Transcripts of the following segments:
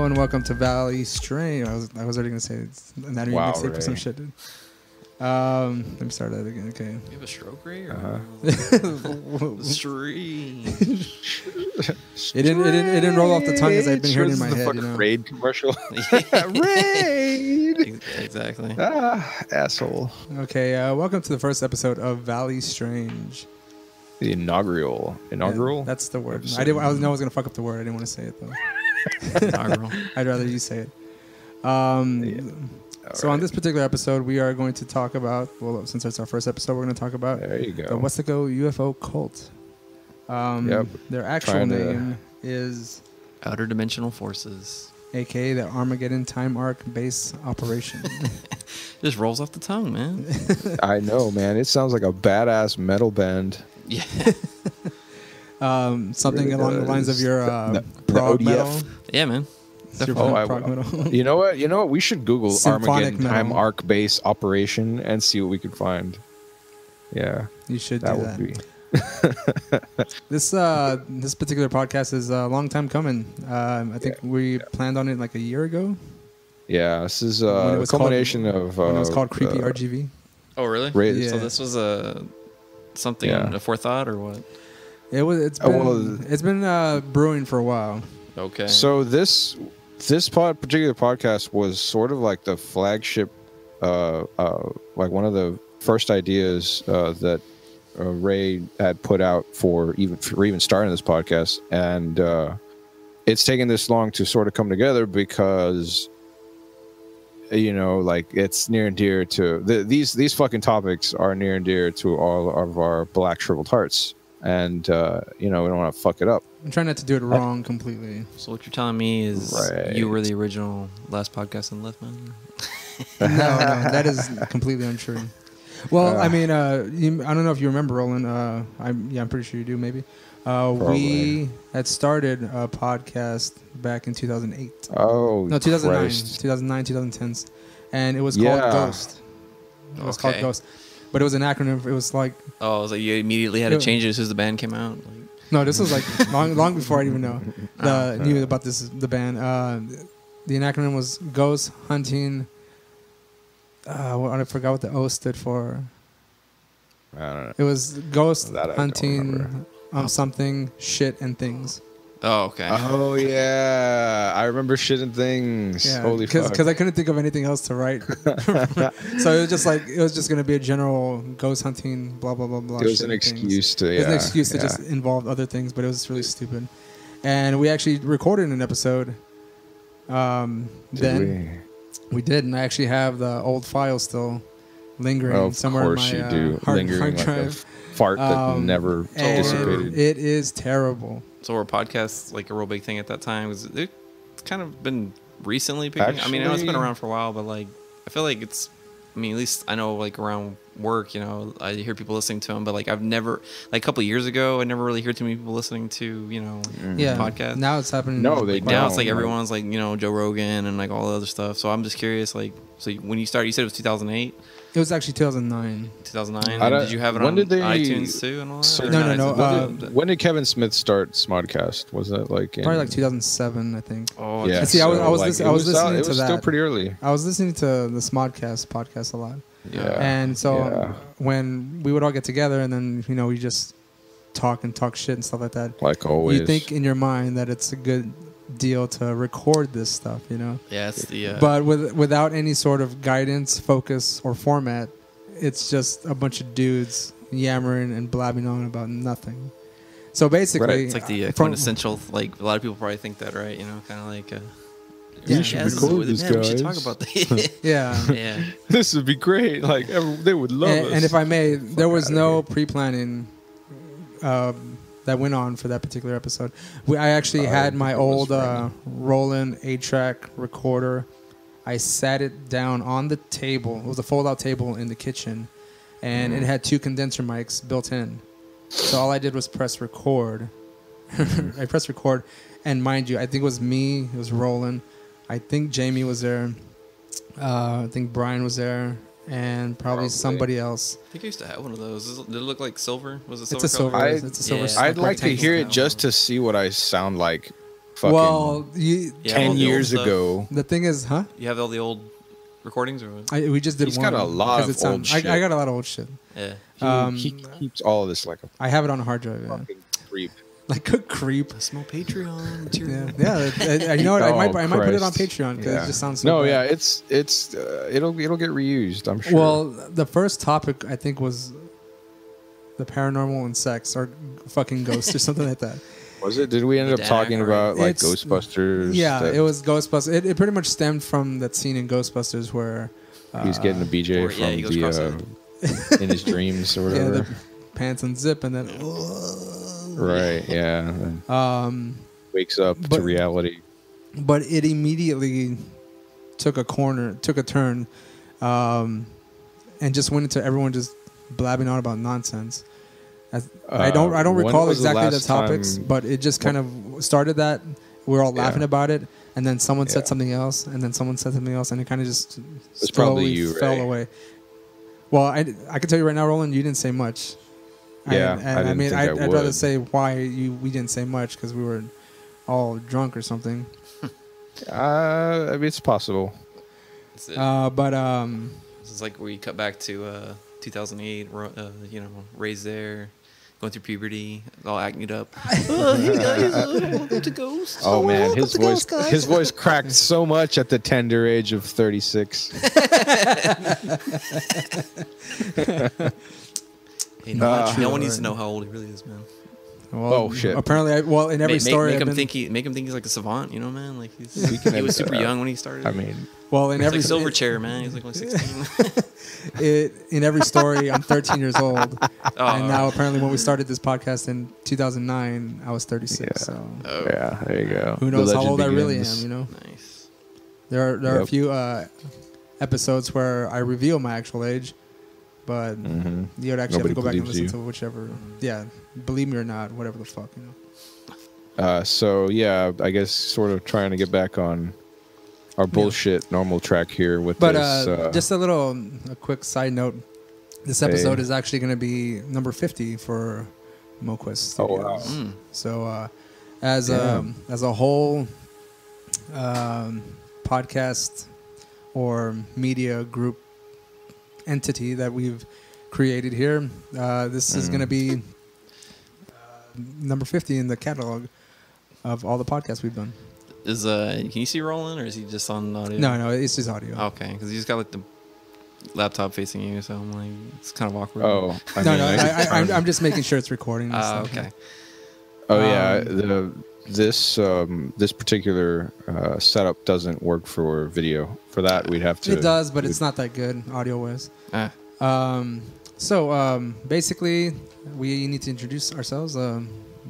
and welcome to Valley Strain. I was already gonna say it's an anatomy mixtape for some shit, dude. Let me start that again. Okay. You have a stroke, Ray? Stream. It didn't roll off the tongue as I've been hearing in my head. You know? Raid commercial. Raid. Exactly. Asshole. Okay. Welcome to the first episode of Valley Strange. The inaugural. Yeah, that's the word. I know I was gonna fuck up the word. I didn't want to say it though. Inaugural. I'd rather you say it. So on this particular episode, we are going to talk about, well, since it's our first episode, we're going to talk about there you go. The WESLACO UFO Cult. Their actual name is Outer Dimensional Forces, aka the Armageddon Time Arc Base Operation. Just rolls off the tongue, man. I know, man. It sounds like a badass metal band. Yeah. Something really along the lines of your prog metal. Yeah, man. You know what? We should Google Armageddon Time Arc Base Operation and see what we can find. Yeah, you should. That do would that. be. This particular podcast is a long time coming. I think we planned on it like a year ago. Yeah, this is a culmination of when it was called Creepy RGV. Oh, really? Yeah. So this was something a forethought or what? It's been brewing for a while. Okay. So this particular podcast was sort of like the flagship, like one of the first ideas that Ray had put out for even starting this podcast, and it's taken this long to sort of come together because, you know, like it's near and dear to these fucking topics are near and dear to all of our black shriveled hearts, and you know, we don't want to fuck it up. I'm trying not to do it wrong completely. So what you're telling me is you were the original last podcast in Lithman? No, that is completely untrue. Well, I mean, I don't know if you remember, Roland. I'm pretty sure you do, maybe. We had started a podcast back in 2008. Oh, no, 2009, Christ. 2010s, and it was called Ghost. It was called Ghost, but it was an acronym. It was like it was like you immediately had to change it as soon as the band came out. Like. No, this was like long before I even knew about the band. The acronym was Ghost Hunting. I forgot what the O stood for. I don't know. It was Ghost Hunting something, shit, and things. Oh, okay. Oh, yeah. I remember shit and things. Yeah, Holy fuck. Because I couldn't think of anything else to write. So it was just going to be a general ghost hunting, blah, blah, blah, blah. It was an excuse to, It was an excuse to just involve other things, but it was really stupid. And we actually recorded an episode. We did, and I actually have the old file still lingering somewhere in my hard drive. Like a fart that never dissipated. It is terrible. So were podcasts like a real big thing at that time? It's kind of been recently picking. Actually, I mean, I know it's been around for a while, but like I feel like it's. I mean, at least I know like around work, you know, I hear people listening to them, but like I've never, like a couple of years ago, I never really heard too many people listening to, you know, podcasts. Now it's happening. No, they now it's like everyone's like, you know, Joe Rogan and like all the other stuff. So I'm just curious, like, so when you started, you said it was 2008. It was actually 2009. 2009. Did you have it on iTunes too and all that? No. When did Kevin Smith start Smodcast? Was that like probably like 2007, I think. Oh, yeah. See, I was listening to that. It was still pretty early. I was listening to the Smodcast podcast a lot. Yeah. And so when we would all get together and then, you know, we just talk shit and stuff like that. Like always. You think in your mind that it's a good deal to record this stuff, you know? Yeah, it's the... But without any sort of guidance, focus, or format, it's just a bunch of dudes yammering and blabbing on about nothing. So basically... It's like the quintessential, like, a lot of people probably think that, right? You know, kind of like... we should record this, guys. We should talk about that. Yeah. This would be great. Like, they would love us. And if I may, there was no pre-planning that went on for that particular episode. I actually had my old Roland 8-track recorder. I sat it down on the table. It was a fold-out table in the kitchen, and it had 2 condenser mics built in. So all I did was press record. I pressed record, and mind you, I think it was me, it was Roland. I think Jamie was there. I think Brian was there. And probably somebody else. I think I used to have one of those. Did it look like silver? Was it silver? It's a silver. It's a silver. I'd like to hear it just to see what I sound like fucking Well, 10 years ago. The thing is, huh? You have all the old recordings, or what? We just did He's one. got a lot of old shit. I got a lot of old shit. Yeah. He keeps all of this like a I have it on a hard drive. Yeah. fucking creep. Like a creep. Small Patreon material. Yeah. You know what? I might put it on Christ. Patreon because it just sounds. No, bad. yeah, it's it'll get reused. I'm sure. Well, the first topic I think was the paranormal and sex or fucking ghosts or something like that. Was it? Did we end up talking about like It's- Ghostbusters? Yeah, that it was Ghostbusters. It pretty much stemmed from that scene in Ghostbusters where he's getting a BJ or- yeah, he goes from in his dreams or yeah, whatever. the pants unzip and then Right. Yeah. Wakes up to but- reality. but it immediately took a turn, and just went into everyone just blabbing on about nonsense. I don't when recall was exactly the last topics, time- but it just kind of started that. We were all laughing Yeah. about it, and then someone said Yeah. something else, and then someone said something else, and it kind of just It's probably slowly you, fell Ray. away. Well, I can tell you right now, Roland, you didn't say much. Yeah, I mean, I'd I'd rather would. say why we didn't say much because we were all drunk or something. I mean, it's possible. That's it. But This is like where you cut back to 2008. You know, raised there, going through puberty, all acting it up. Oh man, his voice cracked so much at the tender age of 36. Hey, no one needs to know how old he really is, man. well, Oh, shit. Apparently, in every story, make I've him been- think he's like a savant, you know, man. Like he can was edit super that out. young when he started. I mean, well, in he's every like Silverchair, man. He's like only 16. in every story, I'm 13 years old, Oh, and now apparently, when we started this podcast in 2009, I was 36. Yeah. So Oh, yeah, there you go. who The knows how legend old I really am? begins. You know, nice. there are a Yep. few episodes where I reveal my actual age, but Mhm. you would actually have to Nobody go back and believes listen you. to whichever. Yeah, believe me or not, whatever the fuck, you know. So yeah, I guess sort of trying to get back on our bullshit normal track here with But this. just a quick side note. This episode is actually going to be number 50 for MoQuest Oh, wow. Studios. So as Damn. a whole podcast or media group entity that we've created here, this is going to be number 50 in the catalog of all the podcasts we've done. Is can you see Roland, or is he just on audio? No, it's just audio. Okay, because he's got like the laptop facing you, so I'm like, it's kind of awkward. Oh, I No, mean, no, I guess- I'm just making sure it's recording. And stuff. Okay. Oh yeah, this particular setup doesn't work for video. For that, we'd have to. It does, but it's not that good audio-wise. Ah, So basically, we need to introduce ourselves.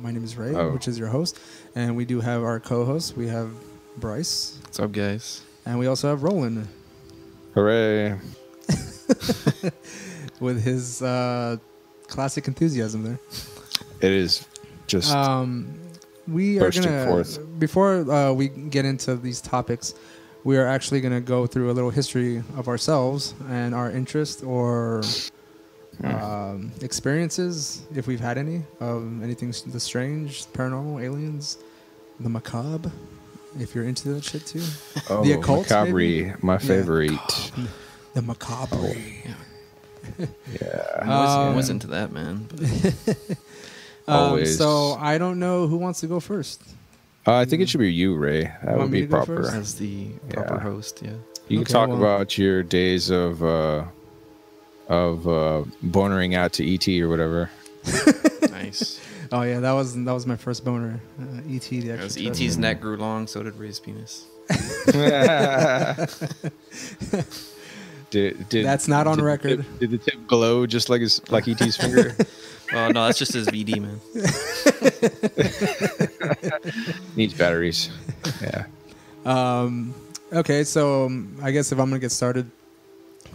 My name is Ray, Oh. which is your host, and we do have our co-host. We have Bryce, what's up, guys? and we also have Roland Hooray! with his classic enthusiasm there. It is just We are bursting gonna forth. before we get into these topics, we are actually gonna go through a little history of ourselves and our interest or experiences, if we've had any, of anything the strange, paranormal, aliens, the macabre. If you're into that shit too, oh, the occult, macabre, maybe? my favorite. the macabre. Yeah, I was into that, man. Always. So I don't know who wants to go first. I think it should be you, Ray. That Want would me be to go proper. first? As the proper Yeah. host, yeah. You can Okay, talk well- about your days of bonering out to ET or whatever. Nice. Oh yeah, that was my first boner. E.T. the As extraterrestrial. ET's neck grew long, so did Ray's penis. That's not on record. Did the tip glow just like ET's finger? Oh no, that's just his VD, man. Needs batteries. Yeah. Okay, so I guess if I'm gonna get started,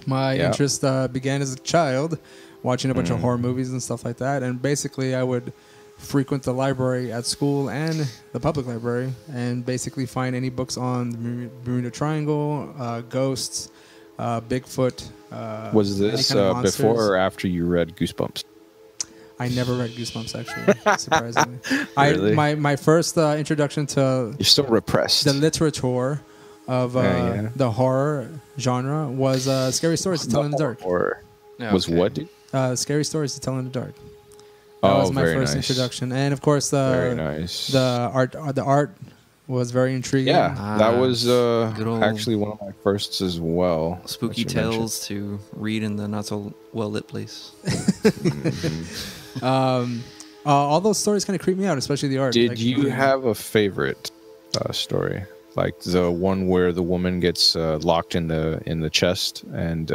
my Yeah. interest began as a child, watching a bunch of horror movies and stuff like that, and basically I would frequent the library at school and the public library, and basically find any books on the Bermuda Triangle, ghosts, Bigfoot. Was any this kind of monsters. before or after you read Goosebumps? I never read Goosebumps, actually, surprisingly. Really? My first introduction to You're still repressed. the literature of the horror genre was Scary Stories to Tell in the Dark. Horror. Yeah, Was okay. what, dude? Scary Stories to Tell in the Dark. That was my very first nice. introduction. And, of course, Very nice. the art was very intriguing. Yeah, that was good old actually one of my firsts as well. spooky that you mentioned. tales to read in the not so well lit place. All those stories kind of creep me out, especially the art. Did you have a favorite story? Like the one where the woman gets locked in the chest and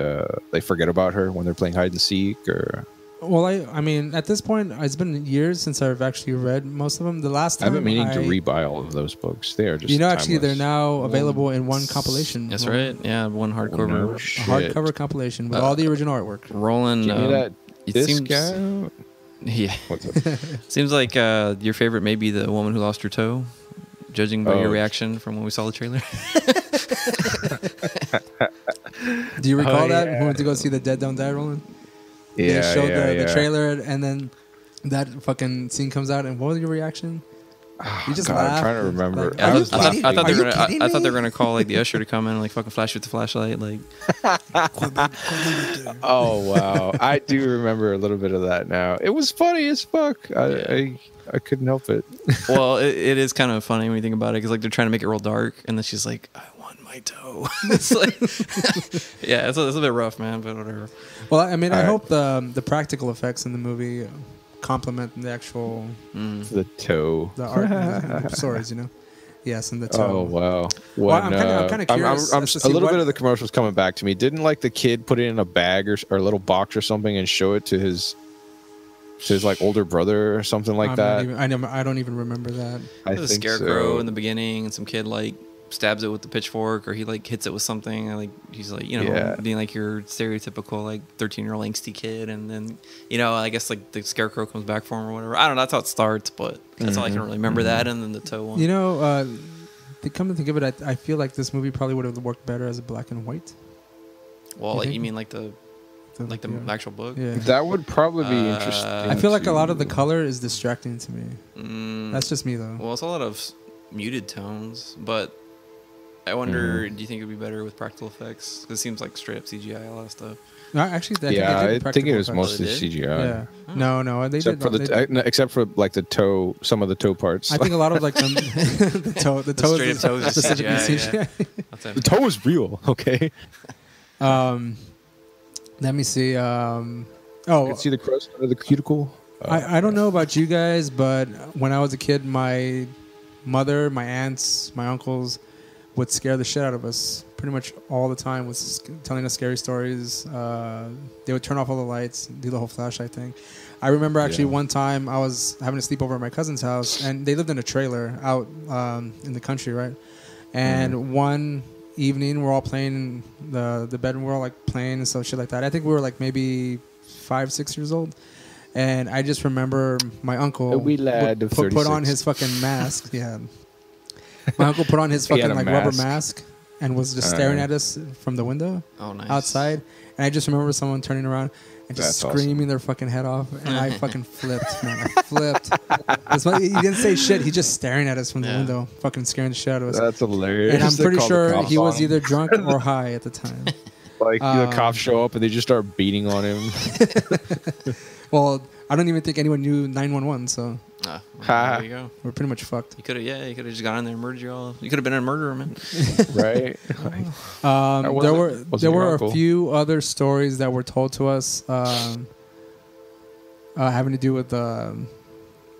they forget about her when they're playing hide and seek, or? Well, I mean, at this point, it's been years since I've actually read most of them. The last time I've been meaning to rebuy all of those books. They are just actually, timeless. they're now available in one compilation. That's right. Yeah, one hardcover. No A shit. hardcover compilation with all the original artwork. Roland. Give me that it disc seems, out. yeah. What's up? Seems like your favorite may be the woman who lost her toe, judging by your reaction from when we saw the trailer. Do you recall that? yeah. We went to go see the Dead Don't Die, Roland? Yeah, They showed yeah, the trailer, and then that fucking scene comes out, and what was your reaction? You just laughed. I'm trying to remember. Like, I, Are you thought kidding I thought me? they were Are you gonna. kidding I thought they me? were gonna call like the usher to come in and like fucking flash with the flashlight. Like, Oh wow, I do remember a little bit of that now. It was funny as fuck. I couldn't help it. well, it is kind of funny when you think about it because like they're trying to make it real dark, and then she's like, "I want my toe." It's like, yeah, it's a bit rough, man, but whatever. Well, I mean, I All right. hope the practical effects in the movie complement the actual The toe. the art the stories, you know. Yes, and the toe. Oh wow! Well, I'm kinda curious as to a see little what- bit of the commercials coming back to me. Didn't like the kid put it in a bag or a little box or something and show it to his like older brother or something like that? I don't even remember that. I There's a think scarecrow so. in the beginning, and some kid like stabs it with the pitchfork, or he like hits it with something, and like he's like, you know, Yeah. being like your stereotypical like 13-year-old angsty kid, and then I guess like the scarecrow comes back for him or whatever. I don't know. That's how it starts, but that's all I can really remember. That and then the toe one. You know, to come to think of it, I feel like this movie probably would have worked better as a black and white. Well, You like think? you mean like the yeah. actual book? Yeah. That would probably be interesting. I feel like a lot of the color is distracting to me. That's just me, though. Well, it's a lot of muted tones, but I wonder, do you think it would be better with practical effects? 'Cause it seems like straight up CGI, a lot of stuff. No, actually, I think it was practical mostly effects. They did? CGI. Yeah. No, they Except did. for except for like the toe, some of the toe parts. I think a lot of like the toe straight is up toes is specifically CGI, CGI. That's the toe is real. Okay. Let me see. You can see the crust under the cuticle. I don't know about you guys, but when I was a kid, my mother, my aunts, my uncles would scare the shit out of us pretty much all the time with telling us scary stories. They would turn off all the lights, do the whole flashlight thing. I remember actually one time I was having a sleepover at my cousin's house, and they lived in a trailer out in the country, right? And one evening we're all playing the bedroom, we're all like playing and stuff, shit like that. I think we were like maybe 5-6 years old. And I just remember my uncle A wee lad of put on 36. his fucking mask. Yeah. My uncle put on his He had fucking a like rubber mask. mask and was just staring at us from the window Oh, nice. outside. And I just remember someone turning around and just That's screaming their fucking head off. And I fucking flipped, man. I flipped. He didn't say shit. He just staring at us from the window, fucking scaring the shit out of us. That's hilarious. And I'm They pretty call the sure cops he was on him. either drunk or high at the time. Like the cops show up and they just start beating on him. Well, I don't even think anyone knew 911, so Ah, well, there you go. we're pretty much fucked. You could have just gone in there and murdered you all. You could have been a murderer, man. Right? There were a few other stories that were told to us having to do with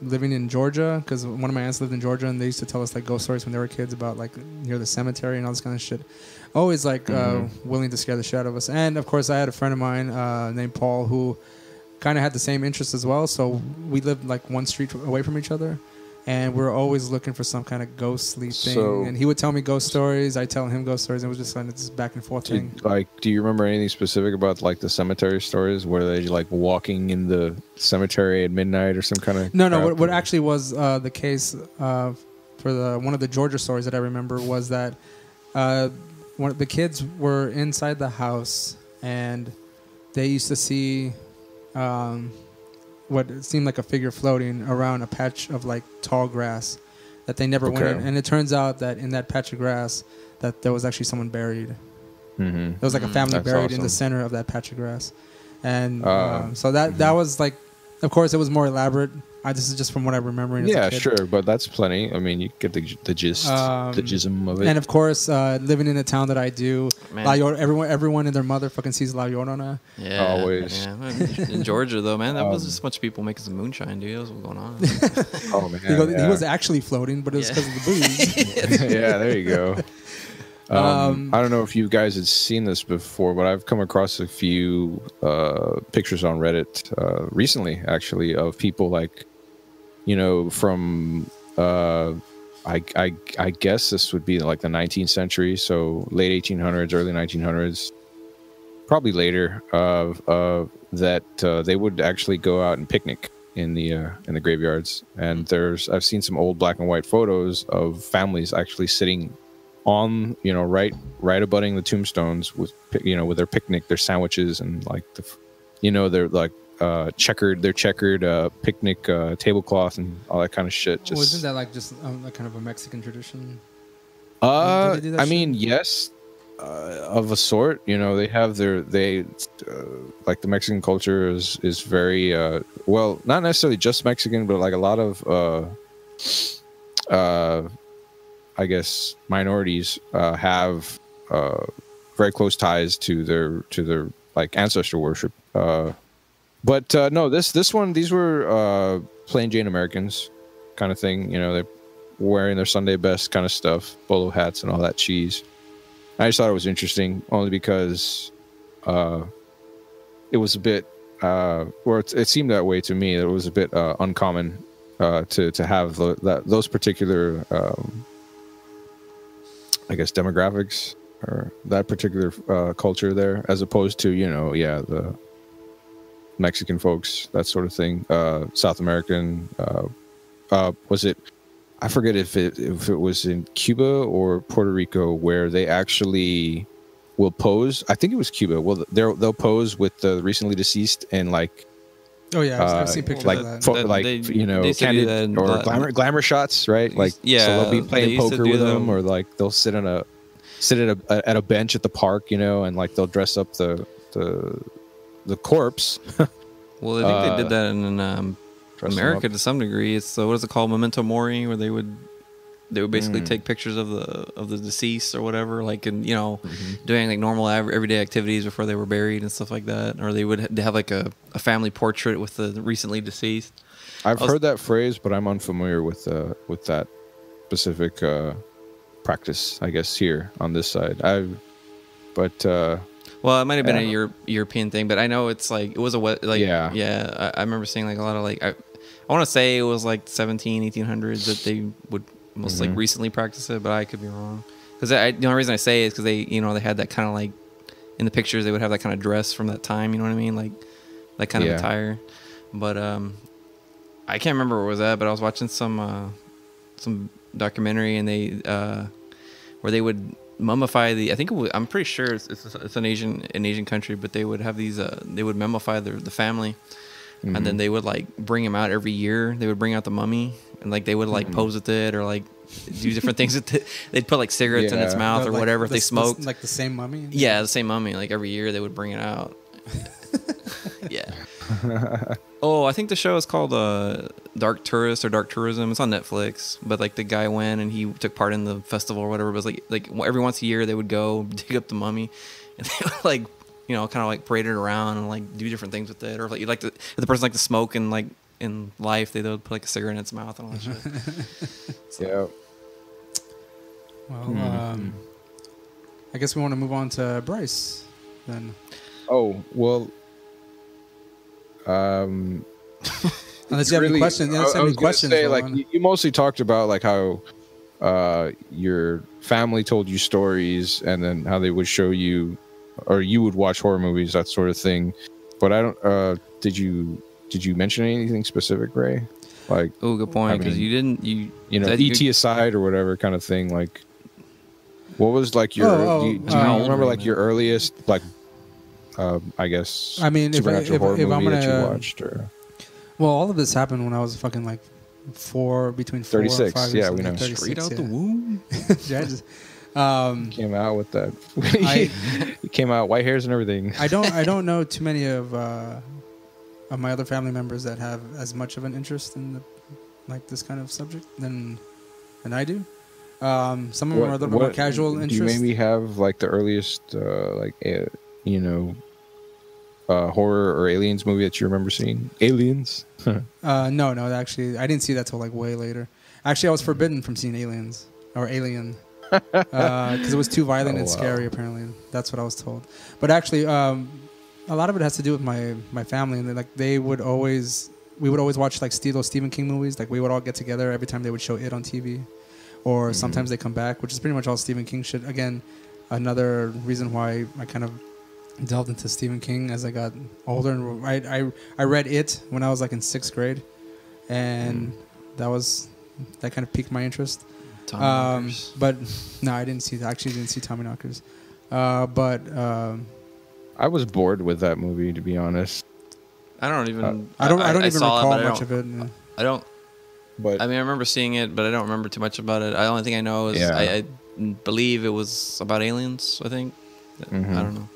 living in Georgia, because one of my aunts lived in Georgia, and they used to tell us like ghost stories when they were kids about like near the cemetery and all this kind of shit. Always like willing to scare the shit out of us. And of course, I had a friend of mine named Paul who kind of had the same interests as well. So we lived like one street away from each other, and we were always looking for some kind of ghostly thing. So- and he would tell me ghost stories, I tell him ghost stories. It was just like this back and forth thing. Do you remember anything specific about like the cemetery stories? Were they like walking in the cemetery at midnight or some kind of? No. crap? What actually was the case for one of the Georgia stories that I remember was that one of the kids were inside the house, and they used to see what seemed like a figure floating around a patch of like tall grass that they never went in. And it turns out that in that patch of grass that there was actually someone buried. There was like a family buried in the center of that patch of grass. And so that was like, of course, it was more elaborate. This is just from what I'm remembering. Yeah, sure, but that's plenty. I mean, you get the gist, the gism of it. And of course, living in a town that I do, La Llorona, everyone and their mother fucking sees La Llorona. Yeah, always. Yeah. In Georgia, though, man, that was just a bunch of people making some moonshine, dude. That was what's going on. Oh man, he was actually floating, but it was because of the booze. Yeah, there you go. I don't know if you guys had seen this before, but I've come across a few pictures on Reddit recently, actually, of people like, from I guess this would be like the 19th century, so late 1800s, early 1900s, probably later. That they would actually go out and picnic in the graveyards, and I've seen some old black and white photos of families actually sitting on right abutting the tombstones with with their picnic, their sandwiches, and like they're like checkered picnic tablecloth and all that kind of shit. Just isn't that like just like kind of a Mexican tradition? I mean, yes, of a sort. They have like the Mexican culture is very well, not necessarily just Mexican, but like a lot of I guess minorities have very close ties to their like ancestor worship. But no, this one, these were plain Jane Americans kind of thing. They're wearing their Sunday best kind of stuff, bolo hats and all that cheese. I just thought it was interesting, only because it was a bit, or it seemed that way to me. It was a bit uncommon to have those particular, I guess, demographics or that particular culture there, as opposed to the Mexican folks, that sort of thing. South American, was it? I forget if it was in Cuba or Puerto Rico, where they actually will pose. I think it was Cuba. Well, they'll pose with the recently deceased and like. Oh yeah, I've seen pictures like, of that. Candid or glamour shots, right? Like, yeah, so they'll be playing poker with them, or like they'll sit at a bench at the park, and like they'll dress up the corpse. Well, I think they did that in America to some degree. It's what is it called, memento mori, where they would basically take pictures of the deceased or whatever, like, and doing like normal everyday activities before they were buried and stuff like that. Or they would have like a family portrait with the recently deceased. I've heard that phrase, but I'm unfamiliar with that specific practice, I guess, here on this side. Well, it might have been a European thing, but I know it's like, it was I remember seeing like a lot of like, I want to say it was like 1800s that they would most like recently practice it, but I could be wrong. Because the only reason I say it is because they had that kind of like, in the pictures they would have that kind of dress from that time, you know what I mean? Like that kind of attire. But I can't remember where it was at, but I was watching some documentary, and they where they would mummify I'm pretty sure it's an Asian country, but they would have these they would mummify the family, and then they would like bring him out every year. They would bring out the mummy, and like they would like pose with it, or like do different things with it. They'd put like cigarettes in its mouth or whatever if they smoked. Like the same mummy? Yeah, the same mummy. Like every year they would bring it out. Yeah. Oh, I think the show is called Dark Tourist or Dark Tourism. It's on Netflix. But like the guy went and he took part in the festival or whatever. But it was like every once a year they would go dig up the mummy, and they would like kind of like parade it around and like do different things with it. Or if if the person liked to smoke and like in life, they would put like a cigarette in its mouth and all that shit. So. Yeah. Well, I guess we want to move on to Bryce then. Oh well. Unless you have any questions. I was going to say, like, you mostly talked about like how your family told you stories, and then how they would show you, or you would watch horror movies, that sort of thing. But I don't. Did you mention anything specific, Ray? Like, oh, good point. Because you didn't. You ET aside or whatever kind of thing. Like, what was like your? Do you remember like your earliest like? I guess. I mean, if I'm gonna that you watched, or Well, all of this happened when I was fucking like between 4 and 36. 5 Yeah, we know. 36, Straight out the womb. Yeah, I just, Came out with that. He came out white hairs and everything. I don't know too many of my other family members that have as much of an interest in this kind of subject than I do. Some of them are a little bit more casual interest. Do you maybe have like the earliest horror or aliens movie that you remember seeing? Aliens? No, actually, I didn't see that till like way later. Actually, I was forbidden from seeing Aliens or Alien because it was too violent and scary. Apparently, that's what I was told. But actually, a lot of it has to do with my family, and we would always watch like those Stephen King movies. Like we would all get together every time they would show it on TV, or sometimes they come back, which is pretty much all Stephen King shit. Again, another reason why I kind of delved into Stephen King as I got older, and I read it when I was like in 6th grade, and that kind of piqued my interest. But no, I didn't see Tommy Knockers. But I was bored with that movie, to be honest. I don't even recall much of it. I don't. But I mean, I remember seeing it, but I don't remember too much about it. The only thing I know is I believe it was about aliens. I think. I don't know.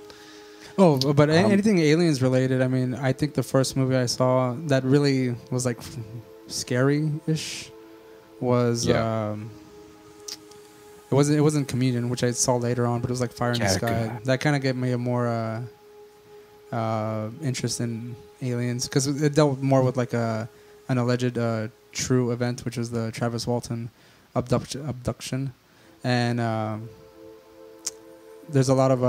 Oh, but anything aliens related. I mean, I think the first movie I saw that really was like scary-ish was it wasn't Communion, which I saw later on, but it was like Fire in the Sky. That kind of gave me a more interest in aliens because it dealt more with like an alleged true event, which was the Travis Walton abduction, and there's a lot of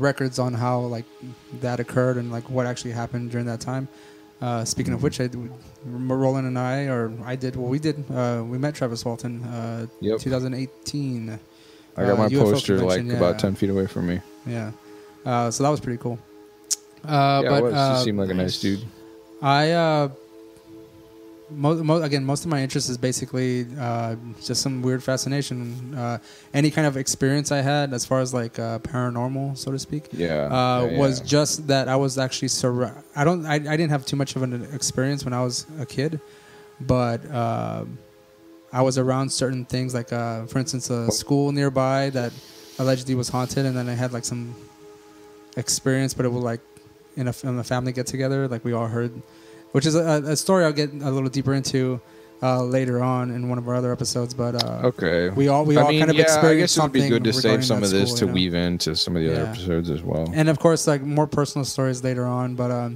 records on how like that occurred and like what actually happened during that time. Speaking of which, Roland and we met Travis Walton 2018. I got my UFO poster convention, like about 10 feet away from me. Yeah. So that was pretty cool. He seemed like a nice dude. Most of my interest is basically just some weird fascination. Any kind of experience I had as far as like paranormal, so to speak, was just that I was actually I didn't have too much of an experience when I was a kid, but I was around certain things like, for instance, a school nearby that allegedly was haunted, and then I had like some experience, but it was like in a family get together, like we all heard. Which is a story I'll get a little deeper into later on in one of our other episodes. But we all kind of experienced I guess it would something. be good to save some of this school, to weave into some of the other episodes as well. And of course, like more personal stories later on. But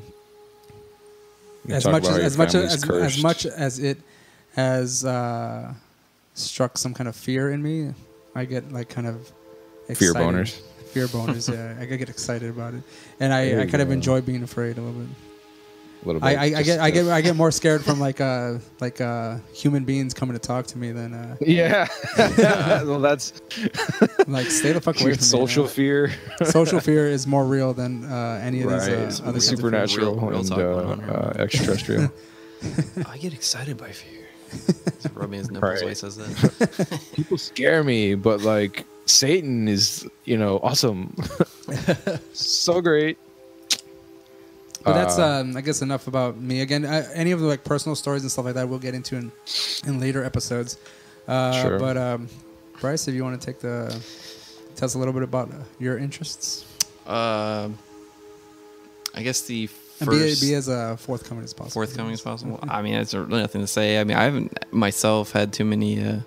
as much as it has struck some kind of fear in me, I get like kind of excited. Fear boners. Yeah, I get excited about it, and I kind of enjoy being afraid a little bit. I get more scared from like human beings coming to talk to me than well, that's like stay the fuck away from me. Social fear. Social fear is more real than any of these other supernatural and extraterrestrial. I get excited by fear. He's rubbing his nipples while he says that. People scare me, but like Satan is, awesome. So great. But that's, I guess, enough about me. Again, any of the like personal stories and stuff like that, we'll get into in later episodes. Sure. But Bryce, if you want to tell us a little bit about your interests. I guess the first... Be as forthcoming as possible. I mean, it's really nothing to say. I mean, I haven't myself had too many,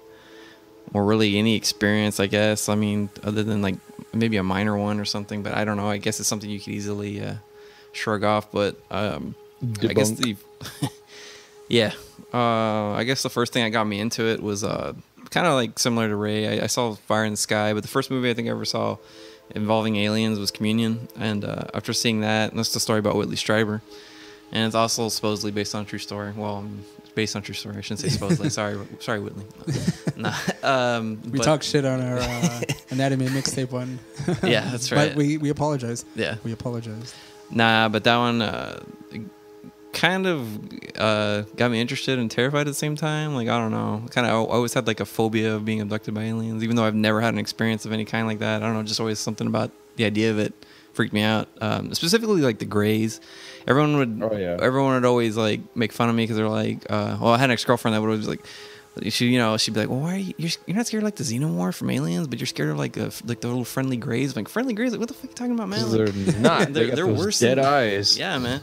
or really any experience, I guess. I mean, other than like maybe a minor one or something. But I don't know. I guess it's something you could easily... shrug off, but I guess I guess the first thing that got me into it was kind of like similar to Ray. I saw Fire in the Sky, but the first movie I think I ever saw involving aliens was Communion, and after seeing that, and that's the story about Whitley Strieber, and it's also supposedly based on a true story. Well, it's based on a true story. I shouldn't say supposedly. sorry, Whitley. We talk shit on our Anatomy Mixtape one. Yeah, that's right. But we apologize. Yeah, we apologize. Nah, but that one kind of got me interested and terrified at the same time. Like, I don't know. I always had like a phobia of being abducted by aliens, even though I've never had an experience of any kind like that. I don't know, just always something about the idea of it freaked me out. Specifically like the Greys. Everyone would always like make fun of me because they're like, well, I had an ex-girlfriend that would always like, she'd be like, well, why are you're not scared of like the xenomorph from Aliens, but you're scared of like the little friendly Greys? I'm like, friendly Greys? Like, what the fuck are you talking about, man? Like, they're not. They're worse. Dead eyes. Yeah, man.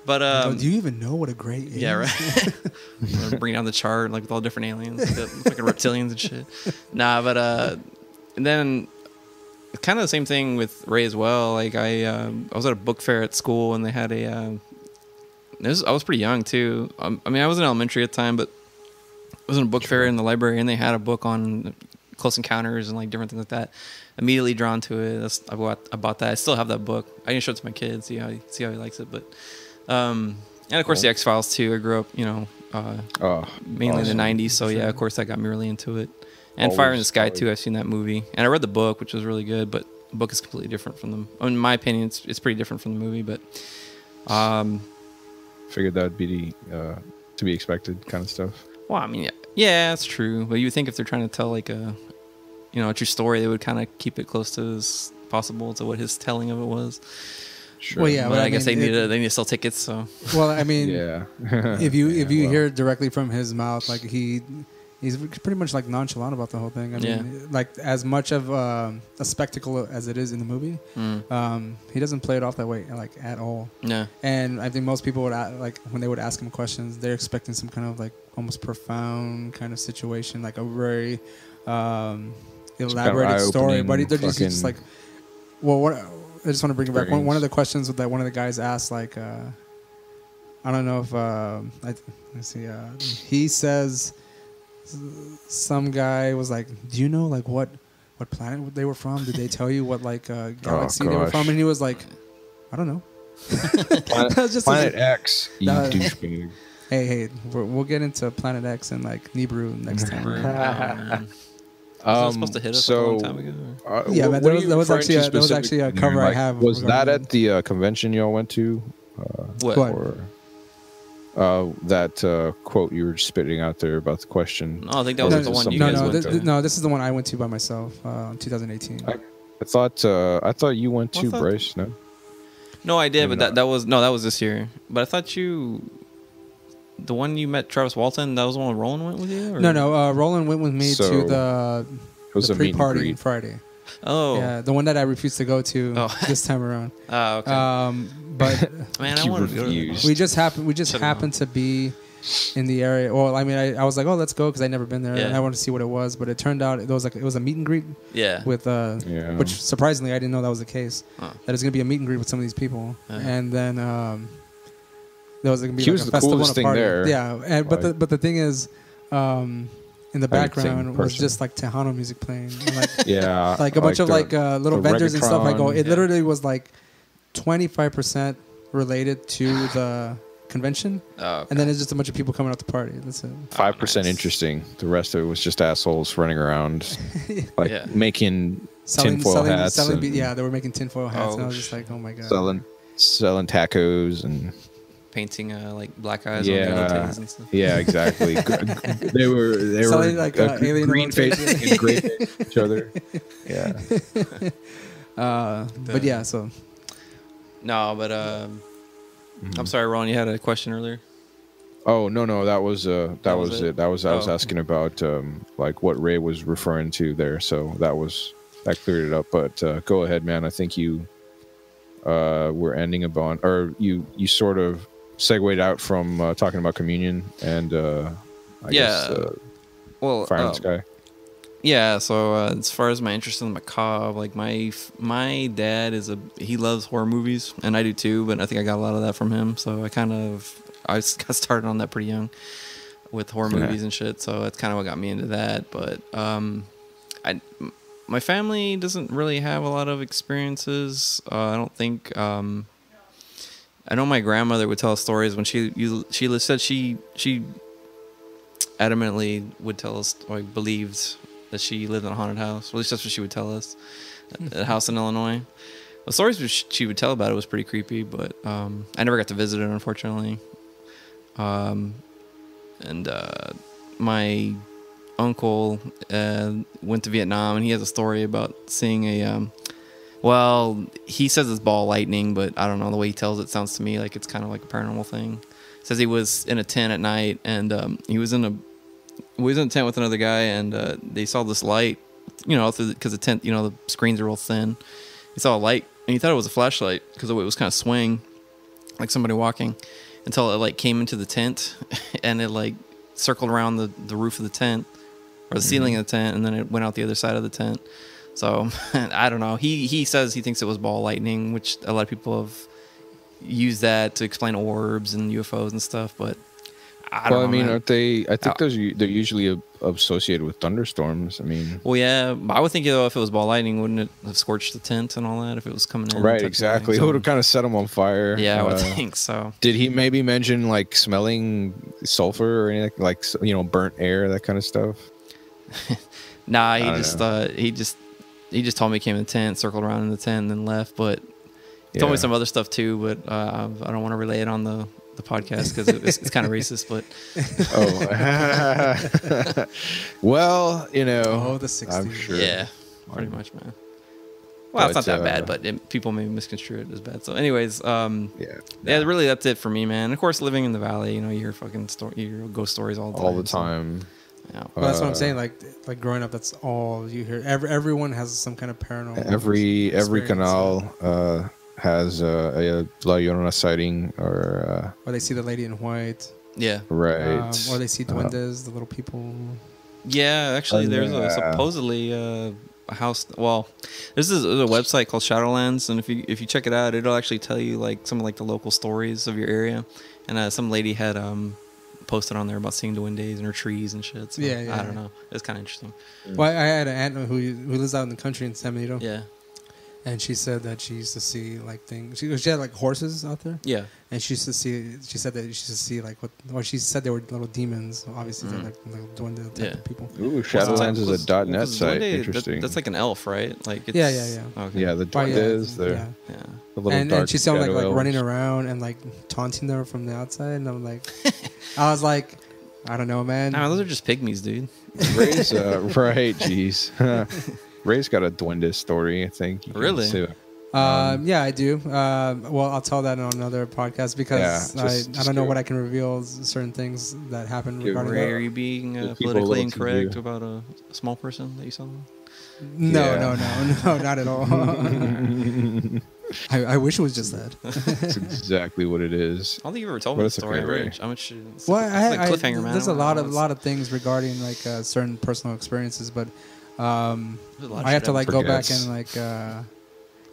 But do you even know what a Grey is? Yeah, right. Bring down the chart like with all different aliens, like fucking reptilians and shit. Nah, but and then kind of the same thing with Ray as well. Like I was at a book fair at school and they had I was pretty young too. I mean, I was in elementary at the time, but I was in a book fair in the library and they had a book on close encounters and like different things like that. Immediately drawn to it. I bought that. I still have that book. I can show it to my kid, see how he likes it. But and of course the X-Files too. I grew up, mainly in the 90s. So yeah, of course that got me really into it. And Fire in the Sky too. I've seen that movie and I read the book, which was really good. But the book is completely different from them. In my opinion, it's pretty different from the movie. But figured that would be to be expected kind of stuff. Well, I mean, yeah, that's true. But you would think if they're trying to tell like a true story, they would kind of keep it close to as possible to what his telling of it was. Sure. Well, yeah, but I guess they need to sell tickets. So, well, I mean, yeah. if you hear directly from his mouth, like he's pretty much like nonchalant about the whole thing. I mean, like as much of a spectacle as it is in the movie, he doesn't play it off that way like at all. Yeah. And I think most people would like when they would ask him questions, they're expecting some kind of like almost profound kind of situation, like a very elaborated story, but they're just like, well, what I just want to bring it back. One of the questions that one of the guys asked, like, I don't know if let's see, he says some guy was like, "Do you know like what planet they were from? Did they tell you what like galaxy they were from?" And he was like, "I don't know." Planet X. You douchebag. Hey, we'll get into Planet X and like Nibiru next time. Was supposed to hit us a long time ago? Yeah, but that was actually a cover I have. Was that at the convention y'all went to? What? Or that quote you were spitting out there about the question? No, I think that was the one you guys went to. No, this is the one I went to by myself in 2018. I thought you went to Bryce. No. No, I did, but that was this year. But I thought the one you met Travis Walton, that was the one Roland went with you? Or? No. Roland went with me to the pre-party on Friday. Oh. Yeah, the one that I refused to go to this time around. Oh, okay. But man, I wanted to go. We just happened to be in the area. Well, I mean, I was like, oh, let's go because I'd never been there and I wanted to see what it was. But it turned out it was a meet and greet. Yeah. With which surprisingly I didn't know that was the case. That it was gonna be a meet and greet with some of these people, and then there was going to be like a festival and a party. There. Yeah, but the thing is, in the background was just like Tejano music playing. And like, like a bunch of like little vendors and stuff. It literally was like 25% related to the convention, and then it's just a bunch of people coming out to party. That's it. 5% interesting. The rest of it was just assholes running around, making tinfoil hats. They were making tinfoil hats, and I was just like, oh my god, selling tacos and painting like black eyes on their titties and stuff. Yeah, exactly. they were like alien green faces and gray faces each other. Yeah. But yeah, so no, but I'm sorry, Ron, you had a question earlier. Oh no, that was it. I was asking about like what Ray was referring to there, so that cleared it up. But go ahead, man. I think you were ending upon, or you sort of segued out from talking about communion and I guess Fire in the Sky. Yeah, so as far as my interest in the macabre, like my dad he loves horror movies, and I do too, but I think I got a lot of that from him. So I got started on that pretty young with horror movies and shit. So that's kind of what got me into that. But my family doesn't really have a lot of experiences. I don't think. I know my grandmother would tell stories when she said she adamantly would tell us, or believed that she lived in a haunted house. At least that's what she would tell us. A house in Illinois. The stories she would tell about it was pretty creepy, but I never got to visit it, unfortunately. And my uncle went to Vietnam, and he has a story about seeing Well, he says it's ball lightning, but I don't know. The way he tells it sounds to me like it's kind of like a paranormal thing. Says he was in a tent at night, and he was in a tent with another guy, and they saw this light, because the tent, the screens are real thin. He saw a light, and he thought it was a flashlight because the way it was kind of swaying, like somebody walking, until it like came into the tent, and it like circled around the roof of the tent, or the ceiling of the tent, and then it went out the other side of the tent. So I don't know. He says he thinks it was ball lightning, which a lot of people have used that to explain orbs and UFOs and stuff, but I don't know. Aren't they? I think they're usually associated with thunderstorms. Well, yeah, I would think if it was ball lightning, wouldn't it have scorched the tent and all that if it was coming in? Right, exactly. It would have kind of set them on fire. Yeah, I would think so. Did he maybe mention like smelling sulfur or anything, like burnt air, that kind of stuff? Nah, he just told me he came in the tent, circled around in the tent, and then left. But he told me some other stuff too, but I don't want to relay it on the podcast because it's kind of racist. But well, the 60s. I'm sure. Yeah, pretty much, man. Well, it's not that bad, but people may misconstrue it as bad. So, anyways, really, that's it for me, man. Of course, living in the valley, you hear fucking you hear ghost stories all the time. So, yeah. Well, that's what I'm saying. Like growing up, that's all you hear. Everyone has some kind of paranormal. Every canal has a La Llorona sighting, or they see the lady in white. Yeah. Right. Or they see duendes, the little people. Yeah, actually, there's supposedly a house. Well, there's a website called Shadowlands, and if you check it out, it'll actually tell you like some of like the local stories of your area. And some lady had posted on there about seeing duendes in her trees and shit. So I don't know. It's kind of interesting. Well, I had an aunt who lives out in the country in San Benito. Yeah. And she said that she used to see like things. She had like horses out there. Yeah. And she used to see. She said that she used to see like what. Well, she said they were little demons. Obviously, they're like duende type of people. Ooh, Shadowlands is a .net site. Interesting. That's like an elf, right? Like it's, yeah. Okay. Yeah, the duendes. Yeah. The little dark and she saw like elves. running around and like taunting them from the outside, and I'm like, I was like, I don't know, man. No, those are just pygmies, dude. Ray's, right, jeez. Ray's got a duende story, I think. Really? Yeah, I do. Well, I'll tell that on another podcast because I don't know what I can reveal certain things that happened regarding Ray, that. are you being politically incorrect about a small person that you saw? No, not at all. I wish it was just that. That's exactly what it is. I don't think you ever told me the story. How much? Cliffhanger, man. There's a lot of things regarding like certain personal experiences, but I have to like go back and like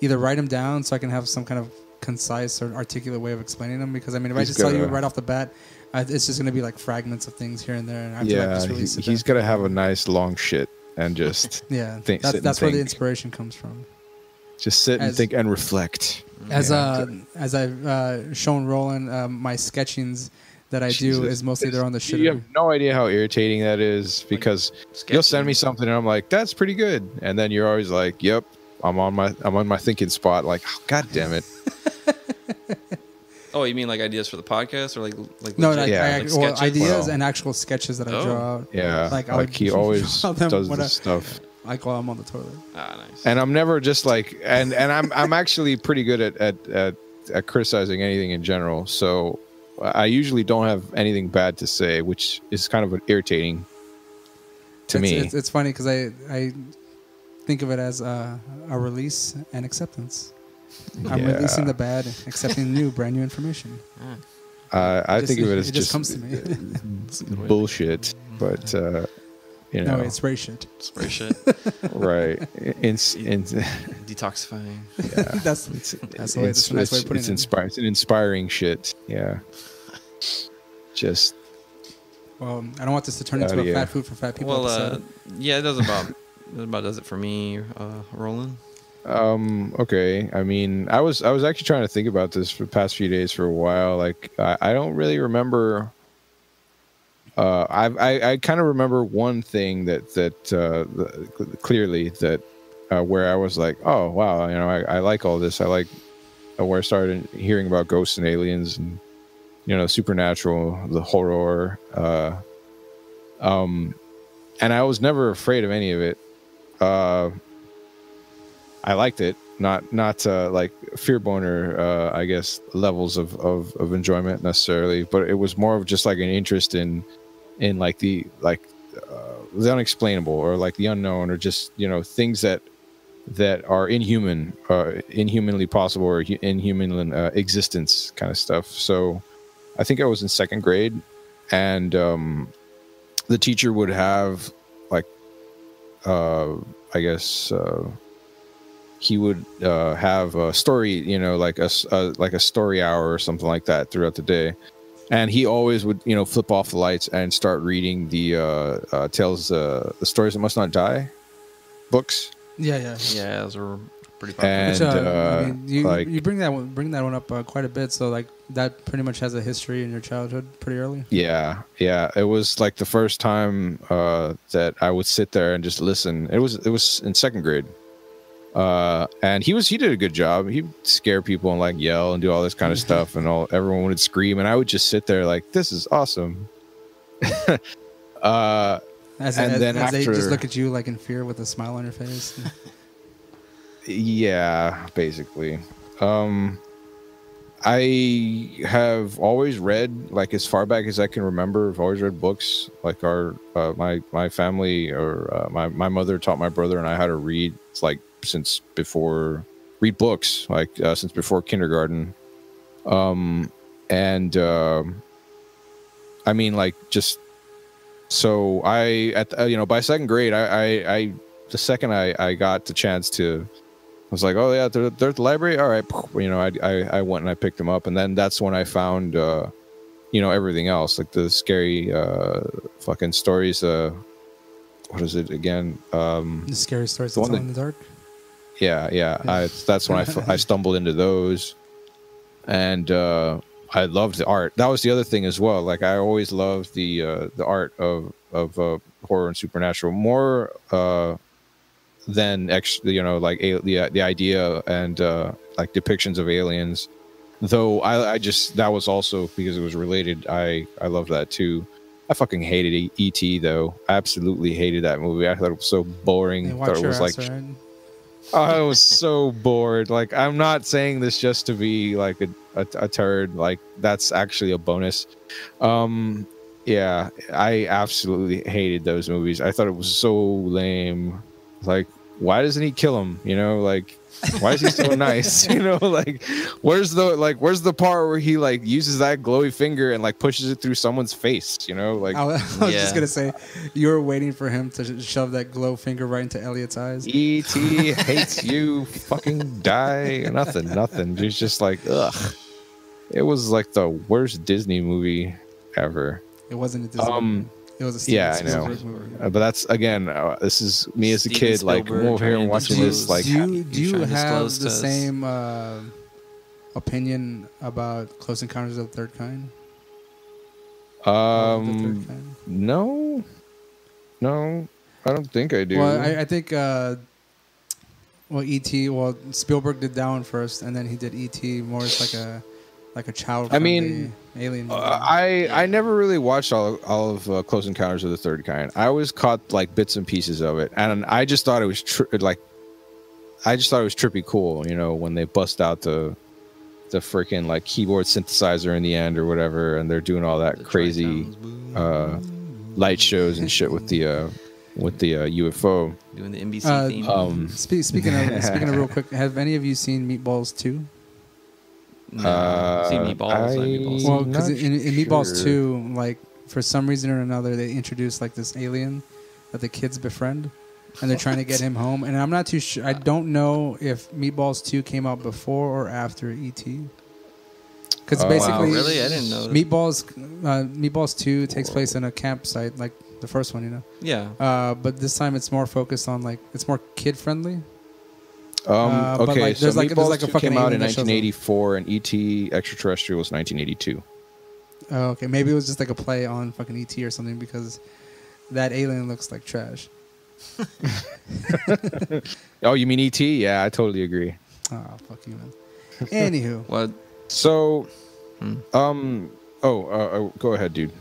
either write them down so I can have some kind of concise or articulate way of explaining them. Because if I just tell you right off the bat, it's just gonna be like fragments of things here and there, and I have to like just release it. He's gonna have a nice long shit and just that's where the inspiration comes from. Just sit and think and reflect. As I've shown Roland, my sketchings that I do is mostly there on the shitter. You have no idea how irritating that is because you'll send me something and I'm like, that's pretty good, and then you're always like, yep, I'm on my thinking spot. Like, oh, god damn it. Oh, you mean like ideas for the podcast or like no, ideas and actual sketches that I draw out. Yeah, like he always does this stuff. Like while I'm on the toilet. Ah, nice. And I'm never just like, and I'm actually pretty good at criticizing anything in general. So I usually don't have anything bad to say, which is kind of irritating to me. It's funny because I think of it as a release and acceptance. I'm releasing the bad, accepting brand new information. I think of it as just comes to me. Bullshit, but no, it's Ray shit. Spray shit. Right. Detoxifying. Yeah. That's the way. That's a nice way of putting it. It's an inspiring shit. Yeah. Just. Well, I don't want this to turn into a fat food for fat people. Well, yeah, it does about does it for me, Roland. Okay. I was actually trying to think about this for the past few days for a while. Like, I don't really remember. I kind of remember one thing that clearly that where I was like, oh wow, I like all this. I like where I started hearing about ghosts and aliens and supernatural, the horror. And I was never afraid of any of it. I liked it. not like fear boner, I guess, levels of enjoyment necessarily, but it was more of just like an interest in like the unexplainable, or like the unknown, or just, you know, things that are inhumanly possible, or inhuman existence kind of stuff. So I think I was in second grade, and the teacher would have like I guess he would have a story, you know, like a story hour or something like that throughout the day. And he always would, you know, flip off the lights and start reading the the Stories That Must Not Die books. Yeah, those were pretty popular. And which, I mean, you bring that one up quite a bit. So like that pretty much has a history in your childhood pretty early. Yeah. It was like the first time that I would sit there and just listen. It was in second grade. And he did a good job. He'd scare people and like yell and do all this kind of stuff, and everyone would scream, and I would just sit there like, this is awesome. As they just look at you like in fear with a smile on your face. Yeah, basically. I have always read, like, as far back as I can remember. I've always read books. Like my family, or my mother taught my brother and I how to read. It's like since before kindergarten. I mean, like, just so by second grade, I the second I got the chance to, I was like, oh yeah, they're at the library. All right, you know, I went and I picked them up, and then that's when I found everything else, like the scary fucking stories. What is it again? The Scary Stories That Tell in the Dark. Yeah. That's when I stumbled into those, and I loved the art. That was the other thing as well. Like, I always loved the art of horror and supernatural more than like the idea and like depictions of aliens. Though I just, that was also because it was related. I loved that too. I fucking hated E.T. though. I absolutely hated that movie. I thought it was so boring. I thought it was like, I was so bored. Like, I'm not saying this just to be like a turd. Like, that's actually a bonus. Yeah, I absolutely hated those movies. I thought it was so lame. Like, why doesn't he kill him? You know, like, why is he so nice? You know, like, where's the part where he like uses that glowy finger and like pushes it through someone's face? You know, like, I was just gonna say, you were waiting for him to shove that glow finger right into Elliot's eyes. E.T. hates you. Fucking die. Nothing. He's just like, ugh. It was like the worst Disney movie ever. It wasn't a Disney movie. It was a Steven Spielberg movie. But that's, again, this is me as a kid, Spielberg, like, over here and watching this. Like, do you have the same opinion about Close Encounters of the Third Kind? No, I don't think I do. Well, I think E.T. Well, Spielberg did that one first, and then he did E.T. more as like a child. I mean, alien movie. I never really watched all of Close Encounters of the Third Kind. I always caught like bits and pieces of it, and I just thought it was trippy cool. You know, when they bust out the freaking like keyboard synthesizer in the end or whatever, and they're doing all that crazy light shows and shit with the UFO. Doing the NBC theme. Speaking of real quick, have any of you seen Meatballs 2? No, see Meatballs. Well, because in Meatballs 2, like, for some reason or another, they introduced like this alien that the kids befriend, and they're trying to get him home. And I'm not too sure. I don't know if Meatballs 2 came out before or after E.T. Because basically, wow, really, I didn't know. Meatballs 2 takes place in a campsite, like the first one, you know. Yeah. But this time it's more focused on, like, it's more kid friendly. Okay, like, so Meatballs 2 came out in 1984, and E.T. Extraterrestrial was 1982. Oh, okay. Maybe it was just like a play on fucking E.T. or something, because that alien looks like trash. Oh, you mean E.T.? Yeah, I totally agree. Oh, fuck you, man. Anywho. What? So, go ahead, dude.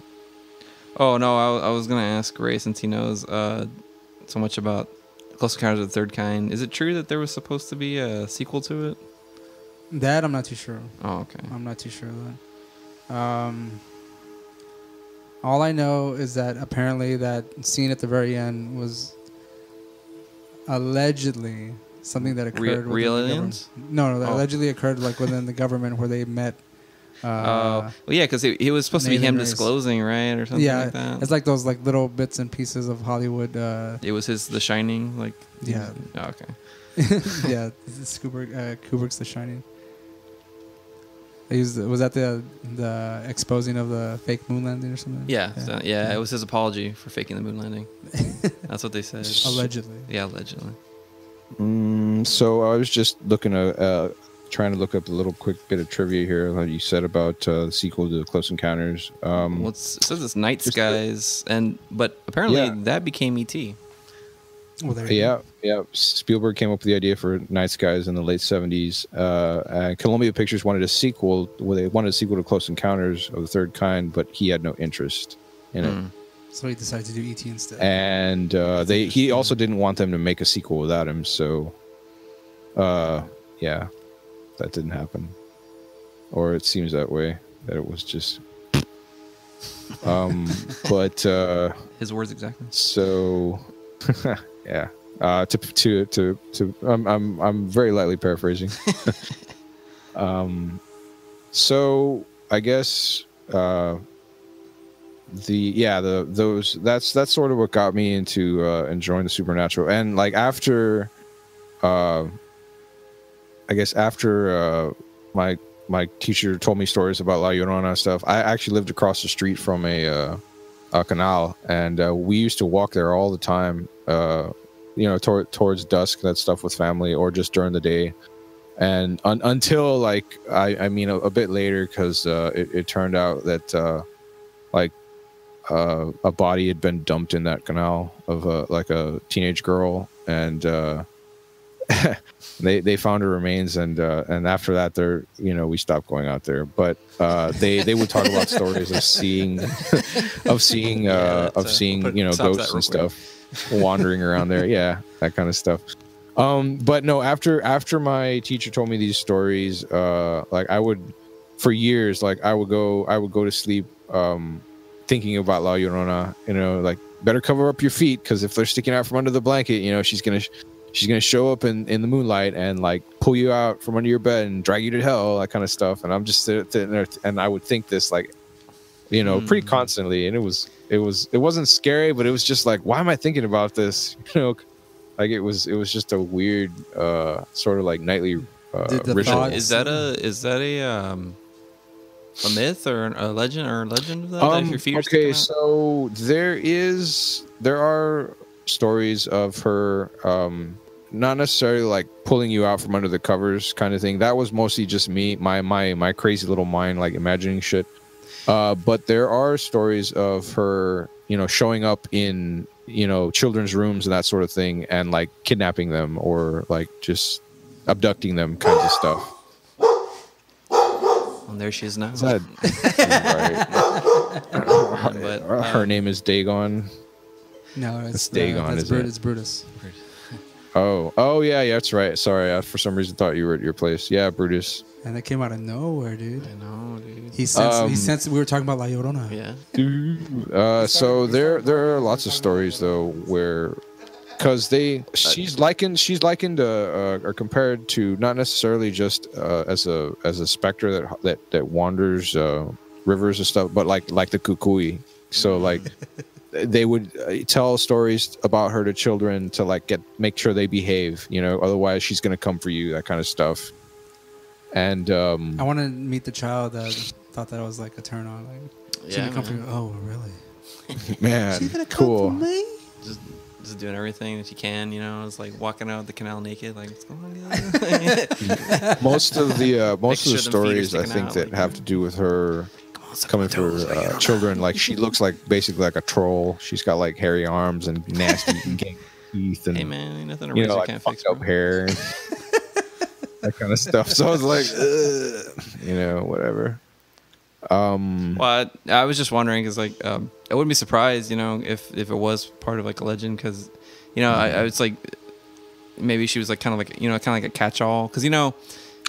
Oh, no, I was going to ask Ray, since he knows so much about Close Encounters of the Third Kind. Is it true that there was supposed to be a sequel to it? That I'm not too sure. Oh, okay. I'm not too sure of that. All I know is that apparently that scene at the very end was allegedly something that occurred. Real aliens? No, that allegedly occurred like within the government where they met. Well, yeah, because it was supposed to be him disclosing, right, or something like that. It's like those like little bits and pieces of Hollywood. It was The Shining, like. Yeah. Oh, okay. Yeah, Kubrick's The Shining. Was that the exposing of the fake moon landing or something? Yeah, it was his apology for faking the moon landing. That's what they said. Allegedly. Yeah, allegedly. So I was just looking trying to look up a little quick bit of trivia here. Like you said about the sequel to Close Encounters. It says it's Night Skies, but apparently that became E.T. Well, yeah. Spielberg came up with the idea for Night Skies in the late 70s. Columbia Pictures wanted a sequel. Well, they wanted a sequel to Close Encounters of the Third Kind, but he had no interest in it. So he decided to do E.T. instead. And he also didn't want them to make a sequel without him. So, that didn't happen. Or it seems that way. That it was just. But his words exactly. So. Yeah. I'm very lightly paraphrasing. So I guess that's sort of what got me into enjoying the supernatural. And like after my teacher told me stories about La Llorona and stuff, I actually lived across the street from a canal, and we used to walk there all the time, towards dusk, that stuff with family, or just during the day. And until like I mean a bit later, because it turned out that a body had been dumped in that canal of a teenage girl, and they found her remains, and after that we stopped going out there. But they would talk about stories of seeing ghosts and stuff wandering around there, that kind of stuff. But no, after my teacher told me these stories, I would for years, I would go to sleep thinking about La Llorona, better cover up your feet, because if they're sticking out from under the blanket, she's gonna show up in the moonlight and pull you out from under your bed and drag you to hell, that kind of stuff. And I'm just sitting there, and I would think this pretty constantly, and it wasn't scary, but it was just why am I thinking about this? It was just a weird sort of nightly ritual. Is that a myth or a legend of that? If your feet are sticking out? So there are stories of her not necessarily pulling you out from under the covers kind of thing. That was mostly just me, my crazy little mind imagining shit. But there are stories of her showing up in children's rooms and that sort of thing, and kidnapping them, or just abducting them, kinds of stuff. Well, there she is now. Her name is Dagon. No, it's Dagon. It's Brutus. Oh yeah, that's right. Sorry, I for some reason thought you were at your place. Yeah, Brutus. And that came out of nowhere, dude. I know, dude. He sensed we were talking about La Llorona. Yeah. So there are lots of stories though where, because she's likened or compared to not necessarily just as a specter that wanders rivers and stuff, but like the kukui. So they would tell stories about her to children to make sure they behave, otherwise she's gonna come for you, that kind of stuff. And I want to meet the child that thought that was a turn on. She's gonna come for you. Oh, really? Man, she's gonna come cool. for me? Just doing everything that she can, it's walking out the canal naked, what's going on? Most of the stories I think that have to do with her coming for children, she looks basically like a troll. She's got hairy arms and nasty teeth, and hey man, ain't nothing a razor can't fix, up hair. That kind of stuff. So I was whatever. Well, I was just wondering, because I wouldn't be surprised, if it was part of a legend, because I was maybe she was like kind of like a catch-all, because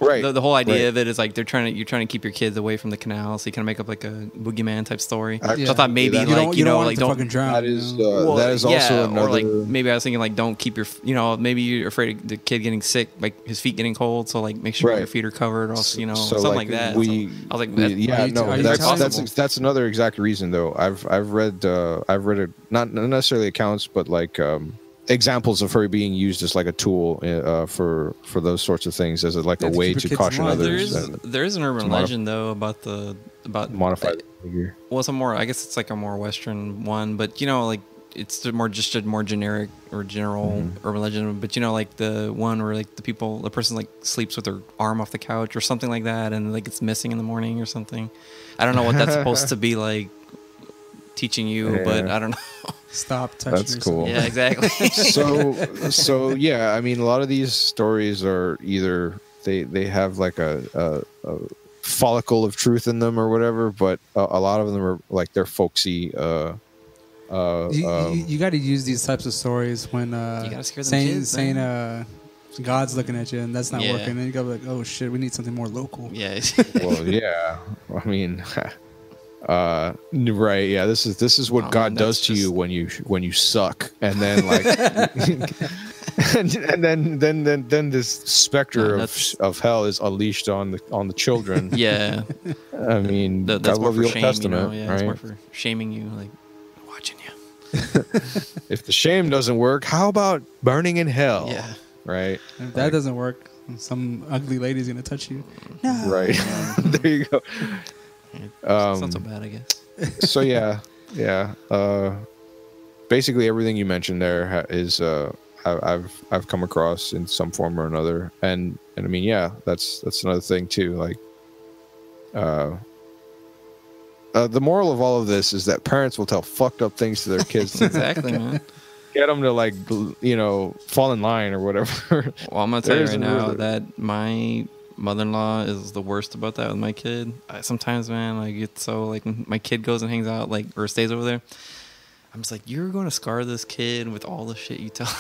right. The whole idea of it is like you're trying to keep your kids away from the canal, so you kind of make up like a boogeyman type story. So I thought maybe you don't fucking drown. That is that is also another. Or like maybe I was thinking like don't keep your maybe you're afraid of the kid getting sick, like his feet getting cold, so like make sure your feet are covered, or else, so something like that. I was like, that's another exact reason though. I've read not necessarily accounts, but like examples of her being used as like a tool for those sorts of things, as a way to caution others. There is an urban legend though about modified figure. Well, it's I guess it's like a more Western one, but like it's a more generic or general urban legend. But like the one where like the person like sleeps with their arm off the couch or something like that, and like it's missing in the morning or something. I don't know what that's supposed to be like teaching you, but I don't know. Stop touching That's yourself. cool. Yeah, exactly. so yeah, I mean, a lot of these stories are either they have like a follicle of truth in them or whatever, but a lot of them are like they're folksy. You got to use these types of stories when you gotta scare them saying God's looking at you and that's not working. And you gotta be like, oh shit, we need something more local. Yeah. Well, yeah. I mean. Right, yeah, this is what God does to you when you suck, and then like and then this specter of hell is unleashed on the children. Yeah, I mean, that's more for shame, Testament, yeah, right? It's more for shaming you, like watching you. If the shame doesn't work, how about burning in hell? Yeah, right. If that doesn't work, some ugly lady's gonna touch you. No. Right. There you go. It's not so bad, I guess. So yeah. Basically, everything you mentioned there is I've come across in some form or another, and I mean, yeah, that's another thing too. Like, the moral of all of this is that parents will tell fucked up things to their kids. Exactly, man. Get them to like fall in line or whatever. Well, I'm gonna tell you right now that my mother-in-law is the worst about that with my kid. Sometimes, man, I get so like when my kid goes and hangs out or stays over there, I'm just like, you're going to scar this kid with all the shit you tell.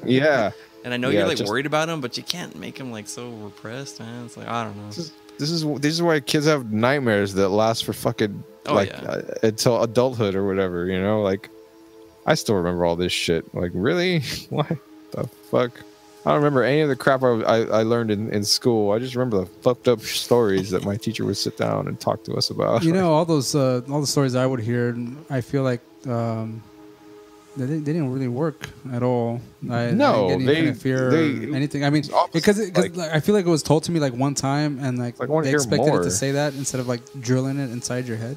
Yeah. And I know you're like worried about him, but you can't make him like so repressed, man. It's like, I don't know. This is why kids have nightmares that last for fucking until adulthood or whatever. Like I still remember all this shit. Like, really? What the fuck? I don't remember any of the crap I learned in school. I just remember the fucked up stories that my teacher would sit down and talk to us about. All the stories I would hear, I feel like they didn't really work at all. I didn't get any fear or anything. I mean, because I feel like it was told to me like one time, and like they expected it to say that instead of like drilling it inside your head.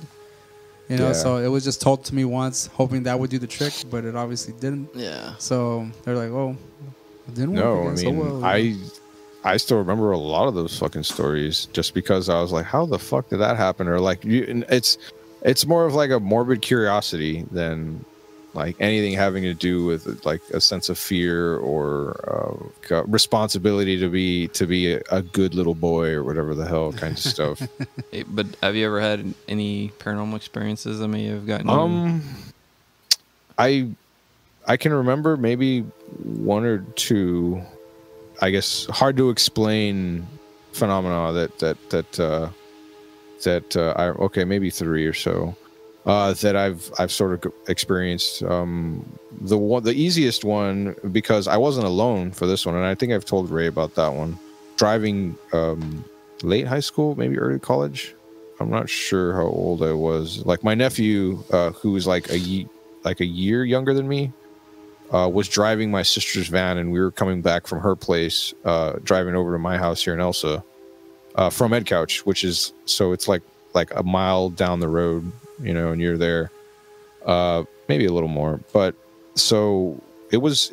So it was just told to me once, hoping that would do the trick, but it obviously didn't. Yeah. So they're like, oh. No, I mean, I still remember a lot of those fucking stories just because I was like, how the fuck did that happen? Or like, it's more of like a morbid curiosity than like anything having to do with like a sense of fear or responsibility to be a good little boy or whatever the hell kind of stuff. Hey, but have you ever had any paranormal experiences that may have gotten I can remember maybe one or two, I guess, hard to explain phenomena maybe three or so that I've sort of experienced. The easiest one, because I wasn't alone for this one, and I think I've told Ray about that one. Driving late high school, maybe early college. I'm not sure how old I was. Like my nephew, who was like a year younger than me. Was driving my sister's van, and we were coming back from her place, driving over to my house here in Elsa, from Edcouch, which is, so it's like a mile down the road, and you're there, maybe a little more. But so it was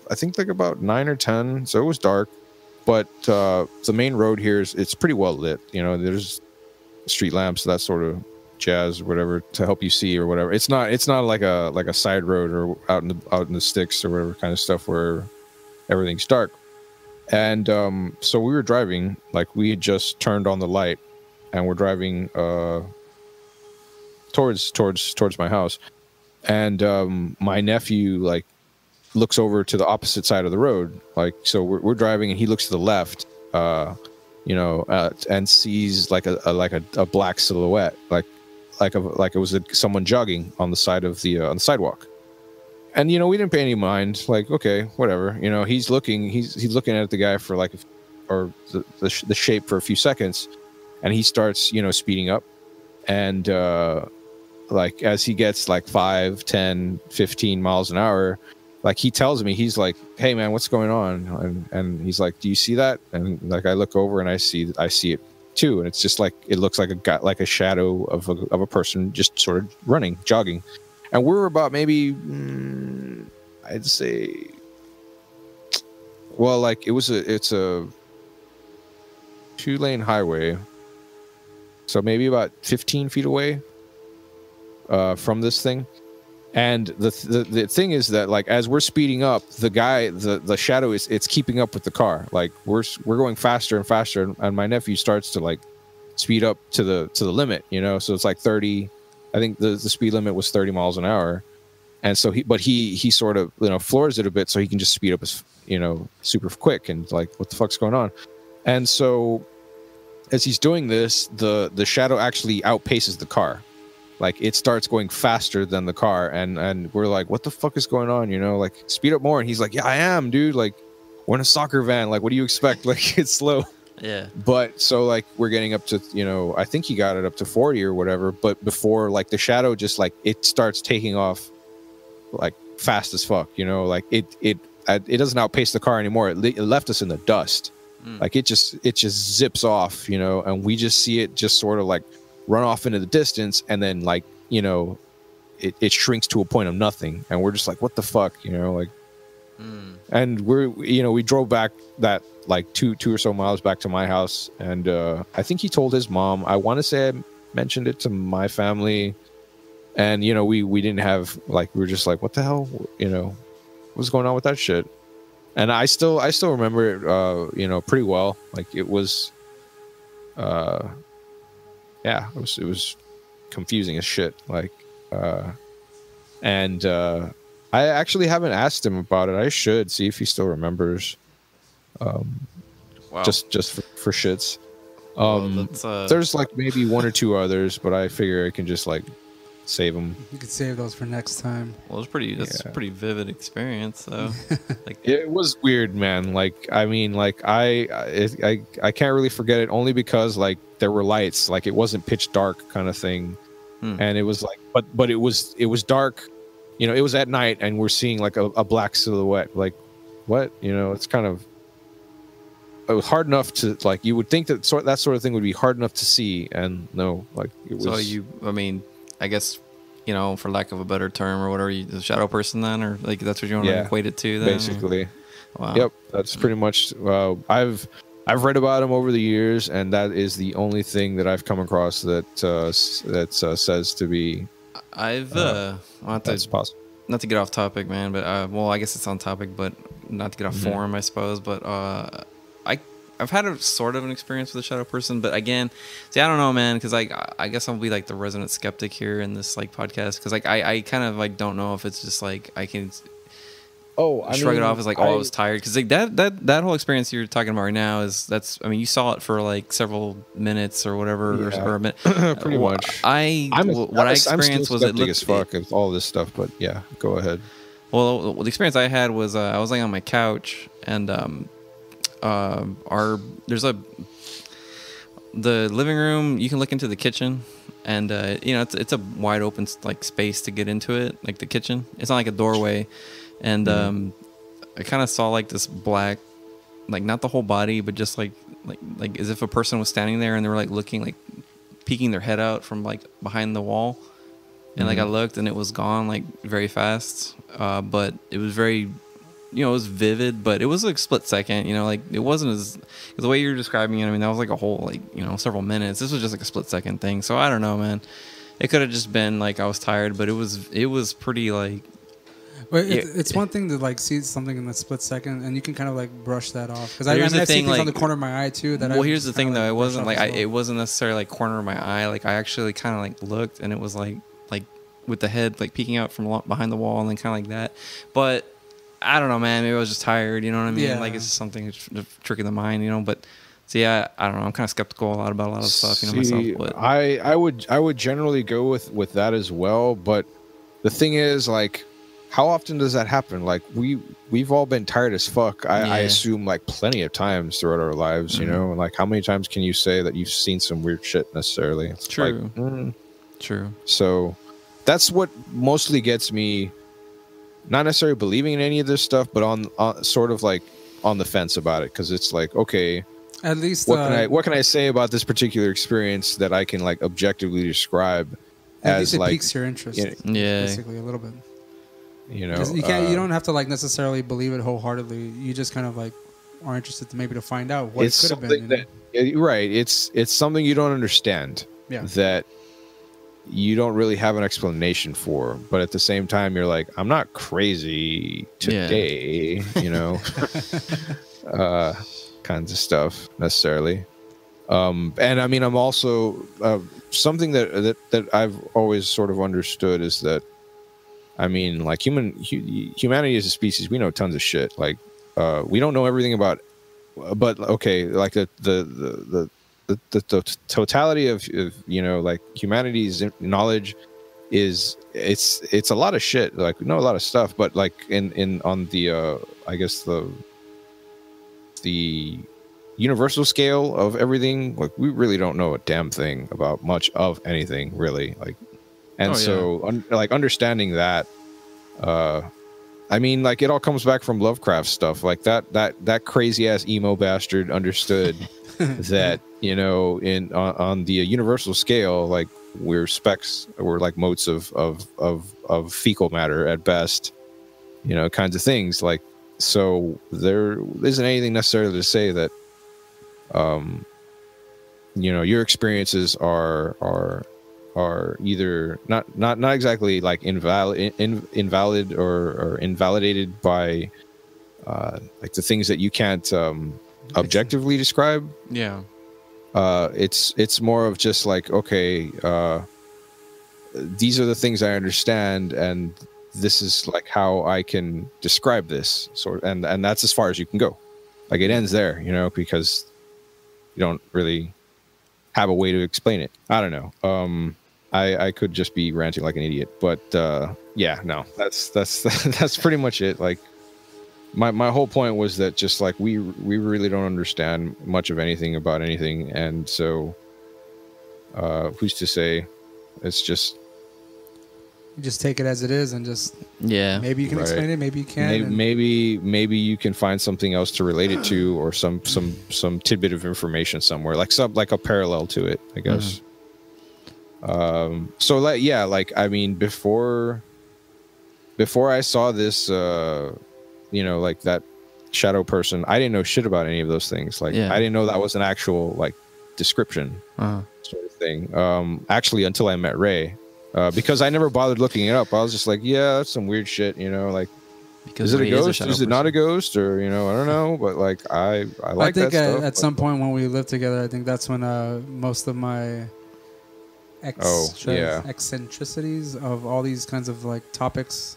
I think like about 9 or 10, so it was dark, but the main road here it's pretty well lit. There's street lamps, that sort of jazz or whatever to help you see or whatever. It's not like a side road or out in the sticks or whatever kind of stuff where everything's dark. And so we were driving, like we had just turned on the light, and we're driving towards my house, and my nephew like looks over to the opposite side of the road. Like, so we're driving, and he looks to the left, and sees like a black silhouette, like it was someone jogging on the side of on the sidewalk. And we didn't pay any mind. Like, okay, whatever. He's looking at the guy for like, or the shape for a few seconds, and he starts speeding up, and like as he gets like 5, 10, 15 miles an hour, like he tells me, he's like, "Hey man, what's going on?" And he's like, "Do you see that?" And like I look over and I see it too, and it's just like, it looks like a shadow of a person just sort of running, jogging. And we're about maybe, I'd say, well, like it's a 2-lane highway, so maybe about 15 feet away from this thing. And the thing is that, like, as we're speeding up, the shadow it's keeping up with the car. Like we're going faster and faster, and my nephew starts to like speed up to the limit, so it's like 30. I think the speed limit was 30 miles an hour, and so he sort of floors it a bit so he can just speed up as super quick, and like, what the fuck's going on? And so as he's doing this, the shadow actually outpaces the car. Like, it starts going faster than the car, and we're like, what the fuck is going on? Like, speed up more. And he's like, yeah, I am, dude. Like, we're in a soccer van. Like, what do you expect? Like, it's slow. Yeah. But so like we're getting up to, I think he got it up to 40 or whatever. But before, like, the shadow just like, it starts taking off like fast as fuck, like it doesn't outpace the car anymore. It left us in the dust. Like it just zips off, and we just see it just sort of like run off into the distance, and then like it shrinks to a point of nothing, and we're just like, what the fuck, like. And we drove back that like two or so miles back to my house, and I think he told his mom. I want to say I mentioned it to my family, and we didn't have, like, we were just like, what the hell, what's going on with that shit? And I still remember it pretty well. Like, it was it was confusing as shit, like, and I actually haven't asked him about it. I should see if he still remembers. Wow. Just for shits. There's like maybe one or two others, but I figure I can just like save them. You could save those for next time. Well, that's a pretty vivid experience, though. Like, it was weird, man. Like, I mean, like I can't really forget it, only because like there were lights. Like, it wasn't pitch dark kind of thing, and it was like, but it was dark. It was at night, and we're seeing like a black silhouette. Like, what? It's kind of, it was hard enough to, like, you would think that sort of thing would be hard enough to see, and no, like, it was. So I guess, for lack of a better term or whatever, the shadow person then, or like that's what you want to equate it to then? Basically. Wow. Yep, that's pretty much. I've read about him over the years, and that is the only thing that I've come across that says to be. That's possible. Not to get off topic, man, but I guess it's on topic, but not to get off form, I suppose. But I've had a sort of an experience with a shadow person, but again, see, I don't know, man, because I guess I'll be like the resident skeptic here in this like podcast, because like I kind of like don't know if it's just like I can. Shrug it off as like, I was tired, because like that whole experience you're talking about right now you saw it for like several minutes or whatever, or a minute. Pretty much. What I experienced was, it looked as fuck of all this stuff, but yeah, go ahead. Well, the experience I had was I was laying on my couch, and the living room, you can look into the kitchen, and it's a wide open like space to get into it, like the kitchen. It's not like a doorway. And I kind of saw like this black, like not the whole body, but just like as if a person was standing there, and they were like looking, like peeking their head out from like behind the wall. And like I looked, and it was gone like very fast. But it was very, it was vivid, but it was like split second. Like it wasn't as the way you're describing it. I mean, that was like a whole like several minutes. This was just like a split second thing. So I don't know, man. It could have just been like I was tired, but it was pretty like. But it's one thing to like see something in a split second, and you can kind of like brush that off. Because I've seen things on the corner of my eye too. Here's the thing, though. It wasn't like it wasn't necessarily like corner of my eye. Like I actually kind of like looked, and it was like with the head like peeking out from behind the wall, and then kind of like that. But I don't know, man. Maybe I was just tired. You know what I mean? Yeah. Like it's just something trick of the mind. You know, but. So yeah, I don't know. I'm kind of skeptical about a lot of stuff, myself. But I would generally go with that as well. But the thing is, like, how often does that happen? Like we've all been tired as fuck. I assume like plenty of times throughout our lives. You know, like how many times can you say that you've seen some weird shit necessarily? It's true. Like, True. So that's what mostly gets me, not necessarily believing in any of this stuff, but on sort of like on the fence about it, because it's like, okay. At least what can I say about this particular experience that I can like objectively describe at as least it like piques your interest, basically a little bit. You know, you don't have to like necessarily believe it wholeheartedly. You just kind of like are interested to find out what it could have been. Right. It's something you don't understand. Yeah. That you don't really have an explanation for, but at the same time, you're like, I'm not crazy today. You know. Kinds of stuff necessarily, and I mean, I'm also something that I've always sort of understood is that, I mean, like humanity as a species, we know tons of shit. Like we don't know everything about, but okay, like the totality of you know, like humanity's knowledge is it's a lot of shit. Like we know a lot of stuff, but like on the I guess the universal scale of everything, like we really don't know a damn thing about much of anything, really. Like, and like understanding that, I mean, like it all comes back from Lovecraft stuff. Like that crazy ass emo bastard understood that, you know, on the universal scale, like we're specks, we're like motes of fecal matter at best, you know, kinds of things. Like, so there isn't anything necessarily to say that, you know, your experiences are either not exactly like invalid or invalidated by like the things that you can't objectively describe. Yeah. It's more of just like, okay, these are the things I understand, and this is like how I can describe this sort, and that's as far as you can go. Like it ends there, you know, because you don't really have a way to explain it. I don't know. I could just be ranting like an idiot, but yeah, no, that's pretty much it. Like my whole point was that just like we really don't understand much of anything about anything, and so who's to say? It's just. You just take it as it is, and just maybe you can right. explain it, maybe you can't. Maybe you can find something else to relate it to, or some tidbit of information somewhere, like a parallel to it, I guess. So like like I mean, before I saw this, you know, like that shadow person, I didn't know shit about any of those things. Like I didn't know that was an actual like description sort of thing. Actually, until I met Ray. Because I never bothered looking it up. I was just like, yeah, that's some weird shit, you know, like, because is it a ghost? Is it not a ghost? Or, you know, I don't know. But like, I like that stuff. I think at some point when we lived together, I think that's when most of my eccentricities of all these kinds of like topics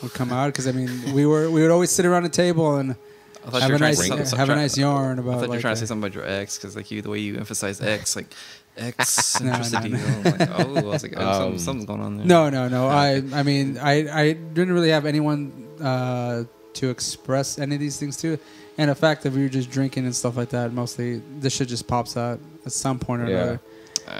would come out. Because I mean, we would always sit around a table and have a nice yarn about. I thought you were trying to say something about your ex, because like the way you emphasize ex, like. Eccentricity. No. I was like, something's going on there. No. I mean, I didn't really have anyone to express any of these things to, and the fact that we were just drinking and stuff like that, mostly this shit just pops out at some point or another.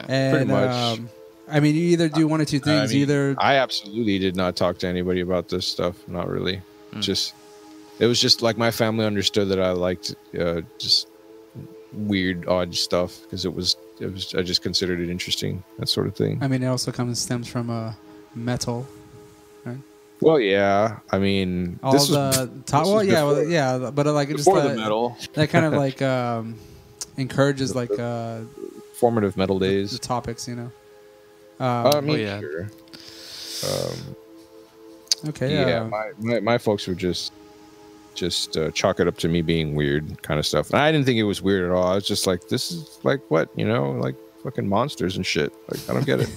And pretty much. I mean, you either do one or two things. I absolutely did not talk to anybody about this stuff. Not really. It was just like my family understood that I liked just weird, odd stuff, because it was I just considered it interesting, that sort of thing. I mean, it also stems from metal, right? Well, yeah. I mean, all but like just the metal that kind of like encourages like formative metal days. The topics, you know. Sure. Okay. Yeah. My folks were just chalk it up to me being weird kind of stuff. And I didn't think it was weird at all. I was just like, this is like what, you know, like fucking monsters and shit. Like, I don't get it.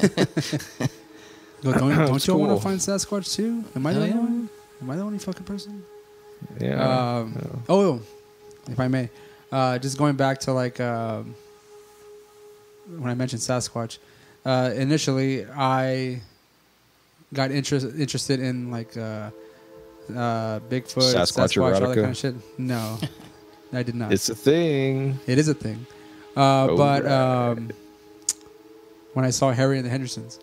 Don't you all want to find Sasquatch too? Am I the only one? Am I the only fucking person? Yeah. Oh, if I may, just going back to like when I mentioned Sasquatch, initially I got interested in like Bigfoot, Sasquatch, all that kind of shit. No, I did not. It's a thing. It is a thing. But when I saw Harry and the Hendersons.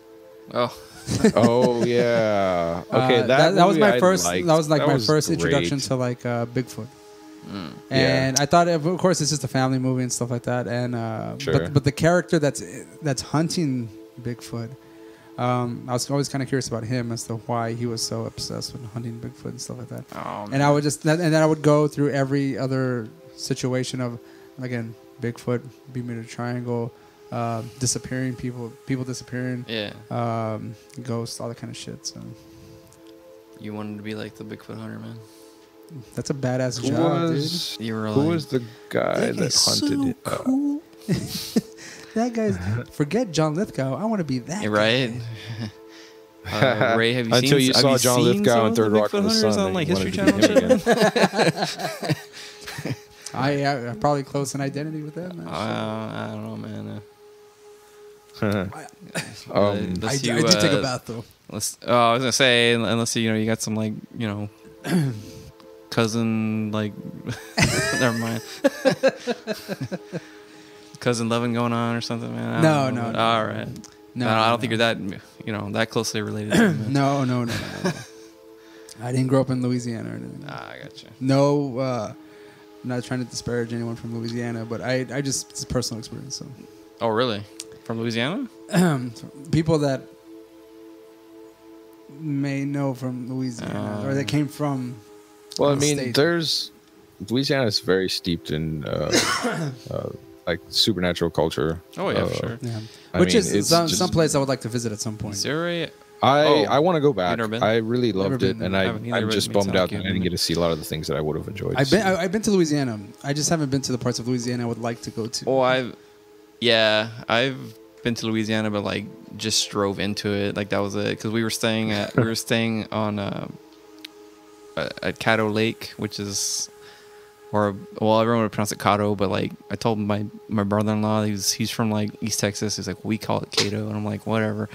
Oh yeah. Okay, that was my first. Liked. That was like my first great. introduction to like Bigfoot. And I thought, of course, it's just a family movie and stuff like that. And Sure. but the character that's hunting Bigfoot, I was always kind of curious about him as to why he was so obsessed with hunting Bigfoot and stuff like that. And I would then I would go through every other situation of, again, Bigfoot, Bermuda Triangle, disappearing people disappearing, ghosts, all that kind of shit. So you wanted to be like the Bigfoot hunter, man. That's a badass job, dude. You were Who was the guy that hunted it? Cool. That guy's forget John Lithgow. I want to be that right. Ray, have you Until seen? you saw John Lithgow and Third Rock in the Sun on like you History wanted Channel? to be him again. I probably close an identity with that, man. I don't know, man. I did take a bath though. I was gonna say, unless you got some like cousin like never mind. Cousin loving going on or something, man. No. All right. No, I don't think you're that that closely related. To him, No. I didn't grow up in Louisiana or anything. I got you. No, I'm not trying to disparage anyone from Louisiana, but I just, it's a personal experience. So. Oh, really? From Louisiana? People that may know from Louisiana or that came from. Well, I mean, Louisiana is very steeped in like supernatural culture. Oh yeah, for sure. Yeah. Which is some place I would like to visit at some point. I want to go back. Been? I really loved it, and I'm just bummed out that I didn't get to see a lot of the things that I would have enjoyed. I've been to Louisiana. I just haven't been to the parts of Louisiana I would like to go to. Oh, I've been to Louisiana, but like just drove into it. Like that was it, because we were staying on at Caddo Lake, which is, everyone would pronounce it Caddo, but like I told my brother-in-law, he's from like East Texas. He's like, we call it Cato, and I'm like, whatever.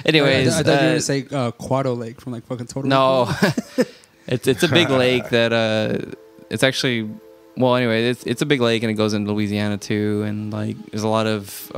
Anyways, I thought you were gonna say Quado Lake from like fucking Total. No, it's a big lake that it's actually. Well, anyway, it's a big lake and it goes into Louisiana too, and like there's a lot of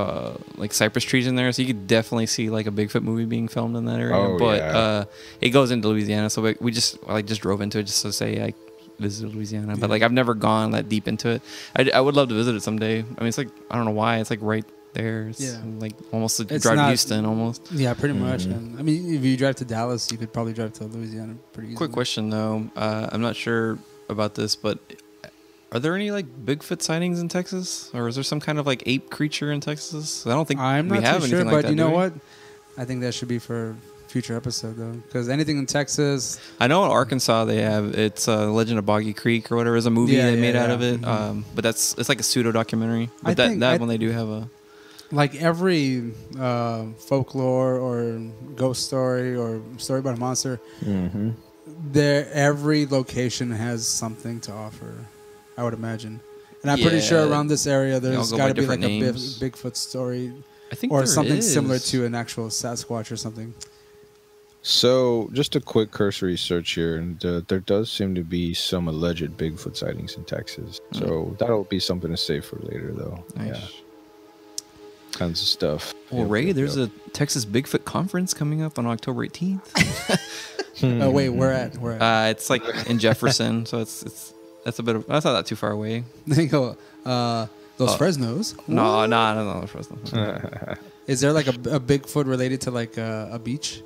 like cypress trees in there, so you could definitely see like a Bigfoot movie being filmed in that area. Oh, but yeah. It goes into Louisiana, so we just drove into it just to say I visited Louisiana. But like I've never gone that deep into it. I would love to visit it someday. I mean, it's like I don't know why it's like right there. It's like almost a drive to Houston almost. Yeah, pretty much. And I mean, if you drive to Dallas, you could probably drive to Louisiana pretty easily. Quick question though, I'm not sure about this, but are there any like Bigfoot sightings in Texas, or is there some kind of like ape creature in Texas? I don't think I'm we not have too sure, anything like but that, you know do we? what? I think that should be for a future episode though, because anything in Texas. I know in Arkansas they have Legend of Boggy Creek or whatever is a movie they made out of it, but it's like a pseudo documentary. But that one they do have a. Like every folklore or ghost story or story about a monster, every location has something to offer, I would imagine. And I'm pretty sure around this area there's got to be like names. A Bigfoot story, I think, or something similar to an actual Sasquatch or something. So, just a quick cursory search here, and there does seem to be some alleged Bigfoot sightings in Texas. So that'll be something to save for later, though. Nice. Yeah. Kinds of stuff. Well, Ray, there's a Texas Bigfoot conference coming up on October 18th. Oh wait, where at? It's like in Jefferson, so that's not that too far away. They go those Fresnos. No, Fresno. Is there like a Bigfoot related to like a beach?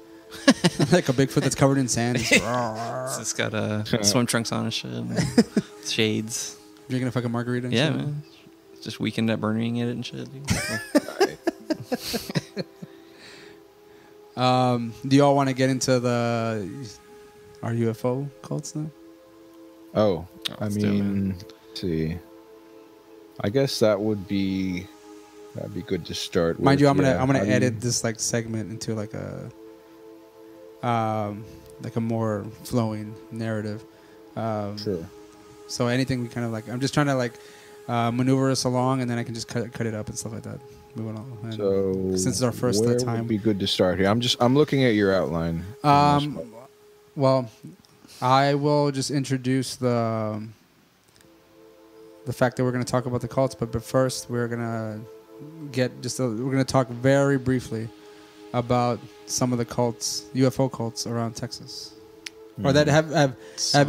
Like a Bigfoot that's covered in sand. It's got swim trunks on and shit, and shades. Drinking a fucking margarita. And shit. Man. Just weekend at burning it and shit. Do y'all want to get into our UFO cults now? Oh, I mean, let's see. I guess that'd be good to start with. Mind you, I'm gonna edit this like segment into like a more flowing narrative. Sure. So anything we kind of like, I'm just trying to like maneuver us along, and then I can just cut it up and stuff like that. Moving on. And So since it's our first time, would be good to start here. I'm looking at your outline. Well, I will just introduce the fact that we're going to talk about the cults, but first we're going to we're going to talk very briefly about some of the cults, UFO cults around Texas, or that have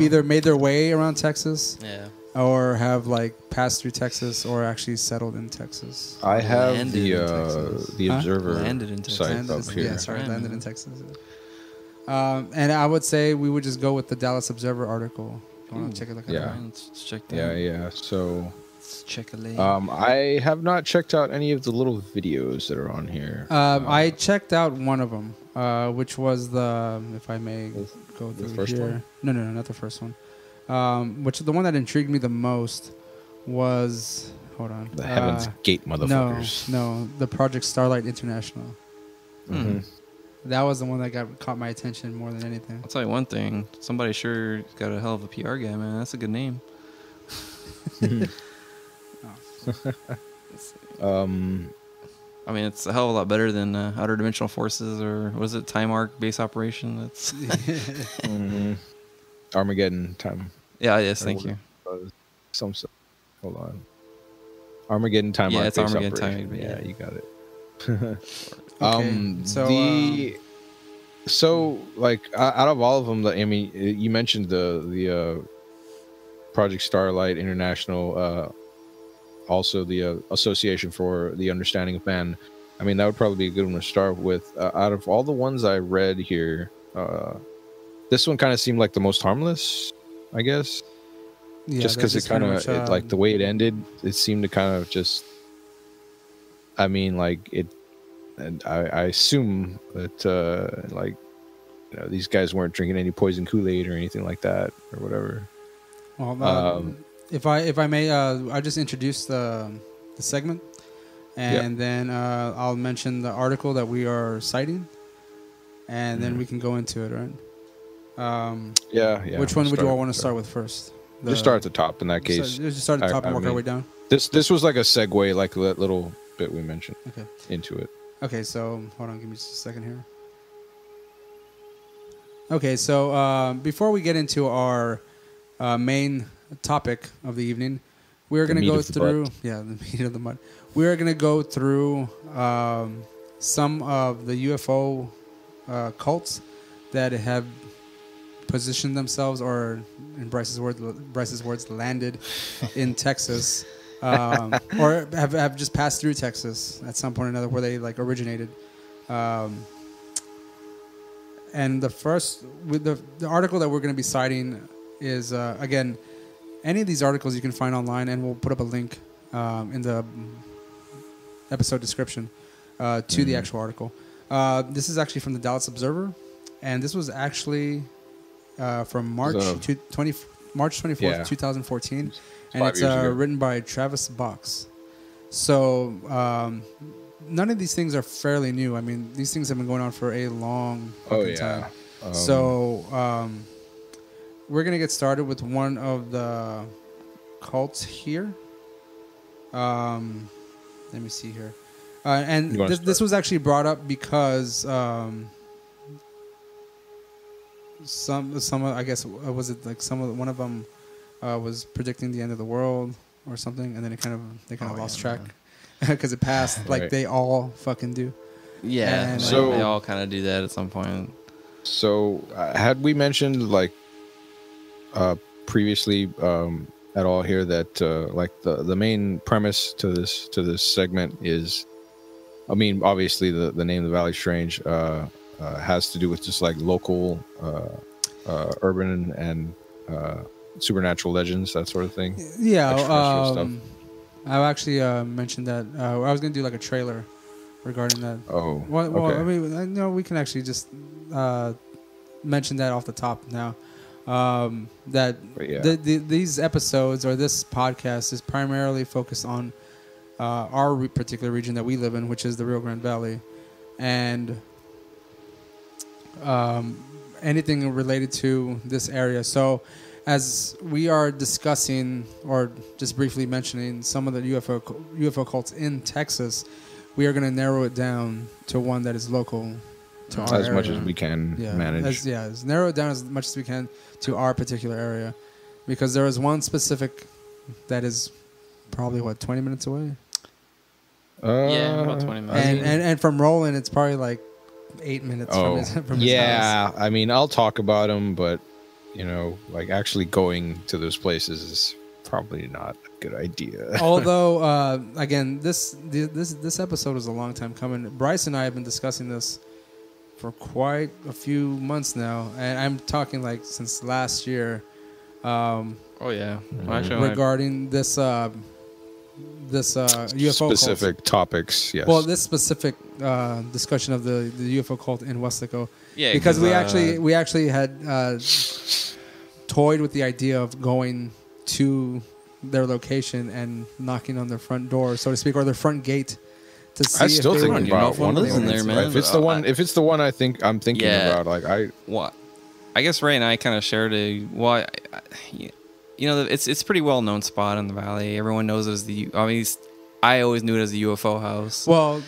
either made their way around Texas, or have like passed through Texas, or actually settled in Texas. I have the Observer landed in site up here. Yeah, sorry, landed in Texas. And I would say we would just go with the Dallas Observer article. Check it out. Let's check that. Yeah. So let's check a link. I have not checked out any of the little videos that are on here. I checked out one of them, which was if I may go through first here. one? No, not the first one. Which the one that intrigued me the most was, hold on, the Heaven's Gate motherfuckers. No, the Project Starlight International. Mm-hmm. That was the one that caught my attention more than anything. I'll tell you one thing. Somebody sure got a hell of a PR guy, man. That's a good name. I mean, it's a hell of a lot better than Outer Dimensional Forces, or what is it, Time Arc Base Operation? That's Armageddon time. Yeah, yes, thank you. Some stuff. Hold on. Armageddon time. Yeah, Arc it's Base Armageddon Operation. time. Yeah, you got it. So like out of all of them, I mean, you mentioned the Project Starlight International, also the Association for the Understanding of Man. I mean, that would probably be a good one to start with. Out of all the ones I read here, this one kind of seemed like the most harmless, I guess. Yeah, just because it kind of like the way it ended, it seemed to kind of just. I mean, like it. And I assume that like, you know, these guys weren't drinking any poison Kool-Aid or anything like that or whatever. Well, if I may, I'll just introduce the segment, and then I'll mention the article that we are citing, and then we can go into it, right? Yeah. Which one would you all want to start with first? Just start at the top in that case. Just start at the top and work our way down. This was like a segue, like that little bit we mentioned into it. Okay, so hold on, give me just a second here. Okay, so before we get into our main topic of the evening, we're going to go through the meat of the mud. We're going to go through some of the UFO cults that have positioned themselves, or in Bryce's words, landed in Texas. Or have just passed through Texas at some point or another, where they like originated. And the first, with the article that we're going to be citing is again, any of these articles you can find online, and we'll put up a link in the episode description to the actual article. This is actually from the Dallas Observer, and this was actually from March 24th, 2014. And it's written by Travis Box. So none of these things are fairly new. I mean, these things have been going on for a long time. So we're going to get started with one of the cults here. Let me see here. And this was actually brought up because some I guess, was it like one of them was predicting the end of the world or something, and then they kind of lost track because it passed like they all fucking do. Yeah, and, so they all kind of do that at some point. So had we mentioned like previously at all here that like the main premise to this segment is, I mean, obviously the name of the Valley Strange has to do with just like local urban and supernatural legends, that sort of thing. I've actually mentioned that I was going to do like a trailer regarding that. Oh, well, okay. I mean, no, we can actually just mention that off the top now. These episodes, or this podcast, is primarily focused on our particular region that we live in, which is the Rio Grande Valley, and anything related to this area. So as we are discussing or just briefly mentioning some of the UFO cults in Texas, we are going to narrow it down to one that is local to our area. Much as we can manage. Narrow it down as much as we can to our particular area, because there is one specific that is probably 20 minutes away. About 20 minutes. And from Roland, it's probably like 8 minutes from his house. Yeah, I mean, I'll talk about them, but like actually going to those places is probably not a good idea. Although, again, this episode was a long time coming. Bryce and I have been discussing this for quite a few months now, and I'm talking like since last year. Regarding this UFO specific cult. Topics, yes. Well, this specific discussion of the UFO cult in WESLACO. Yeah, because we actually had toyed with the idea of going to their location and knocking on their front door, so to speak, or their front gate. To see I still think about one in there, man. If it's the one, I'm thinking about, like I guess Ray and I kind of shared it's pretty well known spot in the valley. Everyone knows it as I always knew it as the UFO house. Well,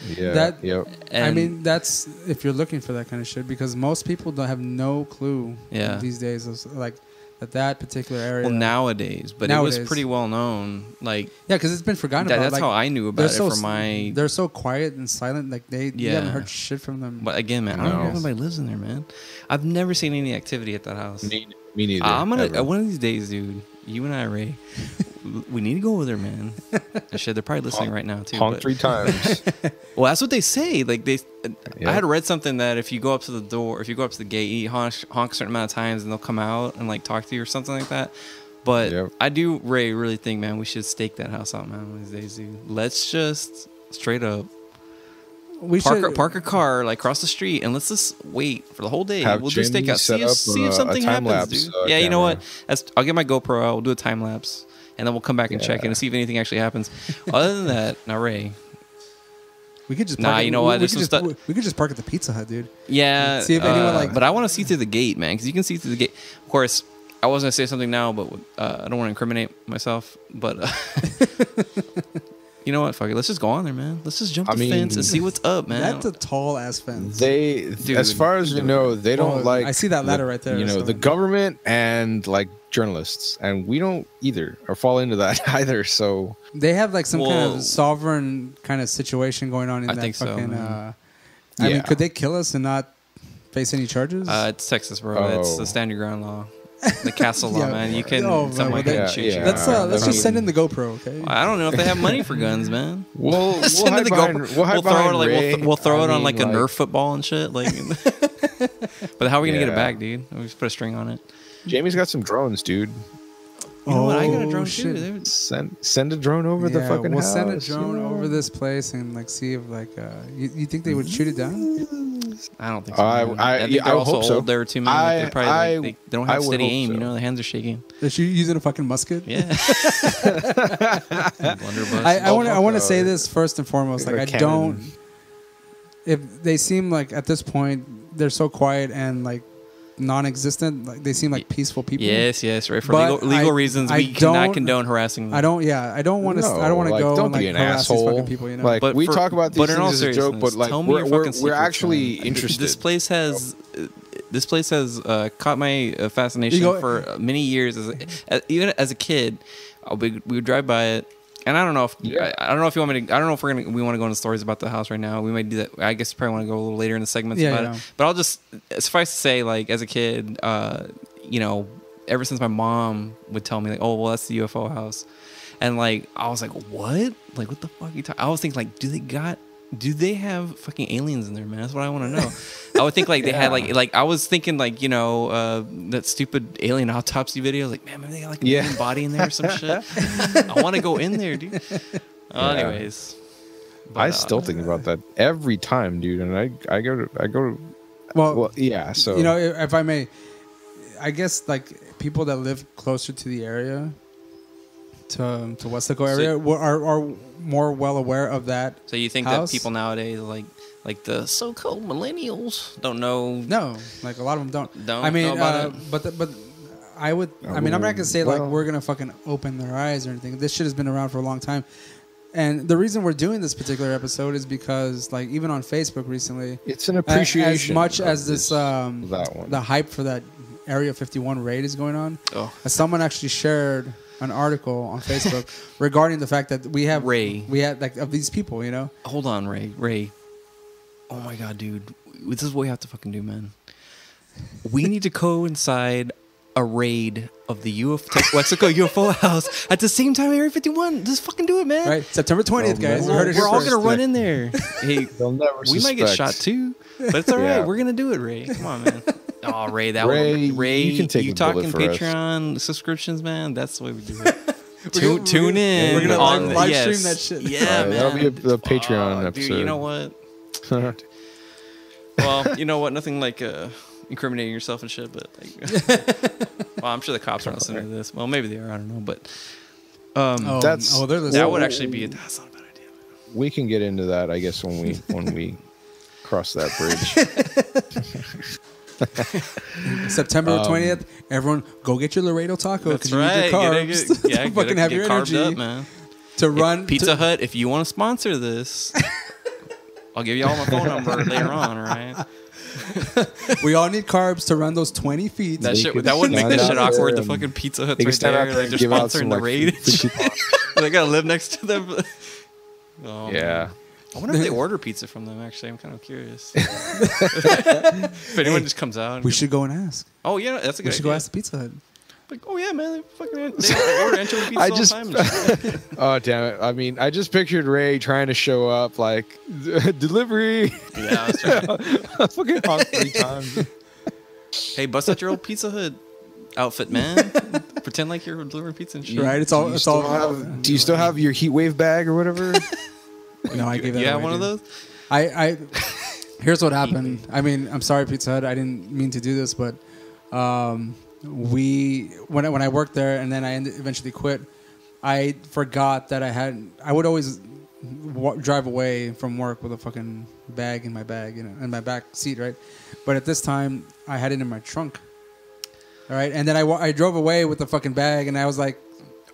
I mean, that's if you're looking for that kind of shit, because most people don't have no clue these days of, like, that particular area. Well, nowadays, but it was pretty well known. Like, because it's been forgotten about. That's like, how I knew about it. They're so quiet and silent. Like you haven't heard shit from them. But again, man, I don't know if anybody lives in there, man. I've never seen any activity at that house. Me neither. I'm gonna one of these days, dude. You and I, Ray, we need to go over there, man. Shit, they're probably listening right now too. Honk 3 times. Well, that's what they say. Like I had read something that if you go up to the door, if you go up to the gate, you honk a certain amount of times, and they'll come out and like talk to you or something like that. But I do, Ray, really think, man, we should stake that house out, man. One of these days, dude. Let's just straight up. Park a car like across the street and let's just wait for the whole day. We'll just stake out, see if something happens, dude. Yeah, you know what? I'll get my GoPro out. We'll do a time lapse, and then we'll come back and check and see if anything actually happens. Other than that, now Ray, we could just you know what? We could just park at the Pizza Hut, dude. Yeah, see if anyone But I want to see through the gate, man, because you can see through the gate. Of course, I was gonna say something now, but I don't want to incriminate myself. But you know what? Fuck it. Let's just go on there, man. Let's just jump the fence and see what's up, man. That's a tall ass fence. Dude, as far as you know, they don't like. I see that ladder right there. The government and like journalists, and we don't either or fall into that either. So they have like some kind of sovereign kind of situation going on in that fucking. I mean, could they kill us and not face any charges? It's Texas, bro. It's the stand your ground law. The castle law, man. You can shoot you. Let's just send in the GoPro, okay? I don't know if they have money for guns, man. We'll hide behind, we'll throw it on like a Nerf football and shit. Like, but how are we gonna get it back, dude? We just put a string on it. Jamie's got some drones, dude. You know what? I got a drone too. Send a drone over the fucking house. We'll send a drone over this place and like see if like you think they would shoot it down? I don't think so. I think they're also old there too, man. They probably they don't have steady aim. So. You know, their hands are shaking. Is she using a fucking musket? Yeah. I want to say this first and foremost. Like, I don't. If they seem like at this point they're so quiet and like non-existent, like they seem like peaceful people. Yes, right. For legal reasons, we cannot condone harassing them. I don't want to go don't and like be an harass asshole. these fucking people. You know, like we talk about these things as a joke, but like we're actually interested. This place has caught my fascination for many years. Even as a kid, we would drive by it. And I don't know if I don't know if you want me to. I don't know if we want to go into stories about the house right now. We might do that. I guess you probably want to go a little later in the segments about it. But I'll just suffice to say, like as a kid, ever since my mom would tell me like, oh well, that's the UFO house, and like I was like, what? Like what the fuck are you talking? I was thinking like, do they have fucking aliens in there, man? That's what I want to know. I would think like they had like I was thinking like that stupid alien autopsy video. Like man, maybe they got like a alien body in there or some shit. I want to go in there, dude. Anyways, I still think about that every time, dude. And I go to. Well, yeah. So if I may, I guess like people that live closer to the area. To WESLACO area are more well aware of that. So you think house? That people nowadays like the so-called millennials don't know? No, like a lot of them don't. I mean, but I would. I mean, I'm not gonna say like we're gonna fucking open their eyes or anything. This shit has been around for a long time. And the reason we're doing this particular episode is because, like, even on Facebook recently, it's an appreciation. As much as this, the hype for that Area 51 raid is going on. Someone actually shared an article on Facebook regarding the fact that we had like of these people, you know. Hold on, Ray. Oh my God, dude, this is what we have to fucking do, man. We need to coincide a raid of the WESLACO UFO house at the same time Area 51. Just fucking do it, man. Right, September 20th, guys. We're all gonna run in there. Hey, we might get shot too, but it's all right. We're gonna do it, Ray. Come on, man. Oh, Ray, you can take you talking Patreon subscriptions, man. That's the way we do it. Tune in. We're gonna live stream that shit. Yeah, man. That'll be the Patreon episode. Dude, you know what? Well, you know what? Nothing like incriminating yourself and shit, but like, well, I'm sure the cops aren't listening to this. Well, maybe they are. I don't know, but they're listening. That would actually be. That's not a bad idea. Man. We can get into that, I guess, when we cross that bridge. September 20th. Everyone, go get your Laredo taco because you need your carbs. Fucking have your energy up, man. To run. Pizza Hut, if you want to sponsor this, I'll give you all my phone number later on. All right. We all need carbs to run those 20 feet. That wouldn't make this shit awkward. The fucking Pizza Hut's right there. Like, they're sponsoring the raid. They gotta live next to them. Oh, yeah. Man. I wonder if they order pizza from them. Actually, I'm kind of curious. If anyone just comes out, we should go and ask. Oh yeah, that's a good idea. We should go ask the Pizza Hut. Like, oh yeah, man, they order anchovy pizza all the time. Oh damn it! I mean, I just pictured Ray trying to show up like delivery. Yeah, that's right. I fucking honked 3 times. Hey, bust out your old Pizza Hut outfit, man. Pretend like you're delivering pizza and shit. Right? It's all. Do you still have your heat wave bag or whatever? No, I gave that. You have one of those? I here's what happened. I mean, I'm sorry, Pizza Hut. I didn't mean to do this, but when I worked there and then I eventually quit, I forgot that I would always drive away from work with a fucking bag in my bag, you know, in my back seat, right? But at this time, I had it in my trunk. All right, and then I drove away with the fucking bag, and I was like,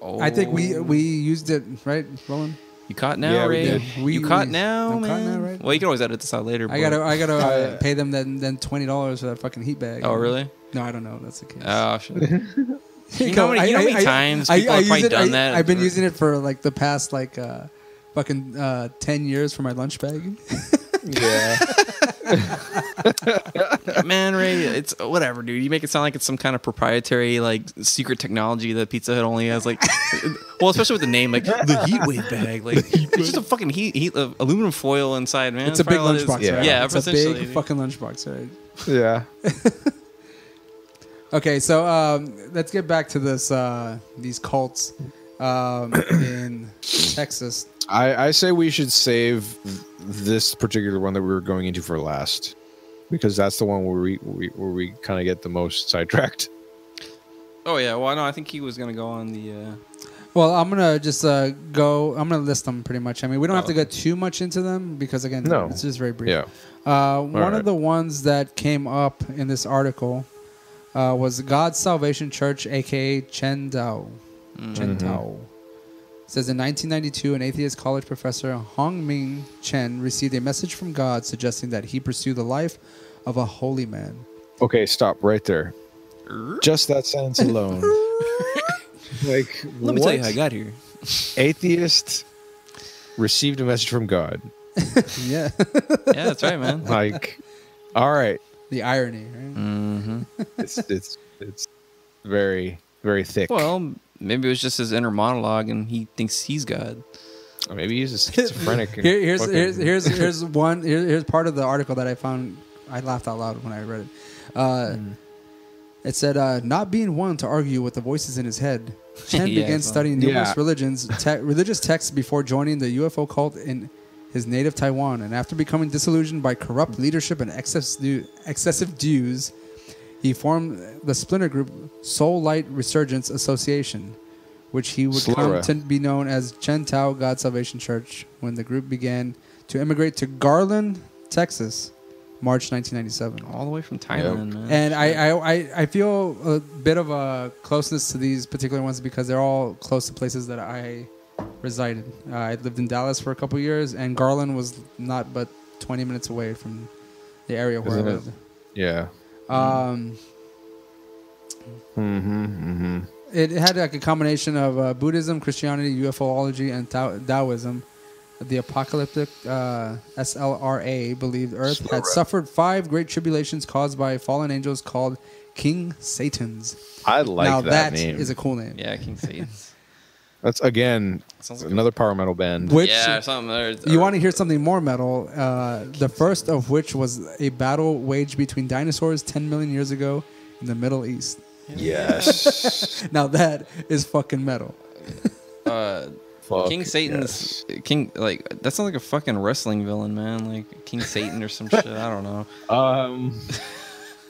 I think we used it, right, Roland? You caught now, Ray? You caught now, man? Caught now, right? Well, you can always edit this out later. I gotta pay them then $20 for that fucking heat bag. Oh, really? No, I don't know. That's the case. Oh, shit. You know how many times people have probably done that? I've been using it for like the past fucking 10 years for my lunch bag. Yeah. Man, Ray, it's whatever, dude. You make it sound like it's some kind of proprietary, like, secret technology that Pizza Hut only has, like, well, especially with the name, like the heat wave bag, like it's just a fucking heat aluminum foil inside, man. It's a big lunchbox, right? Yeah, it's a big fucking lunchbox, right? Yeah. Okay, so let's get back to this these cults in Texas. I say we should save this particular one that we were going into for last, because that's the one where we kind of get the most sidetracked. Oh yeah, well no, I think he was gonna go on the. Well, I'm gonna just go. I'm gonna list them pretty much. I mean, we don't have to go too much into them because again, it's just very brief. Yeah. One of the ones that came up in this article was God's Salvation Church, aka Chen Tao. Chen Tao. It says in 1992, an atheist college professor, Hong Ming Chen, received a message from God suggesting that he pursue the life of a holy man. Okay, stop right there. Just that sentence alone. Like, let me tell you how I got here. Atheist received a message from God. Yeah. Yeah, that's right, man. Like, all right. The irony, right? Mm-hmm. It's very, very thick. Well, maybe it was just his inner monologue, and he thinks he's God. Or maybe he's a schizophrenic. Here's part of the article that I found. I laughed out loud when I read it. It said, not being one to argue with the voices in his head, Chen began studying numerous religious texts before joining the UFO cult in his native Taiwan. And after becoming disillusioned by corrupt leadership and excessive dues, he formed the splinter group Soul Light Resurgence Association, which he would come to be known as Chen Tao God Salvation Church when the group began to immigrate to Garland, Texas, March 1997. All the way from Thailand, man. And I feel a bit of a closeness to these particular ones because they're all close to places that I resided. I lived in Dallas for a couple years, and Garland was not but 20 minutes away from the area where I lived. Yeah. It had like a combination of Buddhism, Christianity, UFOlogy, and Taoism. The apocalyptic SLRA believed Earth had suffered 5 great tribulations caused by fallen angels called King Satans. I like that name. Now that is a cool name. Yeah, King Satans. That's, again, another power metal band. Which, something. You want to hear something more metal? The first of which was a battle waged between dinosaurs 10 million years ago in the Middle East. Yes. Now that is fucking metal. King Satan's King, like that sounds like a fucking wrestling villain, man. Like King Satan or some shit. I don't know.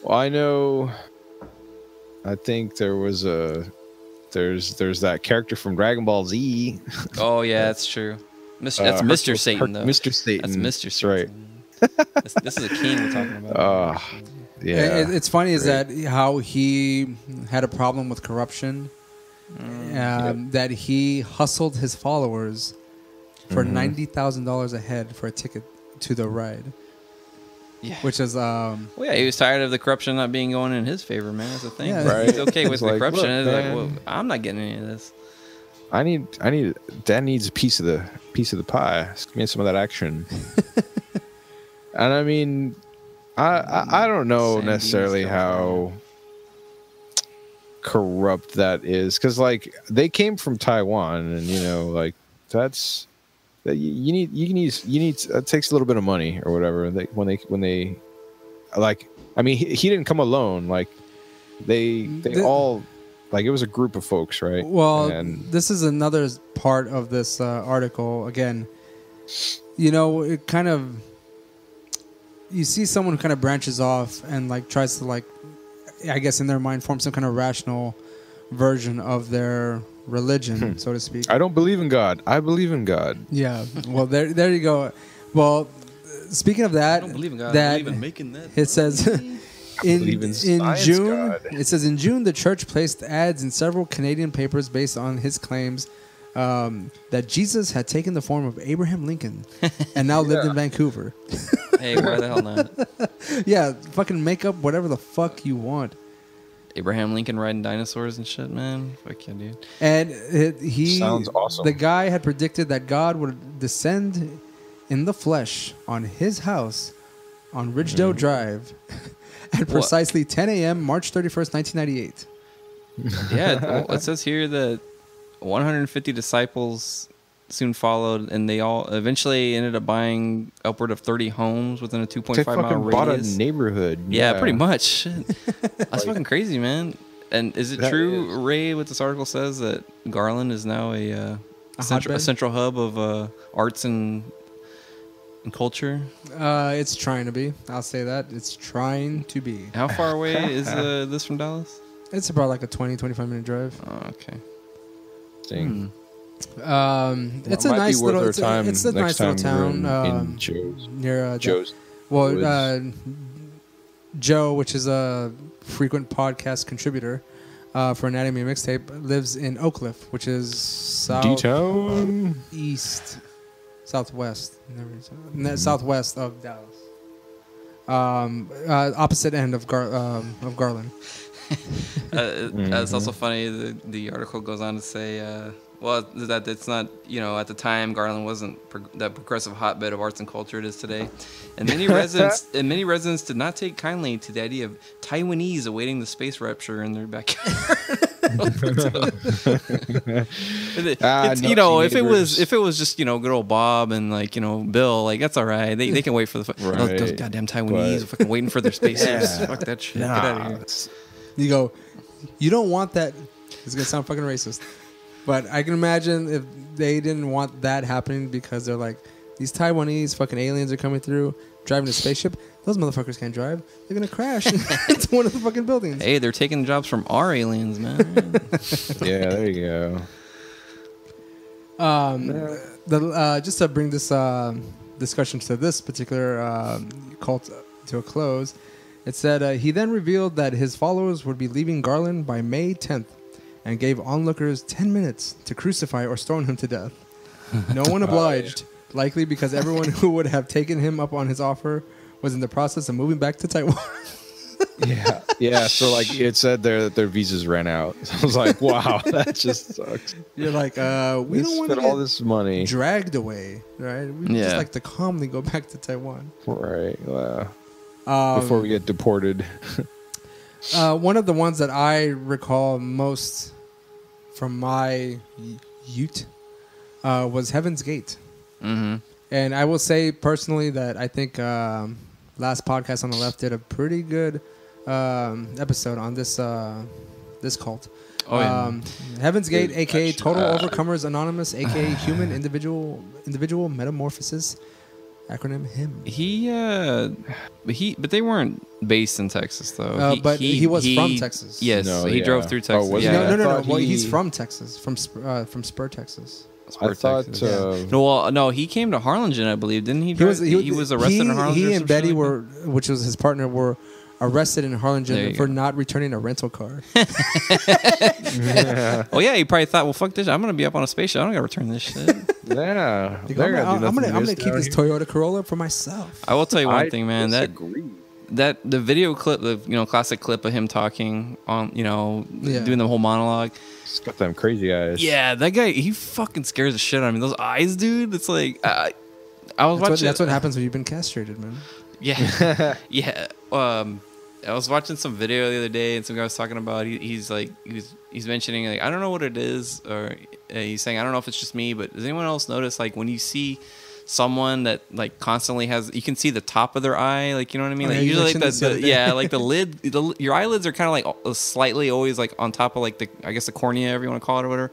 Well, I know. I think there was there's that character from Dragon Ball Z. Oh yeah, that's true. That's Mr. Satan though. Mr. Satan. That's Mr. Satan. Right. This is a king we're talking about. Yeah. It's funny is that how he had a problem with corruption. That he hustled his followers for $90,000 a head for a ticket to the ride. Yeah, which is well, yeah, he was tired of the corruption not being going in his favor, man. That's the thing. Yeah. Right? He's okay with the like, corruption. Look, It's like, well, I'm not getting any of this. I need. Dad needs a piece of the pie. Give me some of that action. And I mean, I don't know necessarily how corrupt that is, because like they came from Taiwan, and you know, like that's you need it takes a little bit of money or whatever. When they like, I mean, he didn't come alone. Like they all, like, it was a group of folks, right? Well, and this is another part of this article. Again, you know, it kind of, you see someone who kind of branches off and like tries to, like, I guess in their mind form some kind of rational version of their religion, so to speak. I don't believe in God. I believe in God. Yeah. Well, there you go. Well, speaking of that, I don't believe in God. that I believe in making that. it says in June. God. It says in June the church placed ads in several Canadian papers based on his claims that Jesus had taken the form of Abraham Lincoln and now lived in Vancouver. Hey, why the hell not? Yeah, fucking make up whatever the fuck you want. Abraham Lincoln riding dinosaurs and shit, man. Fuck yeah, dude. And he Sounds awesome. The guy had predicted that God would descend in the flesh on his house on Ridgedale Drive at precisely 10 a.m. March 31st, 1998. Yeah, well, it says here that 150 disciples soon followed, and they all eventually ended up buying upward of 30 homes within a 2.5 mile radius. Bought a neighborhood. Yeah, pretty much. That's fucking crazy, man. And is it true, Ray, what this article says, that Garland is now a central hub of arts and culture? It's trying to be. I'll say that. It's trying to be. How far away is this from Dallas? It's about like a 20-25 minute drive. Oh, okay. Dang. It's a nice little. It's a nice little town in Joe's. Near Joe's. Well, Joe, which is a frequent podcast contributor for Anatomy Mixtape, lives in Oak Cliff, which is southwest of Dallas. Opposite end of Garland. It's also funny. The article goes on to say, that it's not, at the time Garland wasn't that progressive hotbed of arts and culture it is today, and many residents did not take kindly to the idea of Taiwanese awaiting the space rapture in their backyard. If it was just good old Bob and Bill, like, that's all right. They can wait for those goddamn Taiwanese are fucking waiting for their spacesuits. Fuck that shit. Get out of here. You go, you don't want that. It's gonna sound fucking racist, but I can imagine if they didn't want that happening because they're like, these Taiwanese fucking aliens are coming through, driving a spaceship. Those motherfuckers can't drive. They're gonna crash into one of the fucking buildings. Hey, they're taking jobs from our aliens, man. Yeah, there you go. Just to bring this discussion to this particular cult to a close. It said, he then revealed that his followers would be leaving Garland by May 10th and gave onlookers 10 minutes to crucify or stone him to death. No one obliged, likely because everyone who would have taken him up on his offer was in the process of moving back to Taiwan. Yeah. So like it said there that their visas ran out. So I was like, wow, that just sucks. You're like, we don't want to all this money dragged away, right? We just like to calmly go back to Taiwan, right? Before we get deported. One of the ones that I recall most from my youth was Heaven's Gate. Mm-hmm. And I will say personally that I think last podcast on the left did a pretty good episode on this cult. Oh, yeah. Heaven's Gate, aka Total Overcomers Anonymous, aka Human Individual Metamorphosis. Acronym HIM. But they weren't based in Texas though. But he was from Texas. Yes, he drove through Texas. Oh, No. Well, he's from Texas, from Spur, Texas. I thought. No, he came to Harlingen, I believe, didn't he? He was arrested in Harlingen. He and Betty were, which was his partner, were arrested in Harlingen for not returning a rental car. Oh yeah, he probably thought, well, fuck this, I'm gonna be up on a spaceship. I don't gotta return this shit. Yeah, I'm gonna keep this Toyota Corolla for myself. I will tell you one thing, man. That the video clip, the classic clip of him talking on, doing the whole monologue. He's got them crazy eyes. Yeah, that guy, he fucking scares the shit out of me. Those eyes, dude. It's like I was watching. That's what happens when you've been castrated, man. Yeah, yeah. I was watching some video the other day, and some guy was talking about he's mentioning like, I don't know what it is, or he's saying I don't know if it's just me, but does anyone else notice like when you see someone that like constantly has, you can see the top of their eye, like, you know what I mean? Like usually like like the lid, your eyelids are kind of like slightly always like on top of like I guess the cornea, if you want to call it or whatever.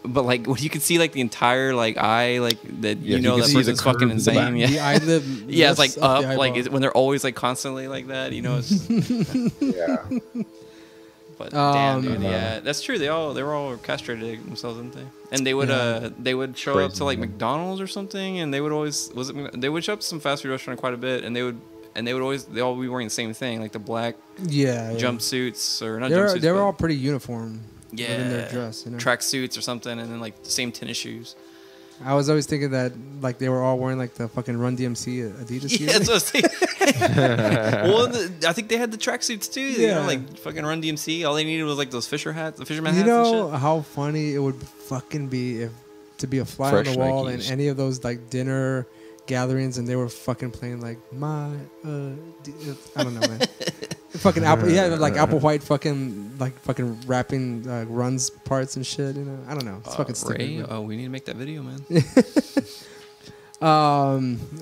But like when you can see like the entire like eye, like that, that person's fucking insane. Yeah, the eyelid. Yeah, it's like up, like when they're always like constantly like that. It's yeah. But damn, dude, yeah, that's true. They were all castrated themselves, didn't they? And they would show up to like McDonald's or something, and they would always they would show up to some fast food restaurant quite a bit, and they all be wearing the same thing, like the black jumpsuits or not jumpsuits. They were all pretty uniform. Yeah, in their dress, track suits or something, and then like the same tennis shoes. I was always thinking that like they were all wearing like the fucking Run DMC Adidas. Yeah, that's what I was thinking. Well, I think they had the track suits too. Yeah, like fucking Run DMC. All they needed was like those fisherman hats. You know how funny it would fucking be to be a fly on the wall in any of those like dinner gatherings, and they were fucking playing like I don't know, man. Fucking Apple, like Apple White, fucking rapping runs parts and shit. I don't know. It's fucking stupid. Ray, we need to make that video, man.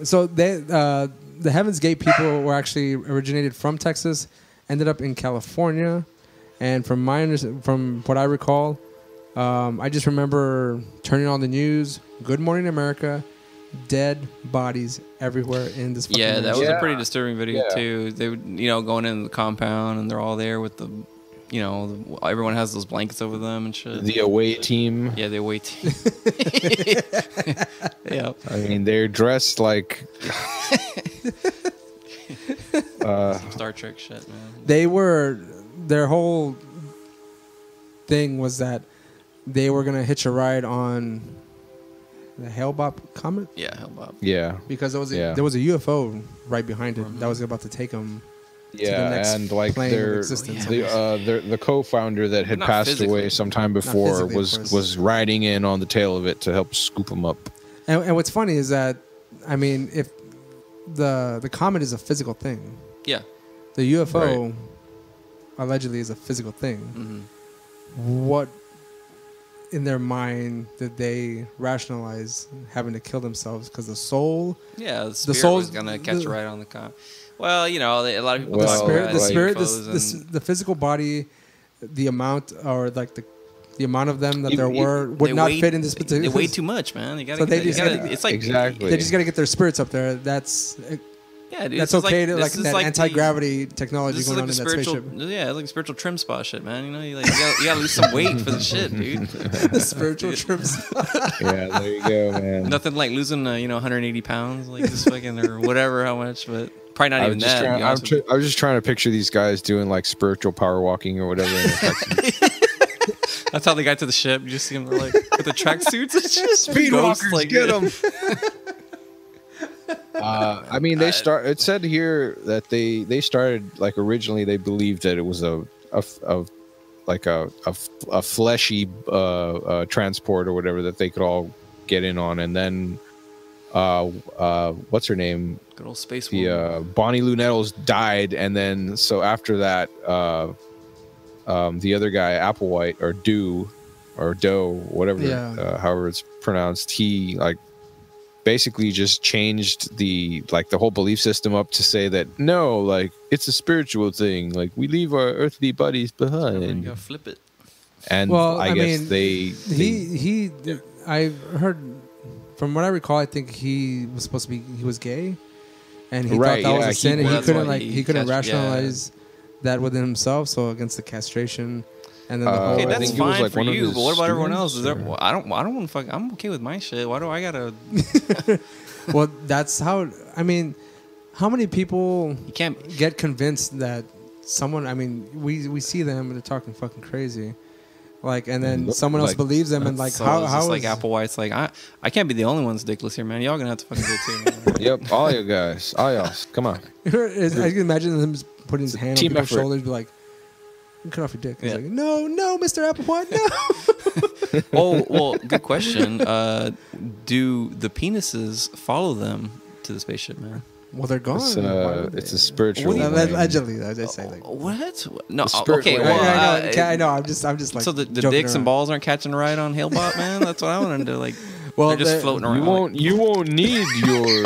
So the Heaven's Gate people were actually originated from Texas, ended up in California, and from what I recall, I just remember turning on the news. Good Morning America. Dead bodies everywhere in this fucking that was a pretty disturbing video too. They would going in the compound, and they're all there with the everyone has those blankets over them and shit. The away team. Yeah, the away team. Yeah, I mean they're dressed like some Star Trek shit, man. Their whole thing was that they were gonna hitch a ride on the Hale-Bopp comet? Yeah, Hale-Bopp. Yeah. Because there was a UFO right behind it that was about to take them to the next and like plane of existence. The co-founder that had passed away sometime before was riding in on the tail of it to help scoop them up. And what's funny is that, I mean, if the comet is a physical thing. Yeah. The UFO allegedly is a physical thing. Mm-hmm. What in their mind did they rationalize having to kill themselves? Because the soul, the spirit was gonna catch right on the comet. Well, a lot of people. The physical body, the amount or like the amount of them that would not fit in this particular. They weigh too much, man. It's like exactly. They just got to get their spirits up there. That's. Yeah, dude, that's okay. Like that anti-gravity technology going on in that spaceship. Yeah, it's like spiritual trim spa shit, man. You gotta lose some weight for the shit, dude. The spiritual trim spa. Yeah, there you go, man. Nothing like losing, 180 pounds, like this fucking or whatever, how much, but Probably not even that. I was just trying to picture these guys doing like spiritual power walking or whatever. That's how they got to the ship. You just see them like with the tracksuits and shit. Speedwalkers, like, get them. I mean, it said here that they started like originally they believed that it was a fleshy transport or whatever that they could all get in on, and then what's her name? Good old space. Bonnie Lou Nettles died, and then so after that, the other guy, Applewhite or Doe, whatever, however it's pronounced, he like basically just changed the whole belief system up to say that no, like it's a spiritual thing, like we leave our earthly bodies behind. You gotta flip it. And I guess I heard from what I recall, I think he was gay, and he thought that was a sin, and he couldn't rationalize that within himself. So against the castration. And then okay, that's fine for you, but what about everyone else? Is there? Well, I don't want to fuck. I'm okay with my shit. Why do I gotta? Well, that's how. I mean, how many people you can't get convinced that someone? I mean, we see them and they're talking fucking crazy, like, and then someone else believes them, and like, how is like Applewhite's like I can't be the only one that's dickless here, man. Y'all gonna have to fucking do it too, man. Yep, all you guys, all y'all, come on. I can imagine him putting his hand on people's shoulders, be like, cut off your dick. He's like, no, Mr. Applewhite, no. Oh, well, good question. Do the penises follow them to the spaceship, man? Well, they're gone. It's a spiritual. Allegedly, I just say like. What? No. Okay. Well, I know. I'm just like. So the dicks and balls aren't catching a ride on Hailbot, man. That's what I want to do. Like, well, they're just floating around. You won't need your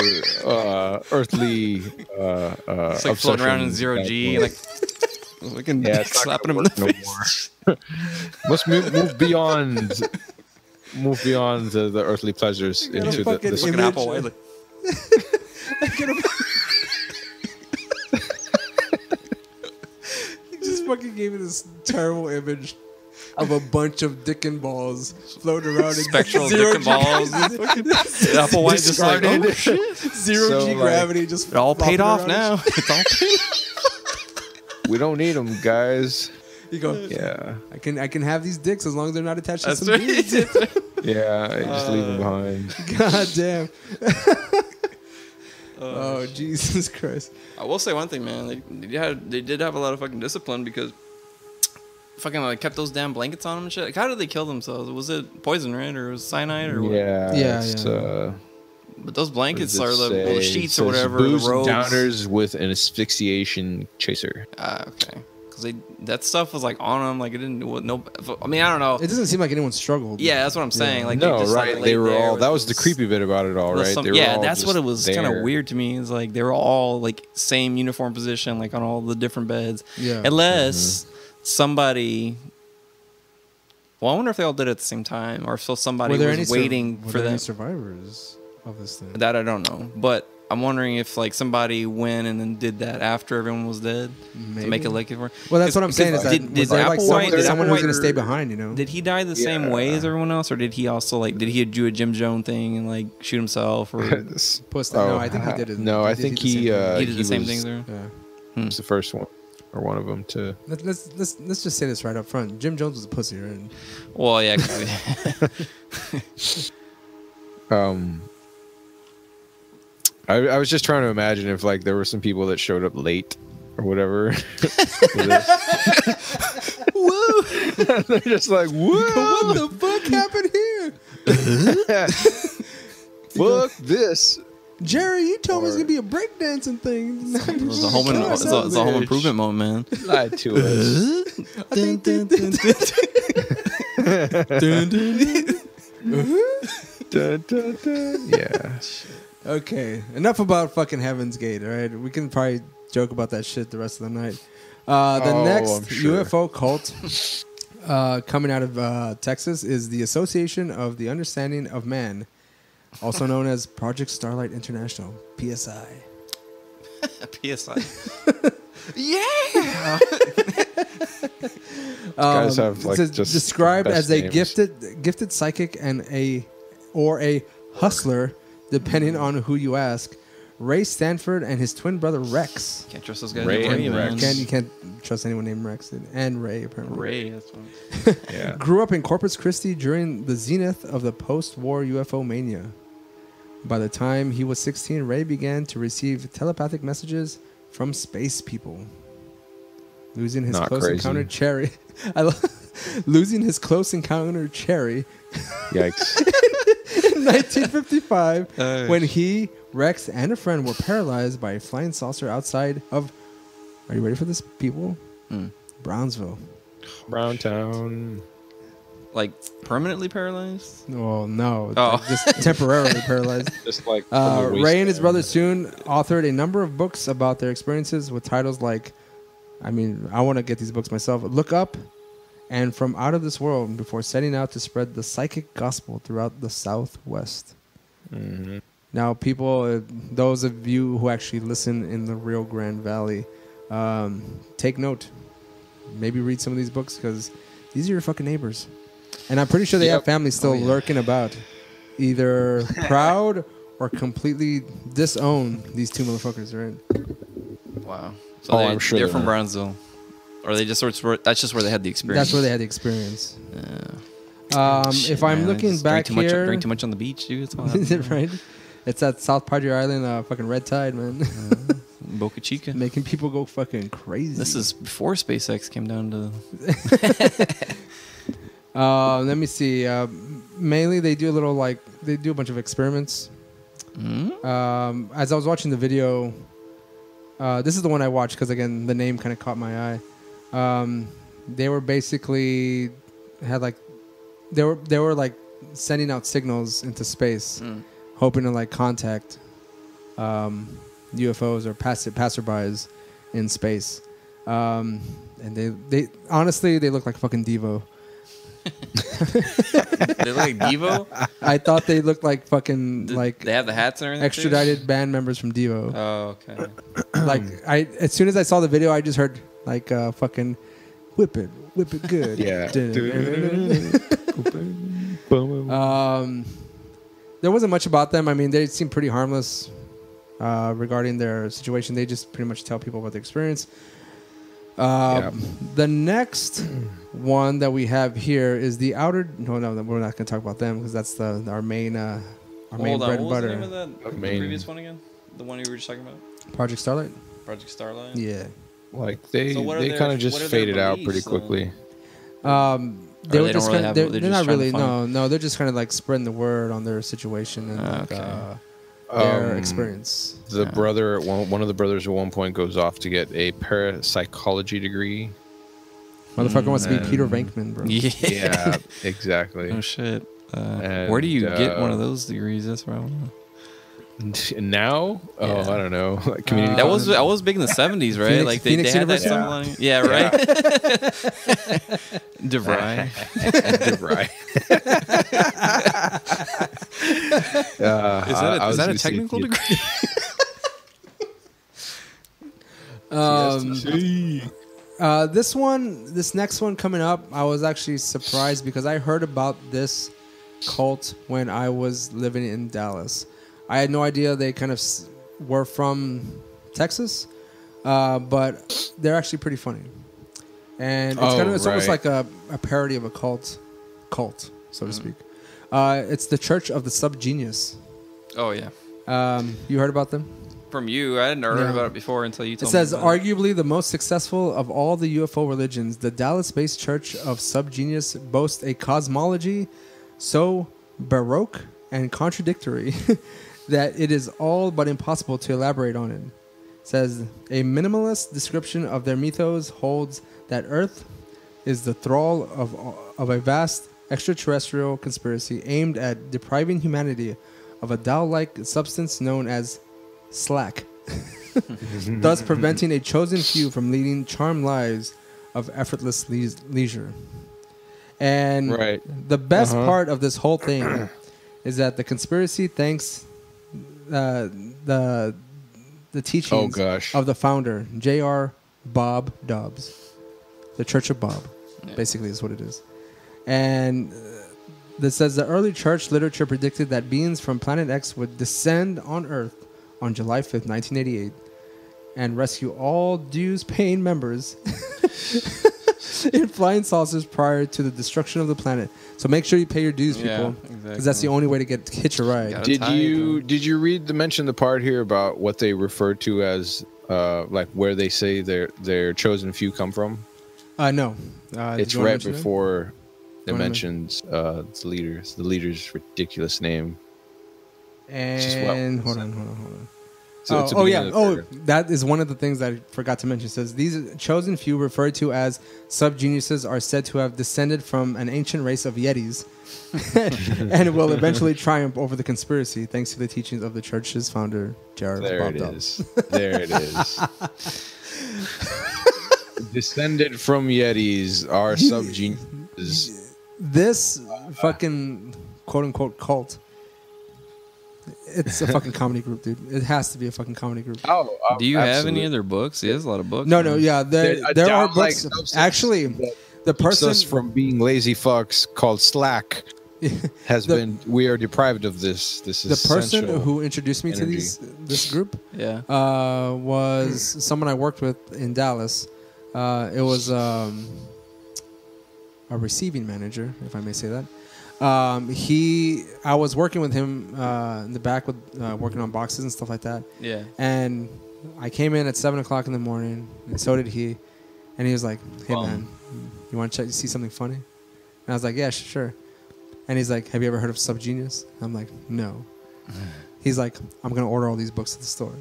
earthly. It's like floating around in 0G, like. We can slapping him in the face. Must move beyond the earthly pleasures into the fucking Applewhite. He just fucking gave me this terrible image of a bunch of dick and balls floating around. Spectral dick and balls. Applewhite just like, oh shit. Zero G gravity just. It all paid off now. It's all paid off. We don't need them, guys. You go. Yeah. I can have these dicks as long as they're not attached to some dudes. Yeah, just leave them behind. God damn. Oh, Jesus Christ. I will say one thing, man. They did have a lot of fucking discipline because fucking like kept those damn blankets on them and shit. Like, how did they kill themselves? Was it poison, right? Or was it cyanide or what? Yeah. But those blankets are the sheets or whatever. Booze the robes. And downers with an asphyxiation chaser. Okay. Because that stuff was like on them. Like it didn't. I mean, I don't know. It doesn't seem like anyone struggled. Yeah, that's what I'm saying. Yeah. Like no, they just, right? Like, they were all. That was the creepy bit about it all, right? That's what it was. Kind of weird to me. Is like they were all like same uniform position, like on all the different beds. Yeah. Unless somebody. Well, I wonder if they all did it at the same time, or if somebody was waiting for them. Were there any survivors of this thing? That I don't know, but I'm wondering if like somebody went and then did that after everyone was dead to make it like it. Well, that's what I'm saying. Is that did someone who's going to stay behind? You know? Did he die the same way as everyone else, or did he also like did he do a Jim Jones thing and like shoot himself or? No, I think he did it. No, I think he did the same thing there. Yeah, he was the first one. Or one of them to. Let's just say this right up front. Jim Jones was a pussy, right? Well, yeah. I was just trying to imagine if like there were some people that showed up late or whatever. Whoa! They're just like, whoa! What the fuck happened here? Fuck this. Jerry, you told me it's gonna be a breakdancing thing. It was a home improvement moment, man. Lied to us. Yeah. Okay, enough about fucking Heaven's Gate. All right, we can probably joke about that shit the rest of the night. Next UFO cult coming out of Texas is the Association of the Understanding of Man, also known as Project Starlight International, PSI. PSI. Yeah. Guys have like just described as a names. gifted psychic and a hustler, depending on who you ask, Ray Stanford and his twin brother Rex. Can't trust those guys. Ray and man. Rex. You can't trust anyone named Rex and Ray apparently. Ray, that's one. Yeah. Grew up in Corpus Christi during the zenith of the post-war UFO mania. By the time he was 16, Ray began to receive telepathic messages from space people. Losing his Not close crazy. encounter Cherry. Losing his close encounter Cherry Yikes. in 1955 when he, Rex, and a friend were paralyzed by a flying saucer outside of... Are you ready for this, people? Brownsville. Browntown. Like permanently paralyzed? Well, no. Oh. Just temporarily paralyzed. Just like from the waist Ray and his down. brother soon authored a number of books about their experiences with titles like, I want to get these books myself, Look Up and From Out of This World, before setting out to spread the psychic gospel throughout the Southwest. Mm-hmm. Now, people, those of you who actually listen in the Rio Grande Valley, take note. Maybe read some of these books because these are your fucking neighbors. And I'm pretty sure they have families still lurking about, either proud or completely disown these two motherfuckers, right? Wow. So I'm sure they're they from are. Brownsville. Or they just that's just where they had the experience. That's where they had the experience. Shit, If I'm man, looking just back here... drink too much on the beach, dude. That's all Is it right? It's at South Padre Island, fucking red tide, man. Boca Chica. Making people go fucking crazy. This is before SpaceX came down to... Let me see. Mainly, they do a bunch of experiments. As I was watching the video, this is the one I watched because again, the name kind of caught my eye. They were basically they were sending out signals into space, hoping to contact UFOs or passerbys in space. And they honestly they look like fucking Devo. They look like Devo? I thought they looked like fucking They have the hats and everything? extradited band members from Devo. Oh, okay. As soon as I saw the video, I just heard fucking whip it good. Yeah. There wasn't much about them. I mean, they seemed pretty harmless regarding their situation. They just pretty much tell people about their experience. The next one that we have here is the outer. No, we're not going to talk about them because that's our main bread and butter. What was the name of that? The previous one again? The one you were just talking about? Project Starlight. Project Starlight. Yeah. They kind of just faded out pretty quickly. They were just kind of. They're just not trying really. to find- No. They're just kind of spreading the word on their situation and their experience. The brother, one of the brothers, at one point goes off to get a parapsychology degree. Motherfucker wants to be Peter Venkman, bro. Yeah, exactly. Oh shit. Where do you get one of those degrees? That's what I want to know. Now? Oh, Yeah. I don't know. Community That was big in the 70s, right? Phoenix they had that University? stuff on. Yeah, right. DeVry. DeVry. Is that a technical degree? This next one coming up, I was actually surprised because I heard about this cult when I was living in Dallas. I had no idea they kind of were from Texas, but they're actually pretty funny. And it's almost like a parody of a cult, so to speak. It's the Church of the Subgenius. Oh, yeah. You heard about them? From you. I hadn't heard about it before until you told me. It says, about arguably the most successful of all the UFO religions, the Dallas-based Church of Subgenius boasts a cosmology so baroque and contradictory that it is all but impossible to elaborate on it. It says, a minimalist description of their mythos holds that Earth is the thrall of a vast extraterrestrial conspiracy aimed at depriving humanity of a Tao-like substance known as slack, thus preventing a chosen few from leading charmed lives of effortless leisure. And the best part of this whole thing is that the conspiracy thanks the teachings of the founder, J.R. Bob Dobbs, the Church of Bob, basically is what it is. And this says the early church literature predicted that beings from planet X would descend on Earth on July 5th, 1988, and rescue all dues-paying members in flying saucers prior to the destruction of the planet. So make sure you pay your dues, people, because that's the only way to hitch a ride. Did you mention the part here about what they refer to as like where they say their chosen few come from? No. It's right before it mentions the leader's ridiculous name. And hold on. So that is one of the things that I forgot to mention. It says these chosen few, referred to as sub-geniuses, are said to have descended from an ancient race of Yetis and will eventually triumph over the conspiracy thanks to the teachings of the church's founder, Jared. There it is. Descended from Yetis are sub-geniuses. This fucking quote-unquote cult, it's a fucking comedy group, dude. It has to be a fucking comedy group. Do you have any other books? He has a lot of books. No, yeah. There are books. Actually, the person us from being lazy fucks called Slack we are deprived of this. This is the person who introduced me to this group. Was someone I worked with in Dallas. It was a receiving manager, if I may say that. I was working with him in the back with working on boxes and stuff like that. Yeah. And I came in at 7:00 in the morning, and so did he. And he was like, "Hey man, you want to see something funny?" And I was like, "Yeah, sure." And he's like, "Have you ever heard of Subgenius?" I'm like, "No." He's like, "I'm gonna order all these books at the store."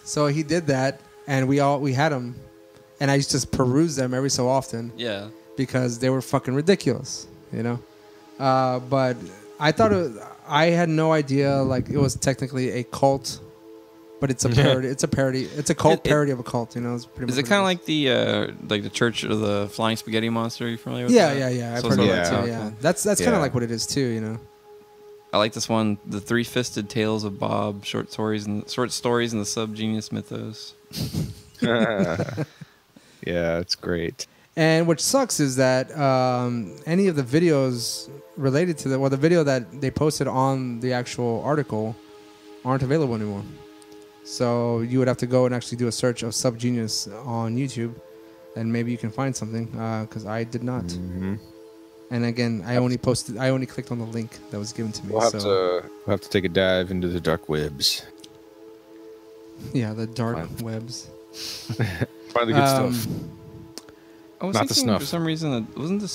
So he did that, and we had them, and I used to peruse them every so often. Yeah. Because they were fucking ridiculous, you know. But I thought I had no idea like it was technically a cult, but it's a parody. It's a parody. It's a cult parody of a cult. You know, it's pretty. Is it kind of like the Church of the Flying Spaghetti Monster? Are you familiar with that? Yeah. I've heard of that too. Yeah, that's kind of like what it is too. You know. I like this one, The Three-Fisted Tales of Bob, short stories in the Subgenius mythos. Yeah, it's great. And what sucks is that any of the videos related to the video that they posted on the actual article aren't available anymore. So you would have to go and actually do a search of Subgenius on YouTube, and maybe you can find something, because I did not. Mm-hmm. And again, I only clicked on the link that was given to me. We'll have to take a dive into the dark webs. Yeah, the dark webs. Find the good stuff. I was thinking for some reason that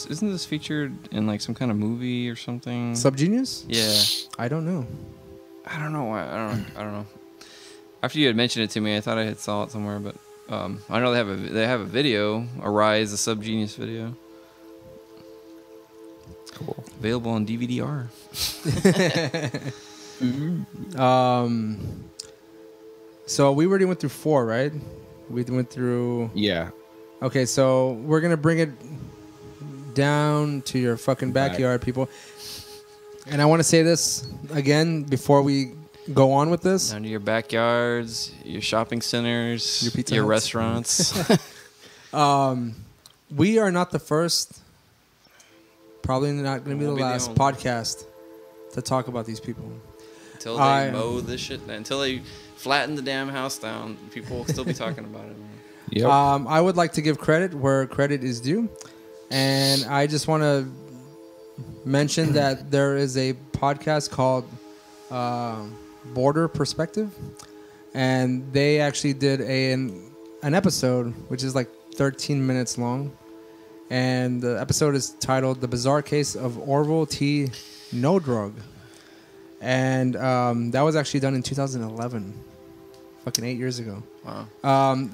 isn't this featured in like some kind of movie or something? Subgenius? Yeah. I don't know. I don't know why. I don't know. After you had mentioned it to me, I thought I had saw it somewhere, but I know they have a video, Arise, the Subgenius video. Cool. Available on DVD-R. So we already went through 4, right? We went through. Yeah. Okay, so we're gonna bring it down to your fucking backyard, people. And I want to say this again before we go on with this. Down to your backyards, your shopping centers, your restaurants. We are not the first. Probably not going to be the last podcast to talk about these people. Until they mow this shit, until they flatten the damn house down, people will still be talking about it. Yep. I would like to give credit where credit is due. And I just want to mention that there is a podcast called Border Perspective. And they actually did an episode, which is like 13 minutes long. And the episode is titled The Bizarre Case of Orville T. No Drug. And that was actually done in 2011. Fucking 8 years ago. Wow.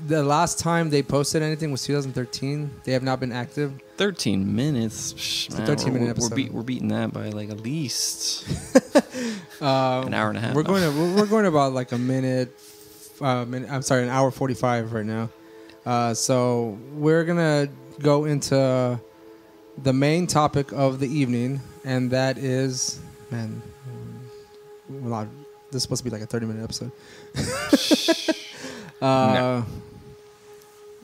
The last time they posted anything was 2013. They have not been active. 13 minutes. Man, 13-minute episode. We're beating that by like at least an hour and a half. We're going about like an hour 45 right now. So we're gonna go into the main topic of the evening, and that is, man, this is supposed to be like a 30-minute episode. No.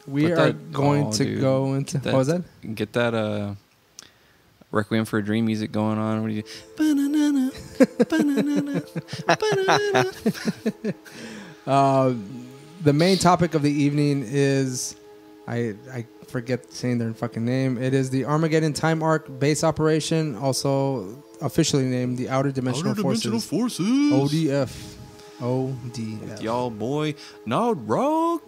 We are going to go into... What was that? Get that Requiem for a Dream music going on. What do you... The main topic of the evening is, I forget saying their fucking name. It is the Armageddon Time Arc Base Operation, also officially named the Outer Dimensional Forces. ODF. With y'all boy, not wrong.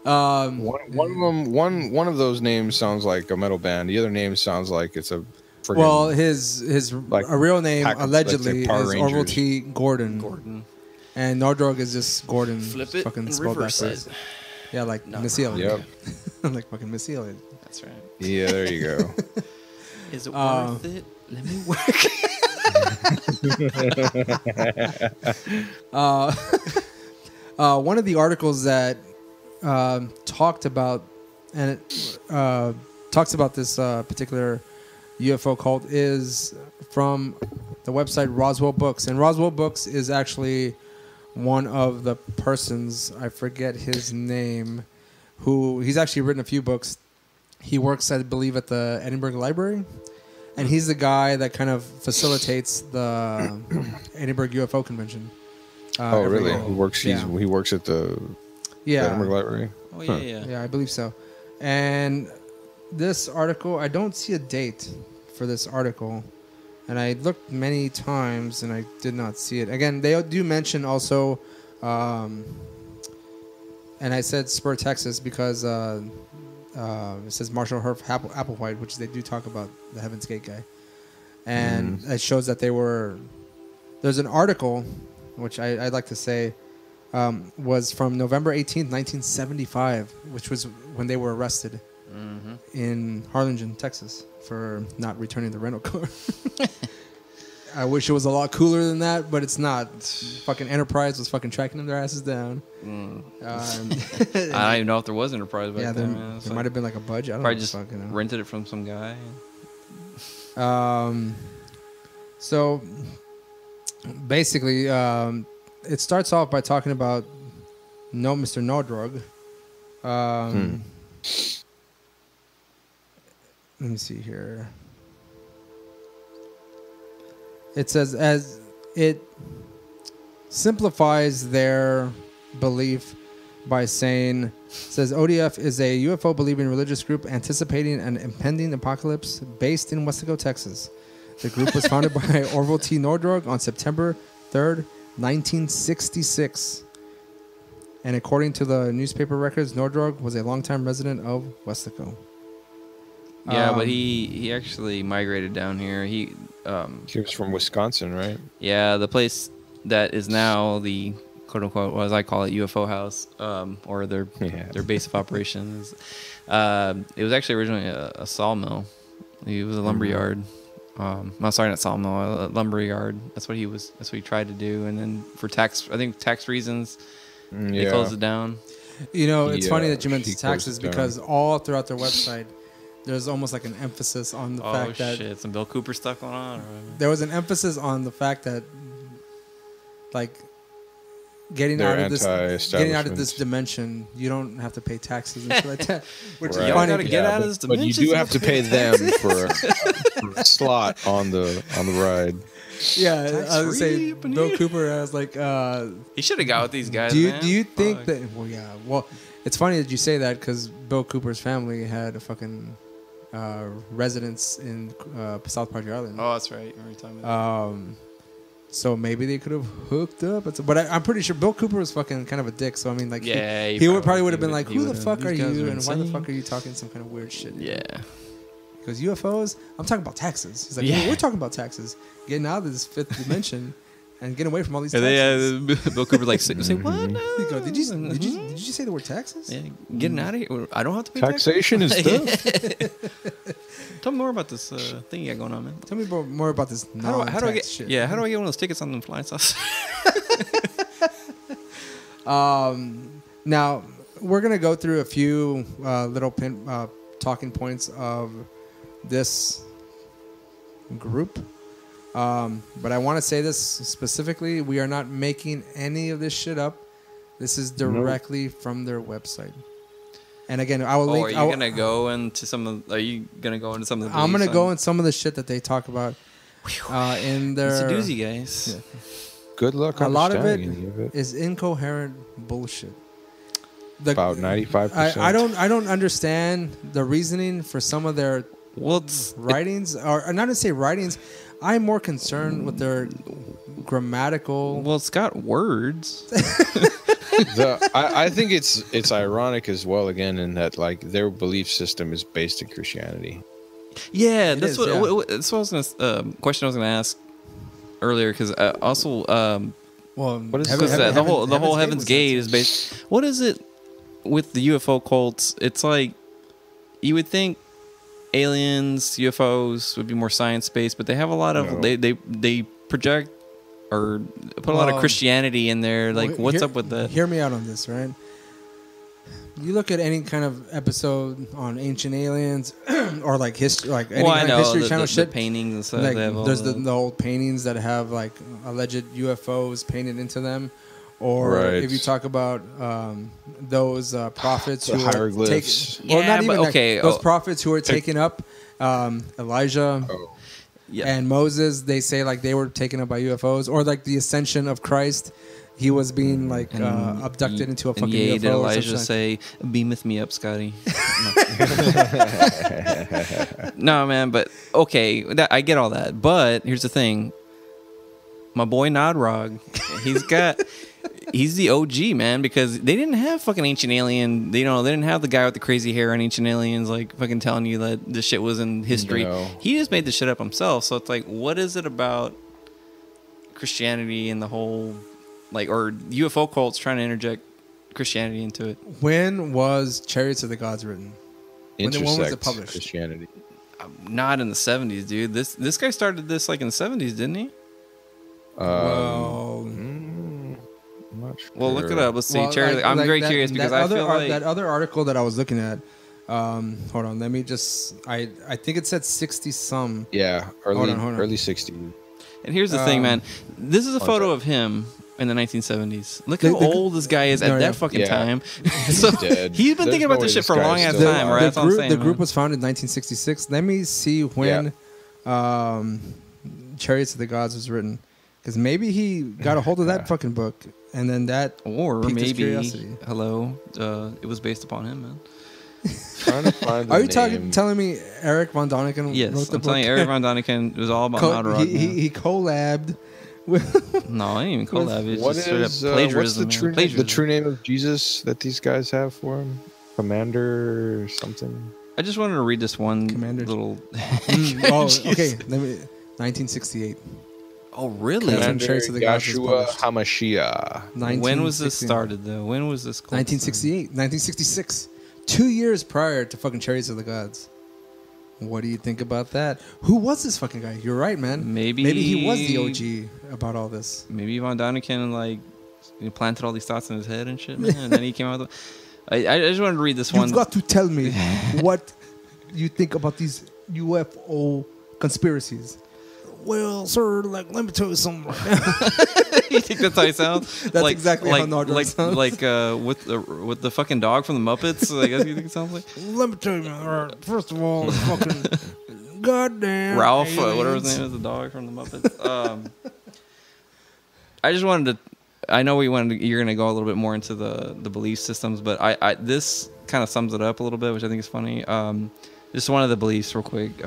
One of those names sounds like a metal band. The other name sounds like it's a friggin', well, his like a real name Pack- allegedly is Power Orville Rangers. T. Gordon. And Nordrog is just Gordon. Flip it fucking and spelled reverse backwards. it. Yeah, like Not Missy Elliott. Yep. Like fucking Missy Elliott. That's right. Yeah, there you go. Is it worth it? Let me work. One of the articles that talked about, and it talks about this particular UFO cult, is from the website Roswell Books. And Roswell Books is actually one of the persons, I forget his name, who he's actually written a few books. He works, I believe, at the Edinburgh Library. And he's the guy that kind of facilitates the Edinburgh UFO Convention. Oh, really? year. He works. He works at the Edinburgh Library. Oh yeah. Yeah, I believe so. And this article, I don't see a date for this article, and I looked many times and I did not see it. Again, they do mention also, and I said Spur, Texas, because it says Marshall Herf Applewhite, which they do talk about the Heaven's Gate guy, and it shows that there's an article, which I'd like to say was from November 18th, 1975, which was when they were arrested in Harlingen, Texas, for not returning the rental car. I wish it was a lot cooler than that, but it's not. Fucking Enterprise was fucking tracking them their asses down. I don't even know if there was Enterprise back Yeah, then. there might have been like a budget. I don't Probably know. just rented it from some guy. So basically, it starts off by talking about Mr. Nordrog. Let me see here. It says, as it simplifies their belief by saying, it says ODF is a UFO believing religious group anticipating an impending apocalypse based in WESLACO, Texas. The group was founded by Orville T. Nordrog on September 3rd, 1966. And according to the newspaper records, Nordrog was a longtime resident of WESLACO. Yeah, but he actually migrated down here. He was from Wisconsin, right? Yeah, the place that is now the quote unquote, as I call it, UFO house, or their base of operations. It was actually originally a sawmill. He was a lumber yard. No, sorry, not sawmill, a lumber yard. That's what he tried to do, and then for tax reasons, they closed it down. You know, it's funny that you mentioned taxes because all throughout their website, there's almost like an emphasis on the fact that... Oh, shit. Some Bill Cooper stuff going on? Or... There was an emphasis on the fact that, like, getting out of this dimension, you don't have to pay taxes and shit like that. Which is funny. Gotta get out of this dimension. But you do have to pay them for a slot on the ride. Yeah, I was gonna say Bill Cooper. I was like, he should have got with these guys. Do you think that? Well, yeah. Well, it's funny that you say that because Bill Cooper's family had a fucking residence in South Padre Island. Oh, that's right. Every time. So maybe they could have hooked up, but I'm pretty sure Bill Cooper was fucking kind of a dick. So I mean, like, yeah, he probably would have been like, "Who the fuck are you? And why the fuck are you talking some kind of weird shit?" Yeah. Because UFOs, I'm talking about taxes. He's like, yeah, we're talking about taxes. Getting out of this fifth dimension and getting away from all these taxes. Bill Cooper like, say what? No. He go, did you say the word taxes? Yeah, getting out of here. I don't have to pay taxation taxes. is tough. Tell me more about this thing you got going on, man. Tell me more about this how do I get shit. Yeah, how do I get one of those tickets on the flying saucer? Now, we're going to go through a few little talking points of this group. But I want to say this specifically. We are not making any of this shit up. This is directly from their website. And again, I will link. Are you gonna go into some of? Are you gonna go into some of the? I'm gonna go in some of the shit that they talk about in their. It's a doozy, guys. Yeah. Good luck. A lot of it is incoherent bullshit. About 95%. I don't understand the reasoning for some of their writings, or not to say writings. I'm more concerned with their grammatical. Well, it's got words. I think it's ironic as well, again, in that like their belief system is based in Christianity. Yeah, that's what I was gonna question I was gonna ask earlier, because also what is the whole Heaven's Gate is based. What is it with the UFO cults? It's like you would think aliens, UFOs would be more science based, but they have a lot of they project or put a lot of Christianity in there. Like, what's up with that? Hear me out on this, right? You look at any kind of episode on ancient aliens or like history, like any kind of History Channel shit. The paintings and stuff. Like, there's the old paintings that have like alleged UFOs painted into them. Or if you talk about those prophets who are taking, not even those prophets who are taken up, Elijah and Moses, they say like they were taken up by UFOs, or like the ascension of Christ. He was being like abducted into a fucking UFO. Did Elijah say, "Beameth me up, Scotty"? No, man. But okay, I get all that. But here's the thing: my boy Nodrog, he's the OG, man, because they didn't have fucking Ancient Alien. They didn't have the guy with the crazy hair on Ancient Aliens, like fucking telling you that this shit was in history. No. He just made the shit up himself. So it's like, what is it about Christianity and the whole, like, or UFO cults trying to interject Christianity into it? When was Chariots of the Gods written? When was it published? Christianity. Not in the 70s, dude. This guy started this like in the 70s, didn't he? Well, look it up. Let's see. I'm very curious because I feel like that other article that I was looking at. Hold on, let me just. I think it said 60 some. Yeah, early 60s. And here's the thing, man. This is a photo of him in the 1970s. Look how old this guy is at that fucking time. So he's been thinking about this shit for a long ass time, right? That's what I'm saying. The group was founded in 1966. Let me see when Chariots of the Gods was written, because maybe he got a hold of that fucking book. And then that, or maybe, it was based upon him, man. Trying to find the Are you telling me Eric Von Däniken wrote the book? I'm telling you, Eric Von Däniken was all about Nodrog. He collabed with... No, I didn't even collab. It's what just is, straight up plagiarism. What's the true name of Jesus that these guys have for him? Commander or something? I just wanted to read this one little... okay. 1968. Oh, really? Yeshua HaMashiach. When was this started, though? When was this? 1968, 1966. 2 years prior to fucking Chariots of the Gods. What do you think about that? Who was this fucking guy? You're right, man. Maybe he was the OG about all this. Maybe Von Däniken planted all these thoughts in his head and shit, man. And then he came out with... I just wanted to read this one. You've got to tell me what you think about these UFO conspiracies. Well, sir, let me tell you something. You think that's how he sounds? That's exactly how Nodrog sounds. Like with the fucking dog from the Muppets. I guess you think it sounds like. Let me tell you, first of all, fucking goddamn Ralph, whatever his name is, the dog from the Muppets. I just wanted to. I know you're gonna go a little bit more into the belief systems, but I this kind of sums it up a little bit, which I think is funny. Just one of the beliefs, real quick.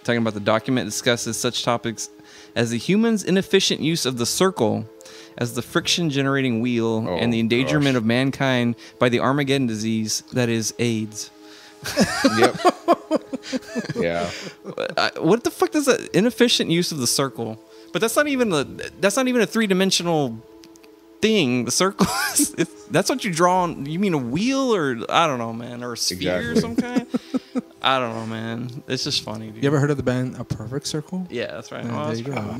Talking about the document discusses such topics as the human's inefficient use of the circle as the friction-generating wheel and the endangerment of mankind by the Armageddon disease that is AIDS. Yep. Yeah. What the fuck does that inefficient use of the circle? But that's not even a three-dimensional thing. The circle, that's what you draw on. You mean a wheel, or I don't know, man, or a sphere or some kind? I don't know, man. It's just funny, dude. You ever heard of the band A Perfect Circle? Yeah, that's right. There you go.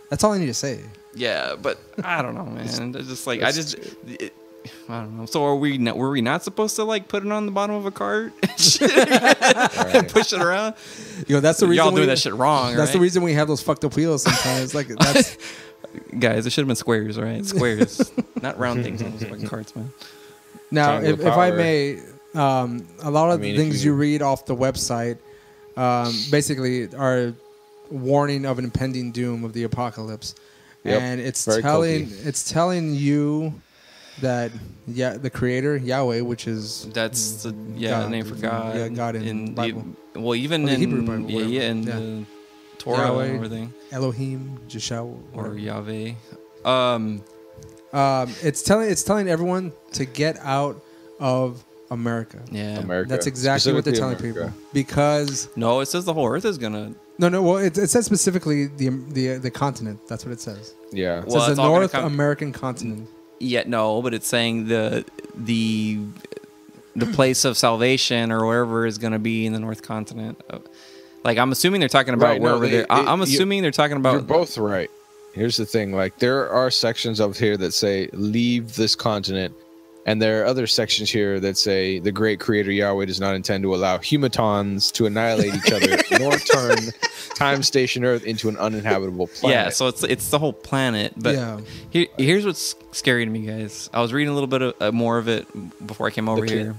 That's all I need to say. Yeah, but I don't know, man. It's just like I don't know. So were we not supposed to like put it on the bottom of a cart and push it around? That's the reason y'all do that shit wrong. That's the reason we have those fucked up wheels sometimes. Like that's guys, it should have been squares, right? Squares, not round things on those fucking carts, man. Now, if I may, a lot of the things you read off the website basically are warning of an impending doom of the apocalypse. Yep. And it's telling you that the creator Yahweh, which is that's the name for God. Yeah, God in the Bible. Even in Hebrew Bible, the Torah Yahweh, and everything. Elohim, Jeshua, or Yahweh. It's telling everyone to get out of America. Yeah, America. That's exactly what they're telling people. Because no, it says the whole Earth is gonna. No. Well, it says specifically the continent. That's what it says. Yeah, it says the North American continent. Yeah, no, but it's saying the place of salvation or wherever is going to be in the North Continent. Like, I'm assuming they're talking about wherever they're. I'm assuming they're talking about. You're both right. Here's the thing: like, there are sections of here that say "leave this continent," and there are other sections here that say the great creator Yahweh does not intend to allow humatons to annihilate each other, nor turn time station Earth into an uninhabitable planet. Yeah, so it's the whole planet. But here's what's scary to me, guys. I was reading a little bit more of it before I came over here.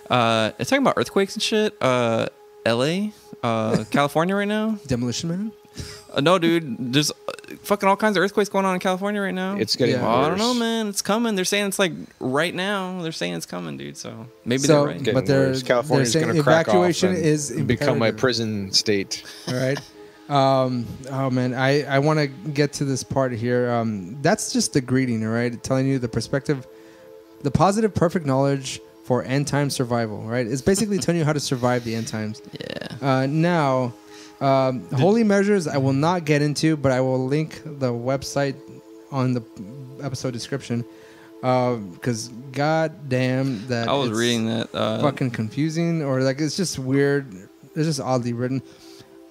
It's talking about earthquakes and shit. L.A., California right now. Demolition Man. No, dude. There's fucking all kinds of earthquakes going on in California right now. It's getting worse. I don't know, man. It's coming. They're saying it's like right now. They're saying it's coming, dude. So maybe they're right. But California's going to crack evacuation off and is become a prison state. All right. Oh man, I want to get to this part here. That's just the greeting, all right? Telling you the perspective, the positive, perfect knowledge for end time survival, right? It's basically telling you how to survive the end times. Yeah. Now. Holy measures I will not get into, but I will link the website on the episode description because god damn that I was reading that fucking confusing, or like it's just weird. It's just oddly written.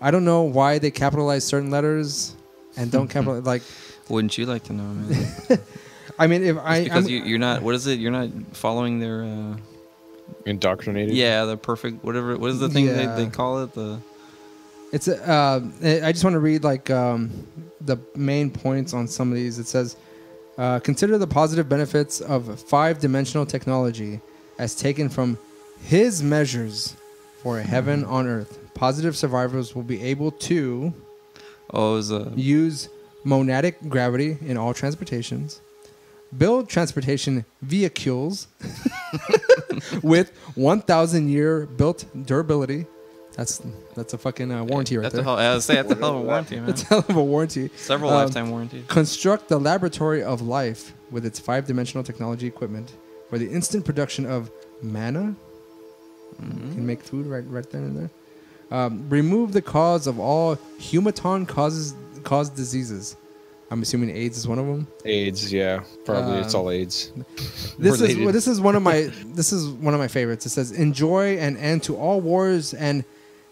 I don't know why they capitalize certain letters and don't capitalize. Like, wouldn't you like to know, man? I mean, if because you're not, what is it, you're not following their indoctrinated. Yeah, the perfect whatever. What is the thing they call it? It's I just want to read like the main points on some of these. It says, consider the positive benefits of 5-dimensional technology as taken from his measures for a heaven on earth. Positive survivors will be able to use monadic gravity in all transportations, build transportation vehicles with 1,000-year built durability. That's a fucking warranty right there. That's a hell of a warranty, man. That's a hell of a warranty. Several lifetime warranties. Construct the laboratory of life with its 5-dimensional technology equipment for the instant production of manna. You can make food right there and there. Remove the cause of all humaton-caused diseases. I'm assuming AIDS is one of them. AIDS, yeah, probably it's all AIDS. This is one of my favorites. It says, enjoy an end to all wars and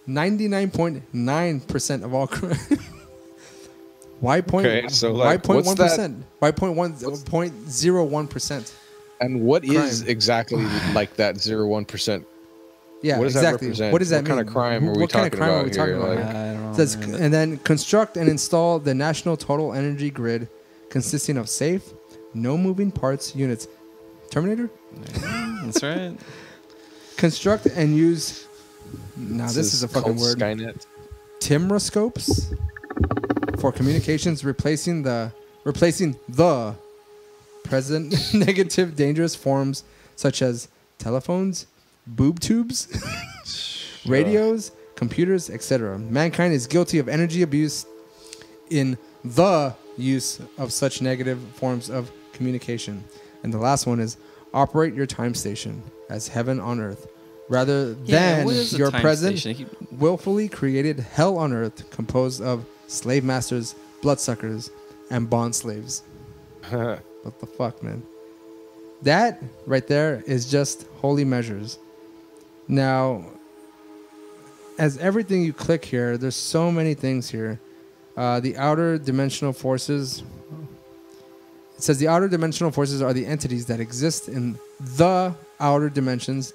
99.9% of all crime. Why 0.1%? Why 0.01%? And what is exactly like that 0.1%? Yeah, what does exactly. That represent? What does that mean? What kind of crime are we talking about here? I don't know. Says, and then construct and install the national total energy grid consisting of safe, no moving parts units. Terminator? That's right. Construct and use. Now this is a fucking word. Skynet. Timroscopes for communications, replacing the present negative dangerous forms such as telephones, boob tubes, radios, computers, etc. Mankind is guilty of energy abuse in the use of such negative forms of communication. And the last one is operate your time station as heaven on earth rather than your present willfully created hell on earth composed of slave masters, bloodsuckers, and bond slaves. What the fuck, man? That right there is just holy measures. Now, as everything you click here, there's so many things here. The outer dimensional forces. It says the outer dimensional forces are the entities that exist in the outer dimensions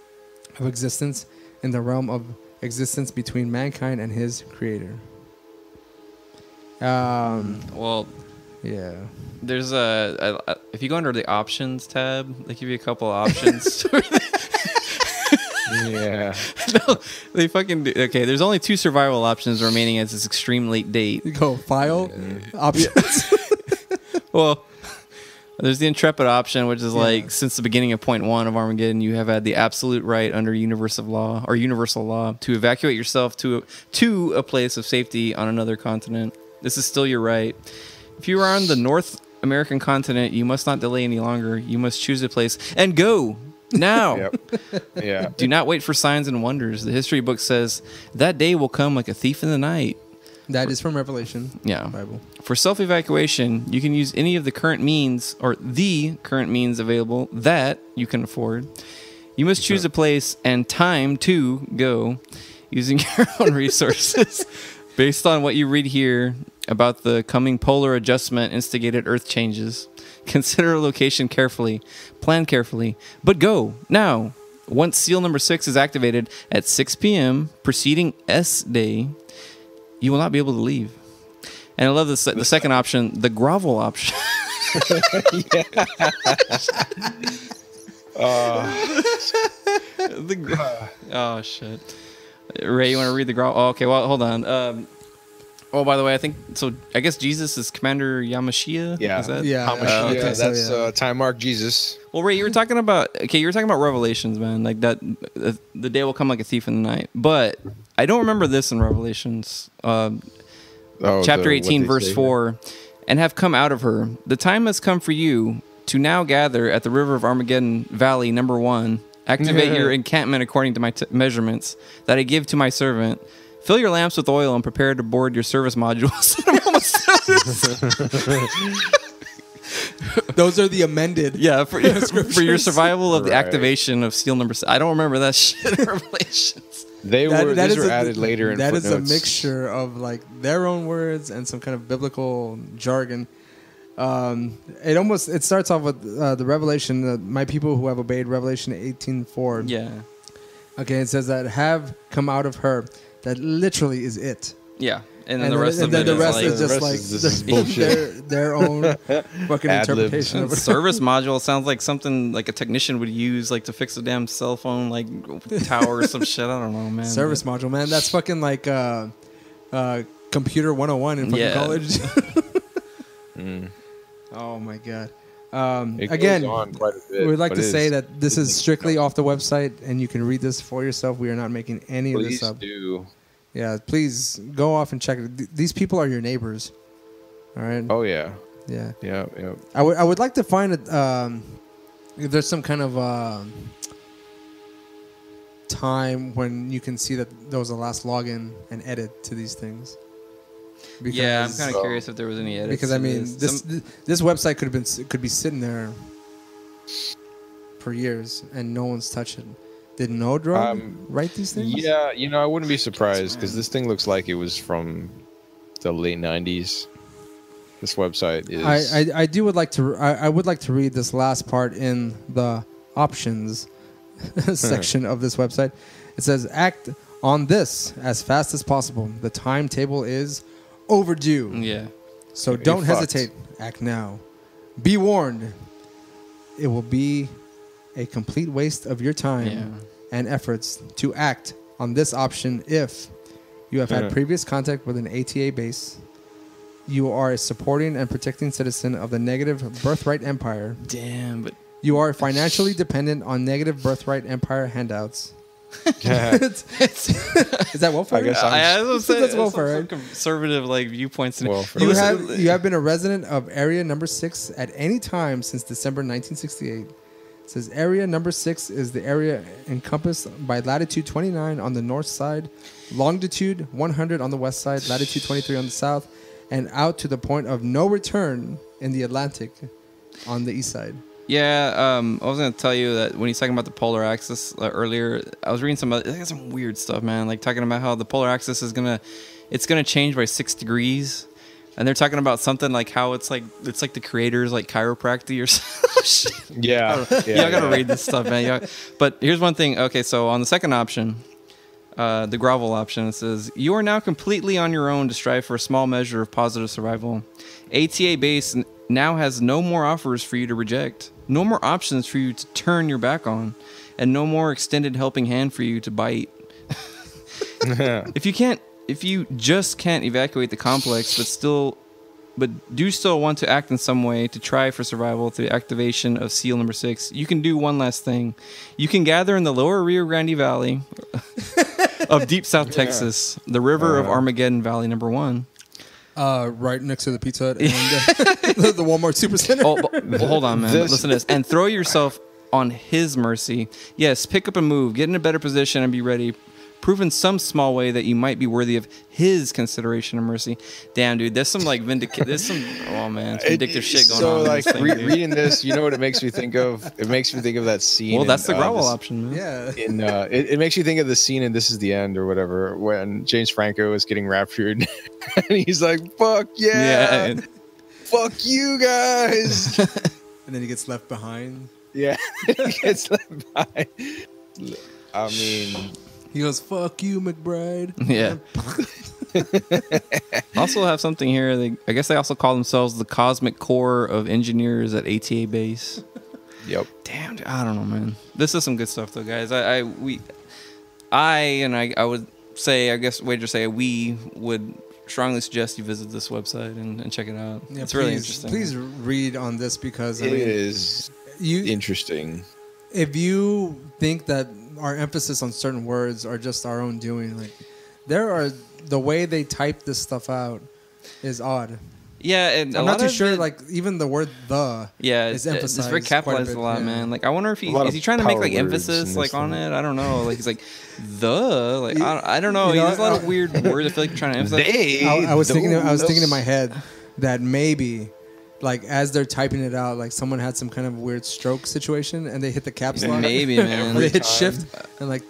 of existence in the realm of existence between mankind and his creator. Well, Yeah. There's if you go under the options tab, they give you a couple of options. Yeah. No, they fucking do. Okay, there's only 2 survival options remaining at this extreme late date. You go file options. Well, there's the intrepid option, which is like since the beginning of point 1 of Armageddon, you have had the absolute right under universal law to evacuate yourself to a place of safety on another continent. This is still your right. If you are on the North American continent, you must not delay any longer. You must choose a place and go now. Yep. Yeah. Do not wait for signs and wonders. The history book says that day will come like a thief in the night. That is from Revelation. Yeah. Bible. For self-evacuation, you can use any of the current means or the current means available that you can afford. You must choose a place and time to go using your own resources. Based on what you read here about the coming polar adjustment instigated Earth changes, consider a location carefully, plan carefully, but go now. Once seal number 6 is activated at 6 p.m. preceding S day, you will not be able to leave. And I love this, the second option, the grovel option. Oh, shit. Ray, you want to read the grovel? Oh, okay, well, hold on. Oh, by the way, I think so. I guess Jesus is Commander Yamashia. Yeah, is that? Hamashiach, okay, that's time mark Jesus. Well, Ray, you were talking about Revelations, man. Like that, the day will come like a thief in the night. But I don't remember this in Revelations, chapter 18, verse 4, and have come out of her. The time has come for you to now gather at the river of Armageddon Valley, number 1. Activate your encampment according to my measurements that I give to my servant. Fill your lamps with oil and prepare to board your service modules. Those are the amended. Yeah, for your survival of the activation of seal number 6. I don't remember that shit in Revelations. These were added later in That footnotes. is a mixture of like their own words and some kind of biblical jargon. It starts off with the Revelation. My people who have obeyed Revelation 18:4. Yeah. Okay, it says that have come out of her. That literally is it. Yeah, and then the rest of it is just their own fucking interpretation of it. Service module sounds like something like a technician would use like to fix a damn cell phone like tower or some shit. I don't know, man. Service module, man. That's fucking like computer 101 in fucking college. Oh my god. Again, we'd like to say that this is strictly off the website, and you can read this for yourself. We are not making any of this up. Please do. Yeah, please go off and check it. These people are your neighbors. All right. Oh yeah. Yeah. Yeah. I would like to find it. If there's some kind of time when you can see that there was a last login and edit to these things. Because, yeah, I'm kind of curious if there was any edits. Because I mean, this website could be sitting there for years and no one's touched it. Did No Drug write these things? Yeah, I wouldn't be surprised because this thing looks like it was from the late '90s. This website is. I would like to read this last part in the options section of this website. It says, "Act on this as fast as possible. The timetable is overdue. Yeah. So don't hesitate. Act now. Be warned. It will be a complete waste of your time and efforts to act on this option if you have had previous contact with an ATA base, you are a supporting and protecting citizen of the negative birthright empire. Damn, but you are financially dependent on negative birthright empire handouts." Is that welfare? I guess that's welfare. Right? Conservative viewpoints. You have been a resident of area number 6 at any time since December 1968. It says area number 6 is the area encompassed by latitude 29 on the north side, longitude 100 on the west side, latitude 23 on the south, and out to the point of no return in the Atlantic on the east side. Yeah, I was going to tell you that when he's talking about the polar axis earlier, I was reading some weird stuff, man. Like talking about how the polar axis is gonna change by 6 degrees, and they're talking about something like how it's like the creators like chiropractic or something. Yeah, I gotta read this stuff, man. But here's one thing. Okay, so on the second option, The grovel option. It says, you are now completely on your own to strive for a small measure of positive survival. ATA base now has no more offers for you to reject, no more options for you to turn your back on, and no more extended helping hand for you to bite. If you just can't evacuate the complex, but do still want to act in some way to try for survival through the activation of SEAL number 6, you can do one last thing. You can gather in the lower Rio Grande Valley of deep South Texas, the river of Armageddon Valley number 1. Right next to the Pizza Hut and the Walmart Supercenter. Hold on, man. Listen to this. And throw yourself on his mercy. Yes, pick up and move. Get in a better position and be ready. Prove in some small way that you might be worthy of his consideration and mercy. Damn, dude, there's some like vindictive shit going on. So like reading this, you know what it makes me think of? It makes me think of that scene. Well, that's the grovel option, man. Yeah. It makes you think of the scene in This Is the End or whatever when James Franco is getting raptured, and he's like, "Fuck yeah, fuck you guys," and then he gets left behind. Yeah, he gets left behind. I mean. He goes, "Fuck you, McBride." Yeah. Also have something here. I guess they also call themselves the Cosmic Corps of Engineers at ATA Base. Yep. Damn, dude, I don't know, man. This is some good stuff, though, guys. I would say, I guess, wager say we would strongly suggest you visit this website and check it out. Yeah, it's really interesting. Please read on this because it is interesting. If you think that our emphasis on certain words are just our own doing, like the way they type this stuff out is odd. Yeah, and I'm not too sure. Like even the word "the" is emphasized. It's very capitalized a lot, man. Like I wonder if is he trying to make like emphasis like on it? I don't know. Like he's like the like I don't know. There's a lot of weird words. I feel like you're trying to emphasize. I was thinking in my head that maybe. Like as they're typing it out, like someone had some kind of weird stroke situation, and they hit the caps lock. Maybe, man. They hit shift and like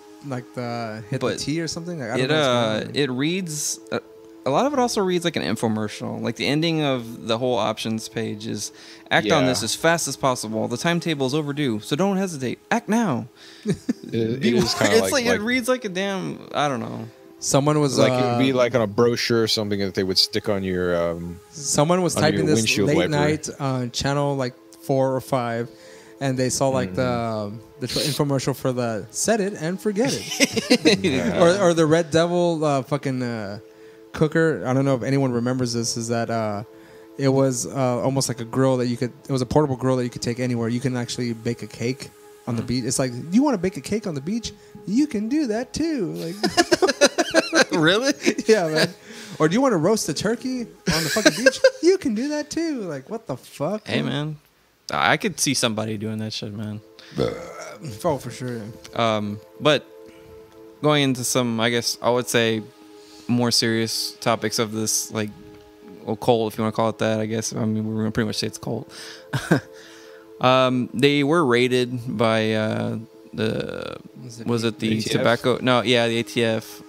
the T or something. Like, I don't know it reads. A lot of it also reads like an infomercial. Like the ending of the whole options page is act on this as fast as possible. The timetable is overdue, so don't hesitate. Act now. It is kind of like it reads like a damn. I don't know. Someone was like it would be like on a brochure or something that they would stick on your. Someone was typing this late night channel like 4 or 5, and they saw like the infomercial for the set it and forget it, or the Red Devil fucking cooker. I don't know if anyone remembers this. Is that it was almost like a grill that you could. It was a portable grill that you could take anywhere. You can actually bake a cake on the beach. It's like, do you want to bake a cake on the beach? You can do that too. Like. Really? Yeah, man. Or do you want to roast a turkey on the fucking beach? You can do that too. Like, what the fuck? Hey, man. I could see somebody doing that shit, man. Oh, for sure. But going into some, I guess, I would say more serious topics of this, like, cult, if you want to call it that, I guess. I mean, we're going to pretty much say it's cult. They were raided by was it the ATF? tobacco? No, yeah, the ATF.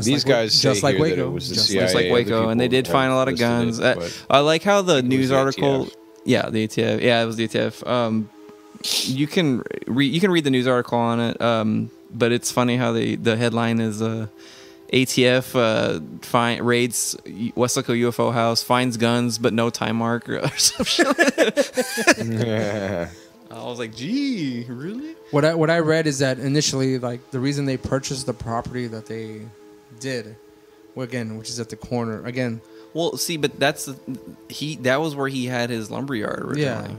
These guys just like Waco, it was the CIA, just like Waco, and they did find a lot of guns. I like how the news article. Yeah, the ATF. Yeah, it was the ATF. You can read the news article on it. But it's funny how the headline is ATF raids WESLACO UFO house, finds guns but no time mark or some shit. I was like, gee, really? What I read is that initially, like, the reason they purchased the property that they did, again, which is at the corner, again. Well, see, but that was where he had his lumberyard originally. Yeah.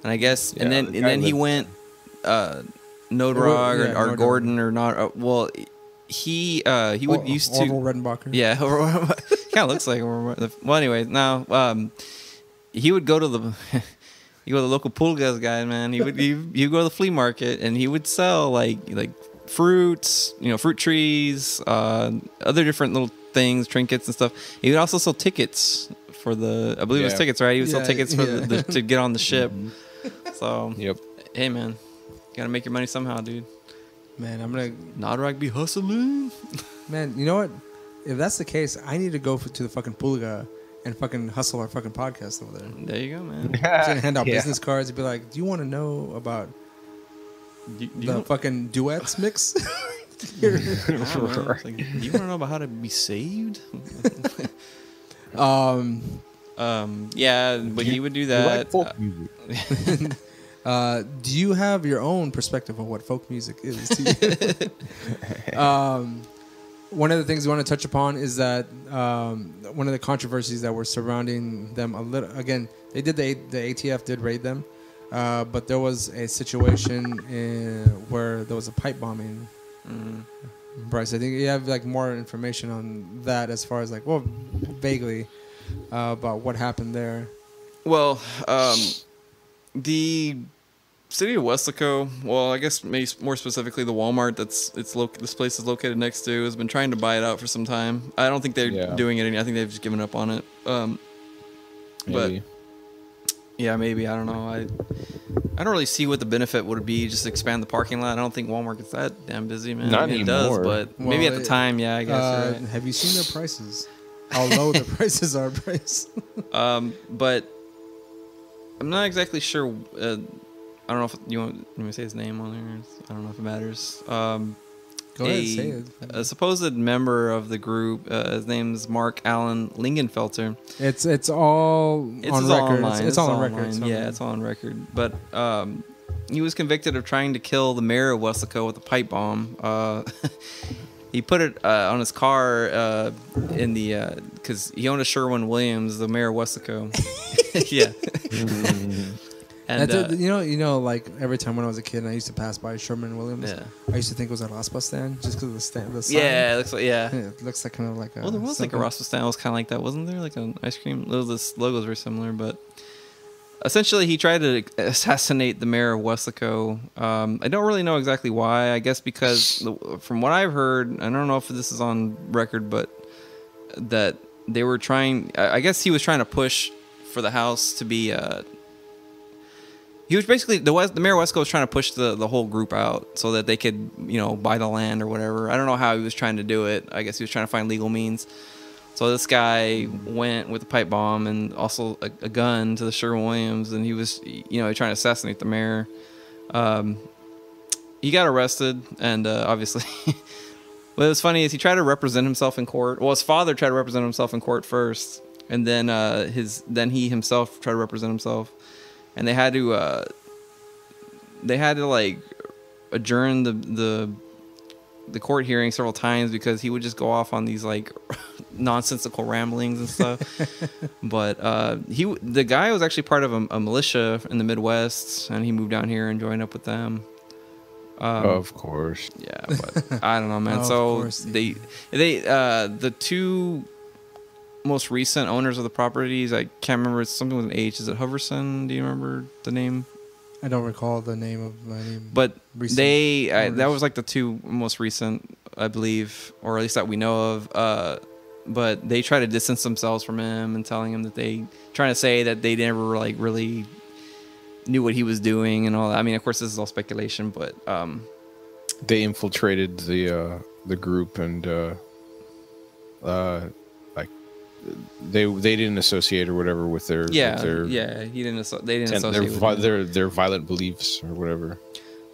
And I guess, and then he went, Nodrog or Gordon or not. Well, he would used to. Orville Redenbacher. Yeah, kind of looks like. Well, anyway, now he would go to the. You go to the local pulgas guy, man. You go to the flea market and he would sell like fruits, fruit trees, other different little things, trinkets and stuff. He would also sell tickets for I believe it was tickets, right? He would sell tickets for to get on the ship. So, hey, man, you gotta make your money somehow, dude. Man, I'm gonna Nodrog be hustling. Man, you know what? If that's the case, I need to go to the fucking pulga and fucking hustle our fucking podcast over there. There you go, man. Hand out business cards and be like, do you want to know about the fucking duets mix? Like, you want to know about how to be saved? Yeah, but he would do that. You like folk music. Do you have your own perspective on what folk music is to you? One of the things we want to touch upon is that one of the controversies that were surrounding them a little. Again, they did the ATF did raid them, but there was a situation where there was a pipe bombing. Bryce, I think you have like more information on that as far as like, well, vaguely about what happened there. Well, the city of WESLACO, well, I guess maybe more specifically the Walmart this place is located next to, has been trying to buy it out for some time. I don't think they're doing it. I think they've just given up on it. But yeah, maybe, I don't know. I don't really see what the benefit would be. Just expand the parking lot. I don't think Walmart gets that damn busy, man. Not anymore. It does, but maybe at the time, yeah, I guess. Right. Have you seen their prices? How low the prices are, Bryce? But I'm not exactly sure. I don't know if you want me to say his name on there. I don't know if it matters. Go ahead, say it. A supposed member of the group, his name's Mark Allen Lingenfelter. It's all on record. It's all on record. Yeah, it's all on record. But he was convicted of trying to kill the mayor of WESLACO with a pipe bomb. He put it on his car in the because he owned a Sherwin-Williams, the mayor of WESLACO. Yeah. And you know, like every time when I was a kid, and I used to pass by Sherwin-Williams. Yeah. I used to think it was a Roswell stand just because of the sign. Yeah, it looks like it looks like kind of like a. Well, there was like a Roswell stand. It was kind of like that, wasn't there? Like an ice cream. The logos were similar, but essentially he tried to assassinate the mayor of WESLACO. I don't really know exactly why. I guess because from what I've heard, I don't know if this is on record, but that they were trying. I guess he was trying to push for the house to be. He was basically the mayor of WESLACO was trying to push the whole group out so that they could, buy the land or whatever. I don't know how he was trying to do it. I guess he was trying to find legal means. So this guy went with a pipe bomb and also a gun to the Sherwin-Williams, and he was, trying to assassinate the mayor. He got arrested, and obviously, what was funny is he tried to represent himself in court. Well, his father tried to represent himself in court first, and then he himself tried to represent himself. And they had to like adjourn the court hearing several times because he would just go off on these like nonsensical ramblings and stuff. But the guy was actually part of a militia in the Midwest, and he moved down here and joined up with them. Of course. Yeah, but I don't know, man. So the two most recent owners of the properties, I can't remember. It's something with an H. Is it Hoverson? Do you remember the name? I don't recall the name of my name. But that was like the two most recent, I believe, or at least that we know of. But they try to distance themselves from him and telling him trying to say that they never like really knew what he was doing and all that. I mean, of course, this is all speculation, but they infiltrated the group and they didn't associate or whatever with their he didn't they didn't associate their violent beliefs or whatever.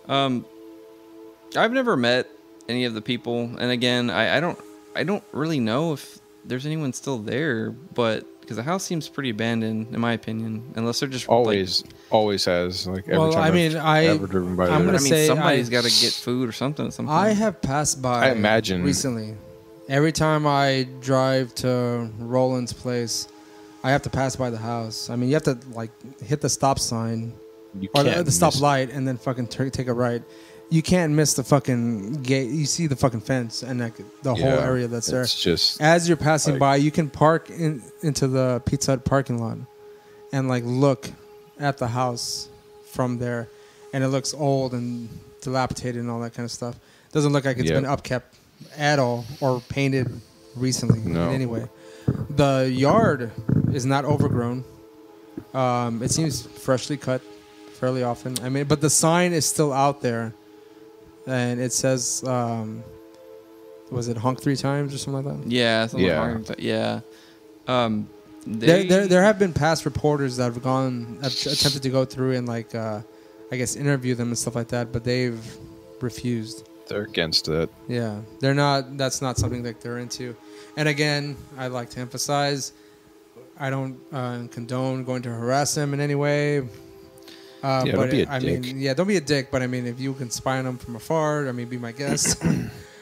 I've never met any of the people, and again, I don't really know if there's anyone still there, but because the house seems pretty abandoned in my opinion, unless they're just always has like every time I've ever driven by there. I mean, somebody's got to get food or something at some point. I have passed by. I imagine recently. Every time I drive to Roland's place, I have to pass by the house. I mean, you have to like hit the stop sign or the stop light and then fucking take a right. You can't miss the fucking gate. You see the fucking fence and the whole area that's there. It's just as you're passing by, you can park into the Pizza Hut parking lot and like look at the house from there, and it looks old and dilapidated and all that kind of stuff. Doesn't look like it's been upkept at all or painted recently in any way. The yard is not overgrown. It seems freshly cut fairly often. I mean, but the sign is still out there, and it says, was it honk 3 times or something like that? Yeah. There have been past reporters that have attempted to go through and like I guess interview them and stuff like that, but they've refused. they're against it. Yeah, they're not. That's not something that they're into. And again, I'd like to emphasize, I don't condone going to harass them in any way. Yeah, but don't be a I dick. mean, yeah, don't be a dick. But I mean, if you can spy on them from afar, I mean, be my guest.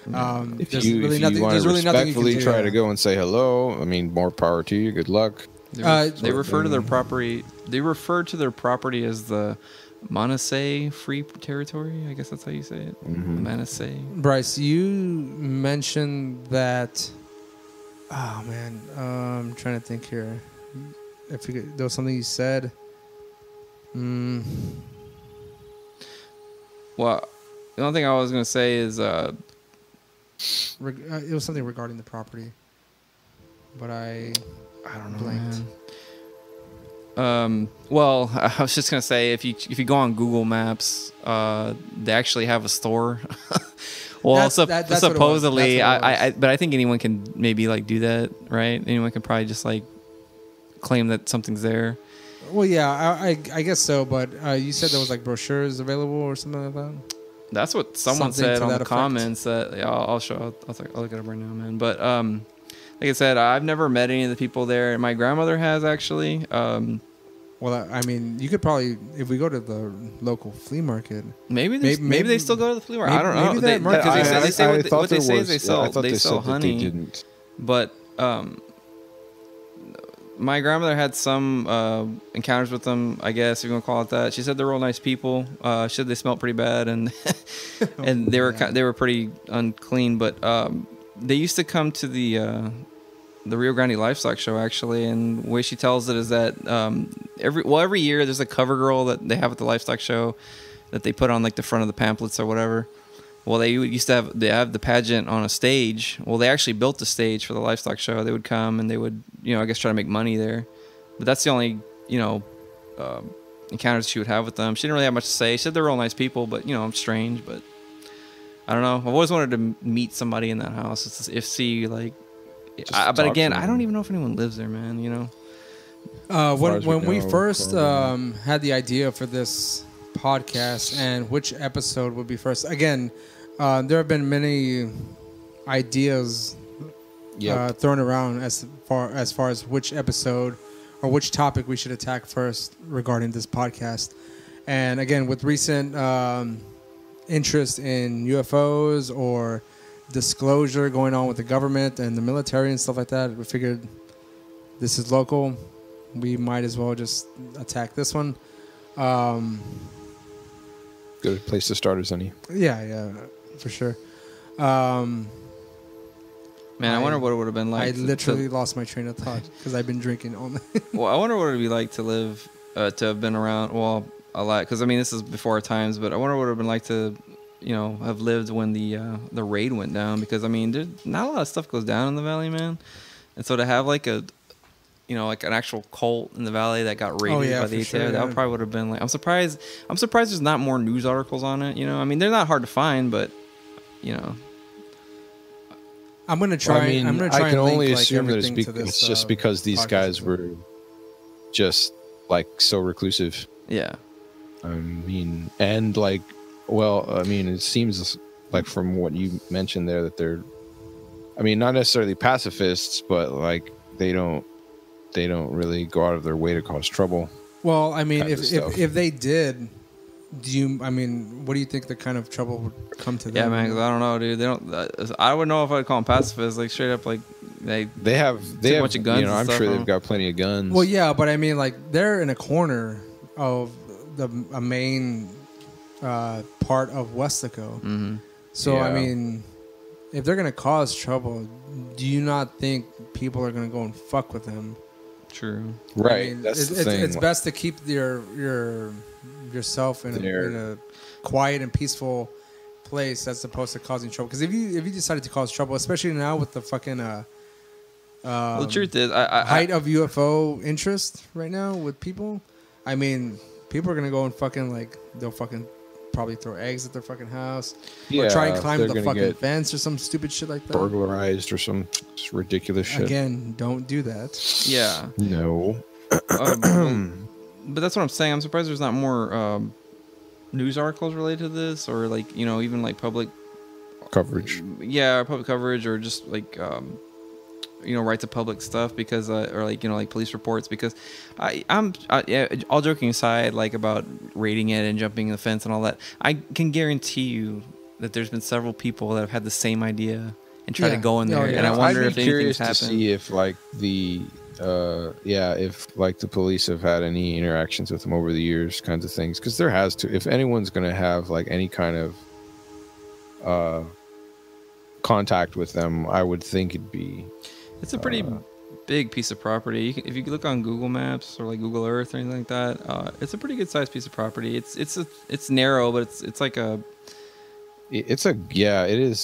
If there's you really want nothing. to There's really nothing you can respectfully do. try to go and say hello, I mean, more power to you. Good luck. They refer to their property. They refer to their property as the Manasay Free Territory. I guess that's how you say it. Manasay. Bryce, you mentioned that. Oh man, I'm trying to think here. If there was something you said. Well, the only thing I was gonna say is it was something regarding the property, but I don't know, blanked. man. Well, I was just gonna say if you go on Google Maps, they actually have a store. Well, that's supposedly, what it was. but I think anyone can maybe like do that, right? Anyone can probably just like claim that something's there. Well, yeah, I guess so. But you said there was like brochures available or something like that. That's what someone Something said to on that the effect. comments. That I'll show. I'll look it up right now, man. But like I said, I've never met any of the people there. My grandmother has actually. Well, I mean, you could probably, if we go to the local flea market. Maybe they still go to the flea market. I don't know. Maybe that market. Because they say what they say is they I thought sell said honey. that they didn't. But my grandmother had some encounters with them, I guess, if you want to call it that. She said they're real nice people. She said they smelled pretty bad and and they were pretty unclean. But they used to come to the Rio Grande Livestock Show, actually. And the way she tells it is that every year there's a cover girl that they have at the livestock show that they put on like the front of the pamphlets or whatever. Well, they have the pageant on a stage. Well, they actually built the stage for the livestock show. They would come and they would, I guess try to make money there. But that's the only, encounters she would have with them. She didn't really have much to say. She said they're real nice people, but I'm strange. But I don't know. I've always wanted to meet somebody in that house. But again, I don't even know if anyone lives there, man. When we first had the idea for this podcast and which episode would be first, again, there have been many ideas thrown around as far as which episode or which topic we should attack first regarding this podcast. And again, with recent interest in UFOs or disclosure going on with the government and the military and stuff like that, we figured this is local. We might as well just attack this one. Good place to start, is any? Yeah, for sure. Man, I wonder what it would have been like. I literally lost my train of thought because I've been drinking all night. Well, I wonder what it'd be like to live, to have been around, well, a lot. Because, I mean, this is before our times, but I wonder what it would have been like to, have lived when the raid went down. Because, I mean, there's not a lot of stuff goes down in the valley, man. And so to have, like, like an actual cult in the valley that got raided by the ATF, that probably would have been like, I'm surprised there's not more news articles on it, I mean, they're not hard to find, but, I'm gonna try. I mean, I'm gonna try I can and only link, assume that this, it's just because these guys were just like so reclusive. Yeah. I mean, and like, well, I mean, it seems like from what you mentioned there that they're, I mean, not necessarily pacifists, but like they don't really go out of their way to cause trouble. Well, I mean, if they did. What do you think the kind of trouble would come to them? Yeah, man, because I don't know, dude. They don't. I wouldn't know if I'd call them pacifists. Like straight up, like they have a bunch of guns. I'm sure they've got plenty of guns. Well, yeah, but I mean, like they're in a corner of a main part of WESLACO. Mm-hmm. So I mean, if they're gonna cause trouble, do you not think people are gonna go and fuck with them? True. Right. I mean, that's the thing. It's best to keep yourself in a quiet and peaceful place as opposed to causing trouble. Because if you decided to cause trouble, especially now with the fucking well, the truth is, height of UFO interest right now with people, I mean, people are gonna go and they'll fucking probably throw eggs at their fucking house or try and climb the fucking fence or some stupid shit like that. Burglarized or some ridiculous shit. Again, don't do that. Yeah. No. But that's what I'm saying. I'm surprised there's not more news articles related to this, or like even like public coverage. Yeah, public coverage, or just like right to public stuff, because or like like police reports, because yeah, all joking aside, like about raiding it and jumping the fence and all that, I can guarantee you that there's been several people that have had the same idea and try to go in there, and I wonder if anything's happened. To see if like if like the police have had any interactions with them over the years, kinds of things, because there has to. If anyone's going to have like any kind of contact with them, I would think it'd be. It's a pretty big piece of property. If you look on Google Maps or like Google Earth or anything like that, it's a pretty good sized piece of property. It's narrow, but it's like a. It is.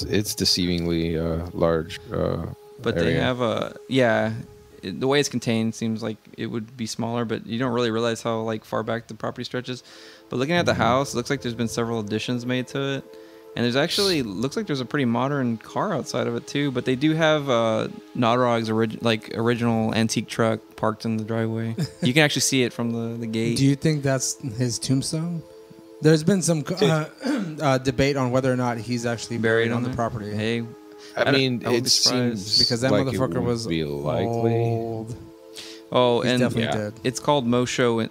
It's deceivingly large. But area. They have the way it's contained seems like it would be smaller, but you don't really realize how like far back the property stretches. But looking at the house, it looks like there's been several additions made to it. And there's actually, looks like there's a pretty modern car outside of it too, but they do have Nodrog's original antique truck parked in the driveway. You can actually see it from the gate. Do you think that's his tombstone? There's been some debate on whether or not he's actually buried on the property. Hey, I mean, it seems because that like motherfucker was old. Oh, he's and definitely dead. It's called Mosho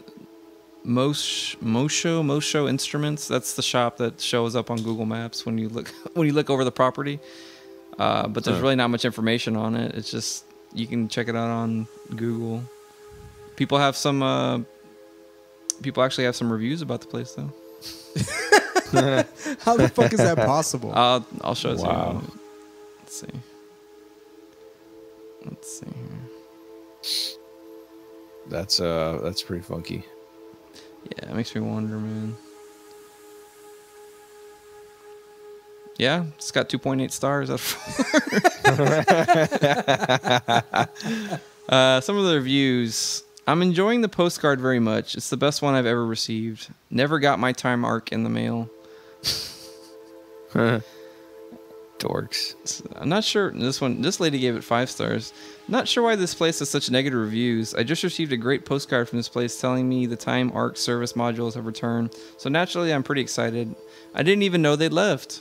Instruments. That's the shop that shows up on Google Maps when you look over the property. But there's really not much information on it. It's just you can check it out on Google. People actually have some reviews about the place though. How the fuck is that possible? I'll show it to you. Let's see here. That's pretty funky. Yeah, it makes me wonder, man. Yeah, it's got 2.8 stars out of 4. Some of the reviews. I'm enjoying the postcard very much. It's the best one I've ever received. Never got my time arc in the mail. Dorks. I'm not sure. This lady gave it 5 stars. Not sure why this place has such negative reviews. I just received a great postcard from this place telling me the time arc service modules have returned. So naturally, I'm pretty excited. I didn't even know they'd left.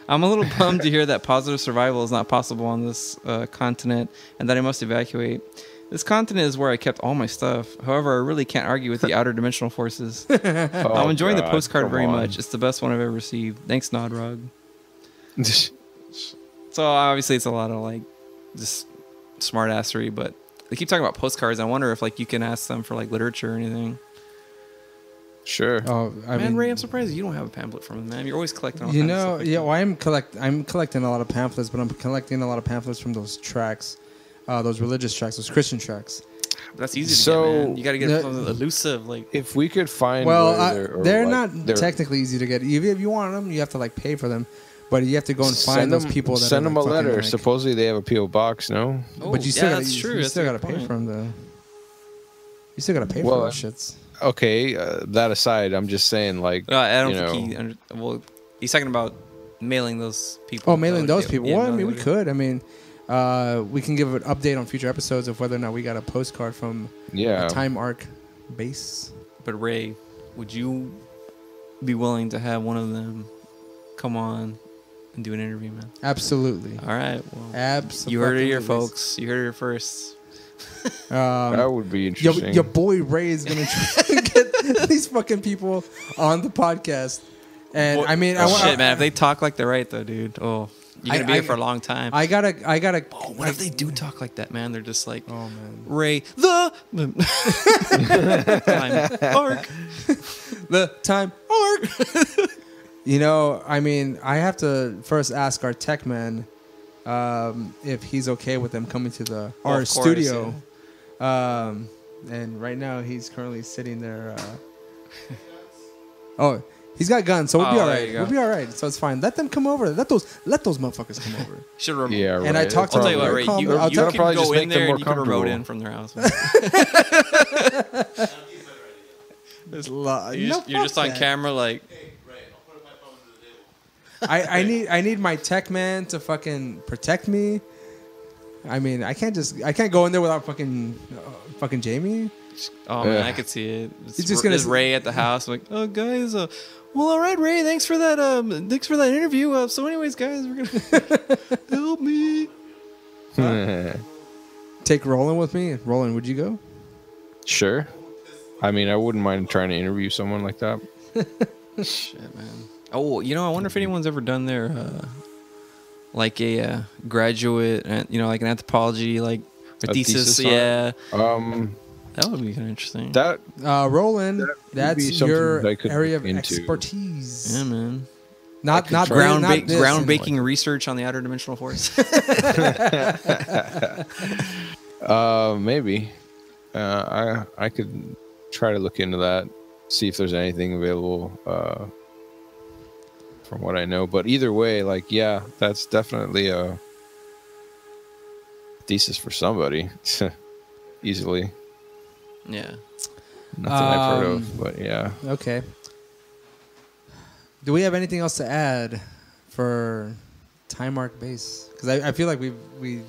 I'm a little bummed to hear that positive survival is not possible on this continent and that I must evacuate. This continent is where I kept all my stuff. However, I really can't argue with the outer dimensional forces. I'm enjoying the postcard very much. It's the best one I've ever received. Thanks, Nodrog. So obviously it's a lot of like just smart assery, but they keep talking about postcards. I wonder if like you can ask them for like literature or anything. Sure. Oh, I mean, Ray, I'm surprised you don't have a pamphlet from them, man. You're always collecting all kinds of stuff. Well, I'm collecting a lot of pamphlets, but I'm collecting a lot of pamphlets from those tracts, those religious tracts, those Christian tracts. But that's easy to get, man. You got to get something elusive, like. If we could find, they're not technically easy to get. If you want them, you have to like pay for them. But you have to go and find those people. Send them a letter. Like, supposedly they have a PO box, no? Oh, but you still that's true. You still got to pay for them. You still got to pay for those shits. Okay, that aside, I'm just saying, like, I don't think he's talking about mailing those people. Oh, mailing those people. Well, I mean, we could. I mean, we can give an update on future episodes of whether or not we got a postcard from a time arc base. But Ray, would you be willing to have one of them come on and do an interview, man? Absolutely. All right. Well, absolutely. You heard it here, folks. You heard it here first. That would be interesting. Your boy Ray is gonna try to get these fucking people on the podcast, and I mean, shit, man. If they talk like they're right, though, dude, you're gonna be here for a long time. I gotta. Oh, what if they do talk like that, man? They're just like, oh man, Ray the time arc, the time arc. You know, I mean, I have to first ask our tech man if he's okay with them coming to our studio. Yeah. And right now he's currently sitting there. He's got guns, so we'll be all right. We'll be all right. So it's fine. Let them come over. Let those motherfuckers come over. Should remote. Yeah, right. And I talked to them. I'll tell you what, Ray. You can go in there and you can remote in from their house. You're just on camera, like. I need my tech man to fucking protect me. I mean, I can't go in there without fucking Jamie. Oh man, I could see it. He's just gonna Ray at the house. I'm like, oh guys, well, all right, Ray. Thanks for that. Thanks for that interview. So, anyways, guys, we're gonna help me. Take Roland with me. Roland, would you go? Sure. I mean, I wouldn't mind trying to interview someone like that. Shit, man. Oh, I wonder if anyone's ever done their like a graduate, like an anthropology, like a thesis. Yeah. That would be kind of interesting. That Roland, that's your area of expertise. Yeah, man. Not groundbreaking research on the outer dimensional force. Maybe. I could try to look into that, see if there's anything available from what I know. But either way, like, yeah, that's definitely a thesis for somebody. Easily. Yeah. Nothing I've heard of, but yeah. Okay. Do we have anything else to add for Time Arc Base? Because I feel like we I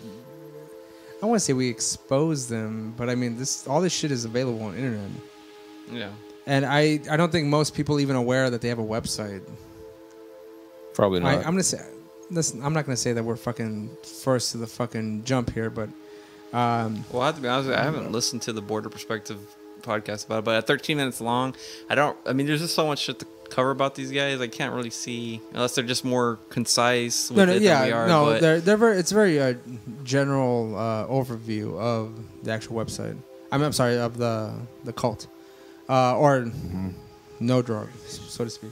don't want to say we exposed them, but I mean all this shit is available on the internet. Yeah. And I don't think most people even aware that they have a website. Probably not. I'm gonna say listen, I'm not gonna say that we're fucking first to the fucking jump here, but well, I have to be honest with you, I haven't listened to the Border Perspective podcast about it, but at 13 minutes long, there's just so much shit to cover about these guys. I can't really see unless they're just more concise with than we are. No, they're very, it's very general overview of the actual website. I'm sorry, of the cult or no drug, so to speak.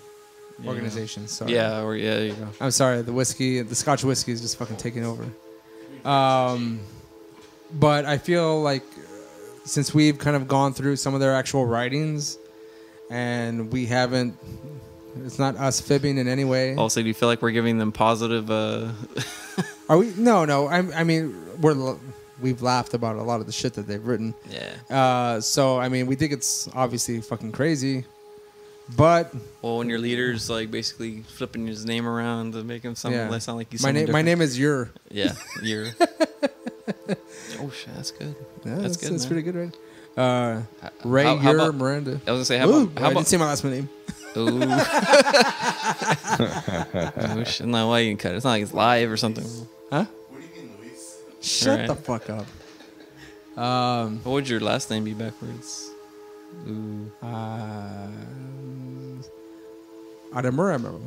Organization. Sorry. Yeah, there you go. I'm sorry, the Scotch whiskey is just fucking taking over. But I feel like since we've kind of gone through some of their actual writings, and we haven't, it's not us fibbing in any way. Also, do you feel like we're giving them positive? Are we? No. I mean, we've laughed about a lot of the shit that they've written. Yeah. So I mean, we think it's obviously fucking crazy, but when your leader's like basically flipping his name around to make him sound like he's my name is Ur. Yeah, Ur. Oh shit, that's good. Yeah, that's good. That's pretty good, right? Ray Ur Miranda. I was gonna say, how about I didn't say my last name. Ooh. Oh shit! No, why you can cut it? It's not like it's live or something. Huh? What do you mean, Luis? Shut the fuck up. What would your last name be backwards? Ooh. Adamura.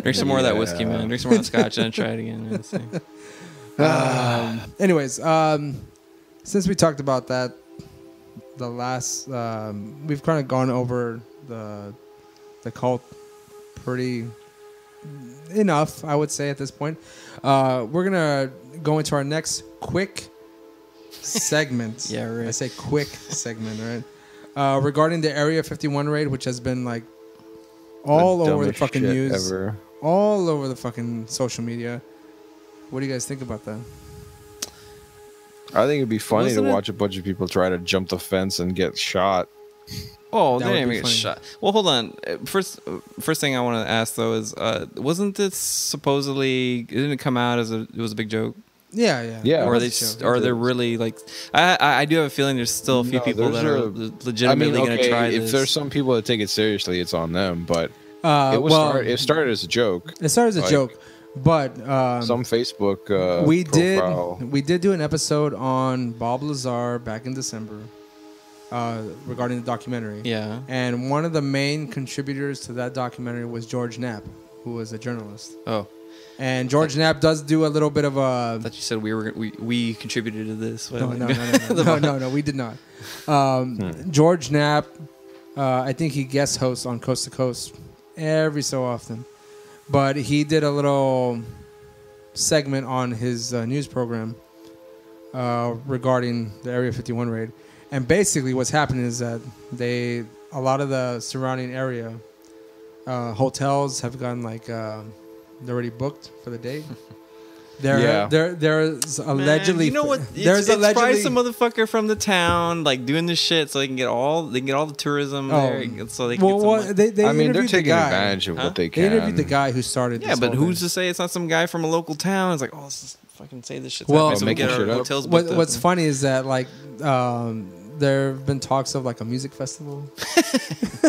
Drink some more of that whiskey, man. Drink some more of that scotch and try it again, man. Anyways, since we talked about that, the last we've kind of gone over the cult pretty enough, I would say at this point. We're gonna go into our next quick segment. Yeah, right. I say quick segment, right? Regarding the Area 51 raid, which has been like all over the fucking news, all over the fucking social media. What do you guys think about that? I think it'd be funny to watch a bunch of people try to jump the fence and get shot. Oh, they didn't even get shot. Well, hold on. First thing I want to ask though is, wasn't this supposedly? Didn't it come out as it was a big joke? Yeah. Or are they really like? I do have a feeling there's still a few people that are legitimately going to try this. If there's some people that take it seriously, it's on them. But it started as a joke. It started as a joke, but some Facebook we did do an episode on Bob Lazar back in December regarding the documentary. Yeah, and one of the main contributors to that documentary was George Knapp, who was a journalist. Oh. And George Knapp does do a little bit of a. I thought you said we contributed to this. No, we did not. George Knapp, I think he guest hosts on Coast to Coast every so often, but he did a little segment on his news program regarding the Area 51 raid, and basically what's happening is that a lot of the surrounding area hotels have gotten like. They're already booked for the day. There's allegedly. Man, you know what? It's probably some motherfucker from the town like doing this shit so they can get all the tourism there. So they can they're taking advantage of what they can. They interviewed the guy who started. Yeah, but who's to say it's not some guy from a local town? It's like, let's just fucking say this shit. So we get our hotels booked up. What's funny is that like there have been talks of like a music festival.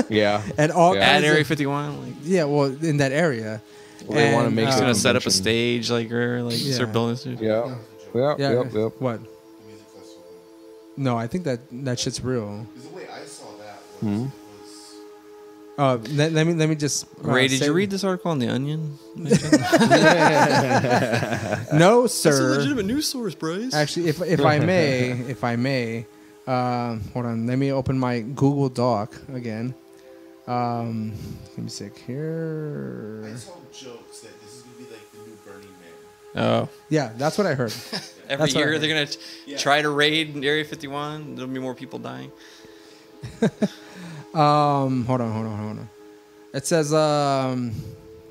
Yeah. And all at Area 51. Like, yeah, well, in that area. Well, they want to make. He's gonna set up a stage, start building. Yeah. Yep. What? No, I think that shit's real. The way I saw that was, let me just. Ray, did you read this article on The Onion? No, sir. That's a legitimate news source, Bryce. Actually, if I may, hold on. Let me open my Google Doc again. Let me see here. I saw jokes that this is gonna be like the new Burning Man. Oh. Yeah, that's what I heard. Every year they're going to try to raid Area 51. There'll be more people dying. Hold on. It says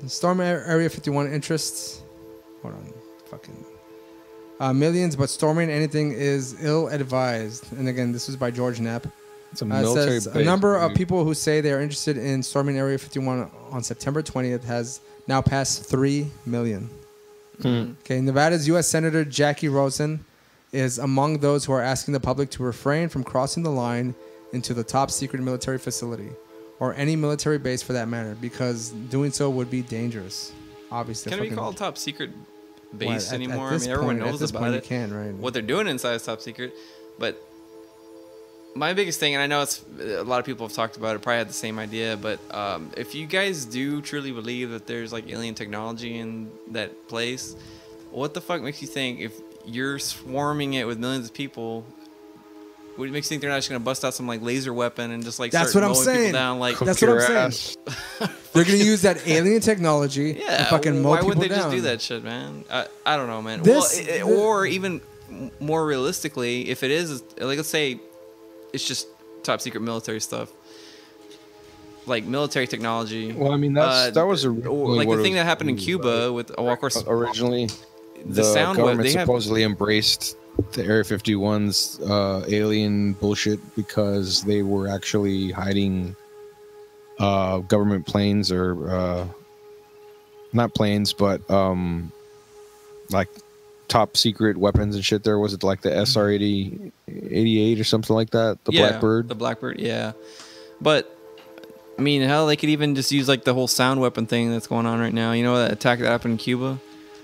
storm Area 51 interests. Hold on. Fucking millions, but storming anything is ill-advised. And again, this was by George Knapp. It's a military base. A number of people who say they are interested in storming Area 51 on September 20th has now passed 3 million. Okay, Nevada's U.S. Senator Jackie Rosen is among those who are asking the public to refrain from crossing the line into the top secret military facility or any military base for that matter, because doing so would be dangerous. Obviously, can it be called top secret base anymore? At everyone knows about it. Right? What they're doing inside is top secret, but my biggest thing, and I know it's a lot of people have talked about it, probably had the same idea, but if you guys do truly believe that there's like alien technology in that place, what the fuck makes you think if you're swarming it with millions of people, what makes you think they're not just gonna bust out some like laser weapon and just like start mowing people down? Like that's what I'm saying. They're gonna use that alien technology. Yeah, and fucking mow why people wouldn't they down. just do that shit, man? I don't know, man. Or even more realistically, if it is like, let's say it's just top secret military stuff, like military technology. Well, I mean, that was like the thing that happened in Cuba with, of course, originally the sound government supposedly embraced the Area 51's alien bullshit because they were actually hiding government planes or not planes, but like top secret weapons and shit. There was it like the SR-88 or something like that, the Blackbird. The Blackbird, yeah. But I mean, hell, they could even just use like the whole sound weapon thing that's going on right now. You know, that attack that happened in Cuba.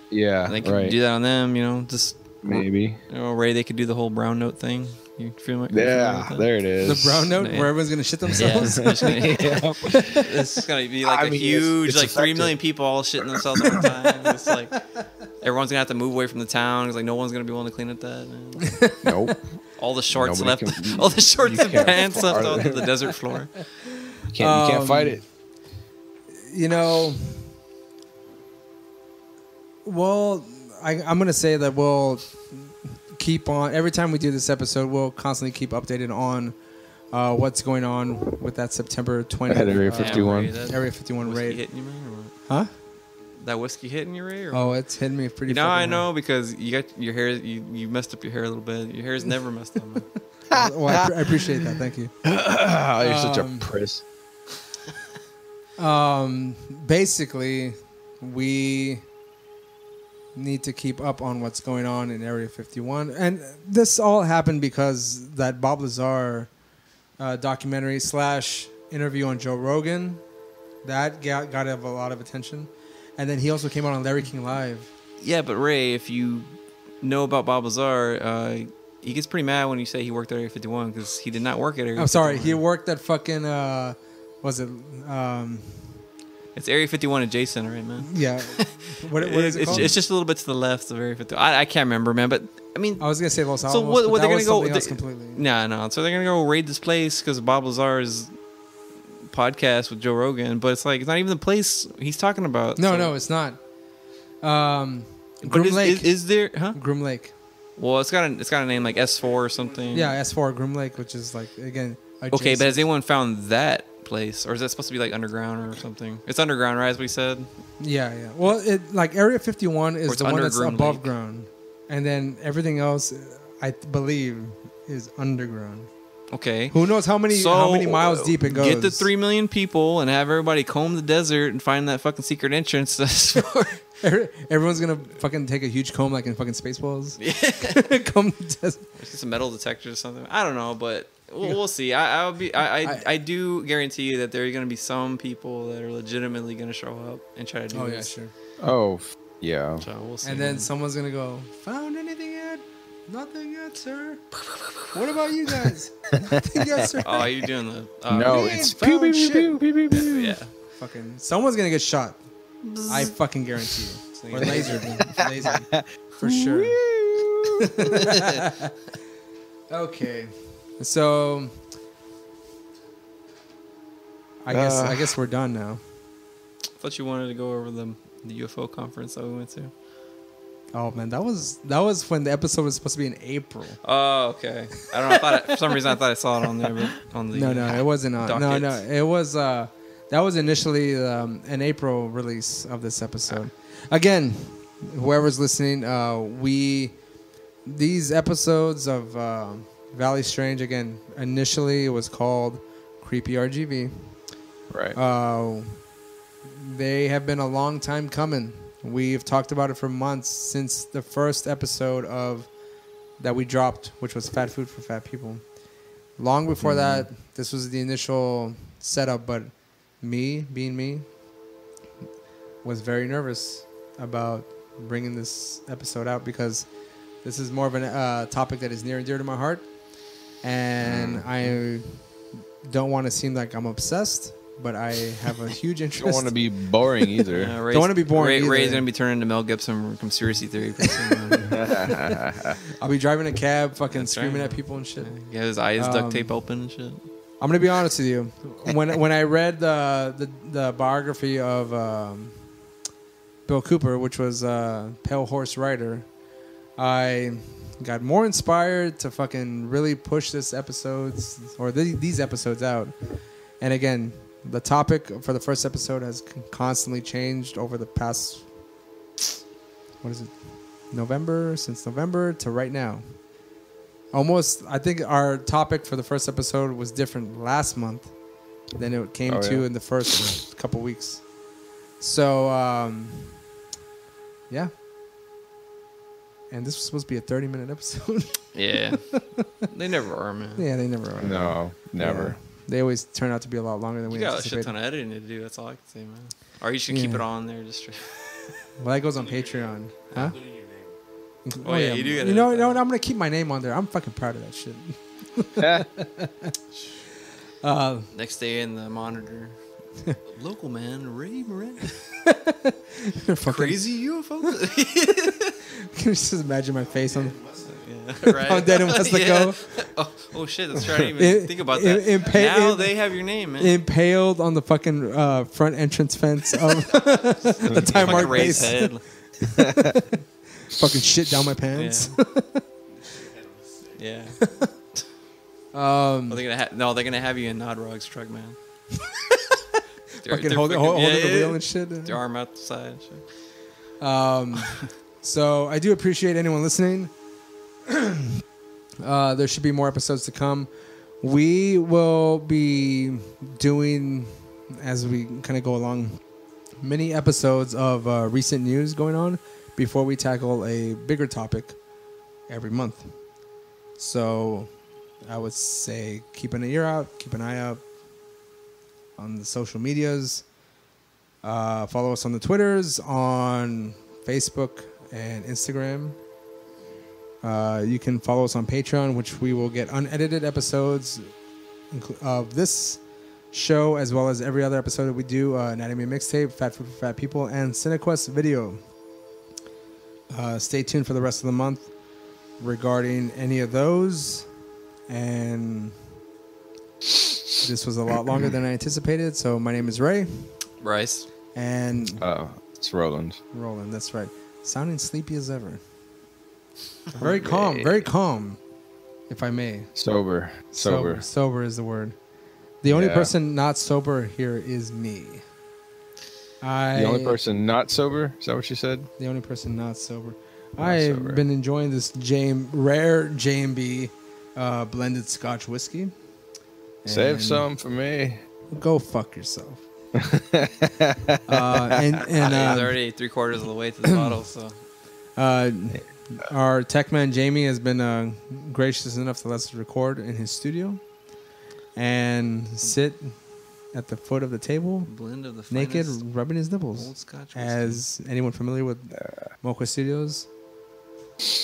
Yeah, they could do that on them. You know, just maybe. You know, Ray, they could do the whole brown note thing. You feel like there it is. The brown note where everyone's gonna shit themselves. Yeah, it's gonna be like huge, it's like 3 million people all shitting themselves all the time. It's like everyone's gonna have to move away from the town because like no one's gonna be willing to clean up that. Nope. All the shorts all the shorts and pants left on the desert floor. You can't fight it. You know. Well, I'm gonna say that we'll keep on every time we do this episode. We'll constantly keep updated on what's going on with that September 20th Area 51. Area 51 raid. Hitting you, man, or what? Huh? That whiskey hitting you, Ray? Or oh, it's hitting me pretty. Now I know because you got your hair. You messed up your hair a little bit. Your hair's never messed up. Man. Well, I appreciate that. Thank you. You're such a priss. Basically, we need to keep up on what's going on in Area 51. And this all happened because that Bob Lazar documentary / interview on Joe Rogan, that got a lot of attention. And then he also came out on Larry King Live. Yeah, but Ray, if you know about Bob Lazar, he gets pretty mad when you say he worked at Area 51 because he did not work at Area 51. I'm sorry, he worked at fucking, was it... It's Area 51 adjacent, right, man? Yeah. What is it called? It's just a little bit to the left of Area 51. I can't remember, man. But I mean, I was gonna say Los Alamos. So what they're gonna go? Completely. No. So they're gonna go raid this place because of Bob Lazar's podcast with Joe Rogan. But it's like it's not even the place he's talking about. No, it's not. Groom Lake. Is there? Huh? Groom Lake. Well, it's got a name like S4 or something. Yeah, S4 Groom Lake, which is like again. Adjacent. Okay, but has anyone found that place, or is that supposed to be like underground or something? It's underground, right? As we said. Yeah. Well, like Area 51 is the one that's above ground, and then everything else, I believe, is underground. Okay. Who knows how many miles deep it goes? Get the 3 million people and have everybody comb the desert and find that fucking secret entrance. Everyone's gonna fucking take a huge comb like in fucking Spaceballs. Yeah. Comb the desert. There's some metal detectors or something. I don't know, but We'll see. I do guarantee you that there are going to be some people that are legitimately going to show up and try to do this. Yeah, sure. Oh, yeah. So we'll see. And then someone's gonna go, found anything yet? Nothing yet, sir. What about you guys? Nothing yet, sir. Oh, you're doing the no, we it's ain't found pew, pew, shit. pew, pew, pew, pew. yeah. Fucking someone's gonna get shot. I fucking guarantee you. Or lasered, lasered for sure. Okay, so I guess we're done now. I thought you wanted to go over the UFO conference that we went to. Oh man, that was when the episode was supposed to be in April. Oh, okay. I don't know. For some reason I thought I saw it on there, but on the No, it wasn't on. docket. No, it was. That was initially an April release of this episode. Again, whoever's listening, these episodes of Valley Strange, again, initially it was called Creepy RGV. Right. They have been a long time coming. We've talked about it for months since the first episode that we dropped, which was Fat Food for Fat People. Long before that, this was the initial setup, but me, being me, was very nervous about bringing this episode out because this is more of a topic that is near and dear to my heart, and I don't want to seem like I'm obsessed, but I have a huge interest. Don't want to be boring either. Don't want to be boring either. Ray's going to be turning into Mel Gibson from Conspiracy Theory. I'll be driving a cab, fucking That's screaming right. at people and shit. Yeah, his eyes duct tape open and shit. I'm gonna be honest with you. When I read the biography of Bill Cooper, which was Pale Horse Rider, I got more inspired to fucking really push these episodes out. And again, the topic for the first episode has constantly changed over the past, since November to right now. Almost, I think our topic for the first episode was different last month than it came in the first couple weeks. So, yeah. And this was supposed to be a 30-minute episode. Yeah. They never are, man. Yeah, they never are. No, never. Yeah. They always turn out to be a lot longer than we You got a anticipated. shit ton of editing to do. That's all I can say, man. Or you should keep it on there just straight. Well, that goes on Patreon. Huh? Including your name. Oh, yeah, you do gotta You know, edit that. I'm going to keep my name on there. I'm fucking proud of that shit. Next day in the monitor. Local man, Ray Miranda. Crazy UFO. Can you just imagine my face on Yeah, right. on Dead in WESLACO? Yeah. Oh shit! That's right. I didn't even think about that. Now they have your name, man. Impaled on the fucking front entrance fence of the Time Mark Ray's base. head. Fucking shit down my pants. Yeah. Well, they're gonna have you in Nodrog's truck, man. Fucking holding the wheel and shit. Their arm out the side and shit. So I do appreciate anyone listening. There should be more episodes to come. We will be doing, as we kind of go along, mini episodes of recent news going on before we tackle a bigger topic every month. So I would say keep an ear out, keep an eye out on the social medias. Follow us on the Twitters, on Facebook and Instagram. You can follow us on Patreon, which we will get unedited episodes of this show, as well as every other episode that we do, Anatomy Mixtape, Fat Food for Fat People, and CineQuest Video. Stay tuned for the rest of the month regarding any of those. And this was a lot longer than I anticipated. So my name is Ray. Bryce. And it's Roland. Roland, that's right. Sounding sleepy as ever. Very calm, if I may. Sober is the word. The only person not sober here is me. The only person not sober? Is that what you said? The only person not sober. I've been enjoying this rare J&B blended Scotch whiskey. Save some for me. Go fuck yourself. He's already 3/4 of the way to the bottle, so. Our tech man Jamie has been gracious enough to let us record in his studio. and sit at the foot of the table, blend of the naked, rubbing his nipples. Old Scotch whiskey. As anyone familiar with Mocha Studios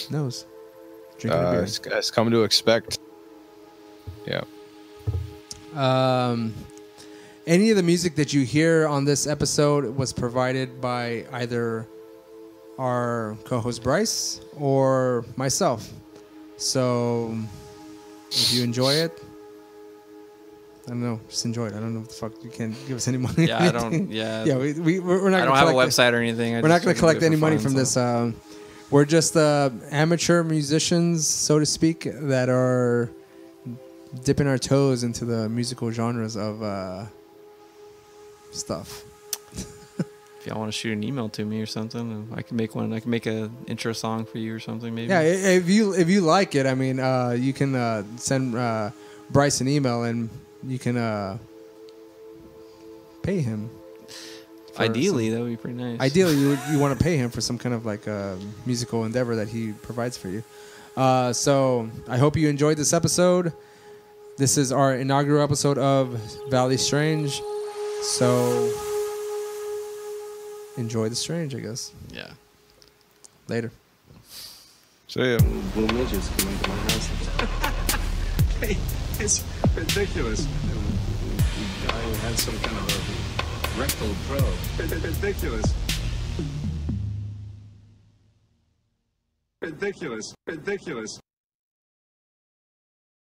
knows. Drinking a beer. It's come to expect. Yeah. Any of the music that you hear on this episode was provided by either our co-host Bryce or myself. So if you enjoy it, I don't know, just enjoy it. I don't know what the fuck, you can't give us any money. Yeah, I don't. Yeah, yeah. We're not. I don't have a website or anything. We're not going to collect any money from this. We're just amateur musicians, so to speak, that are dipping our toes into the musical genres of stuff. If y'all want to shoot an email to me or something, I can make one. I can make an intro song for you or something, maybe. Yeah, if you like it, I mean, you can send Bryce an email and you can pay him. Ideally, that would be pretty nice. Ideally, you want to pay him for some kind of like musical endeavor that he provides for you. So I hope you enjoyed this episode. This is our inaugural episode of Valley Strange. So enjoy the strange, I guess. Yeah. Later. See ya. Blue midgets come into my house. Hey, it's ridiculous. The guy had some kind of a rectal probe. Ridiculous. Ridiculous. Ridiculous.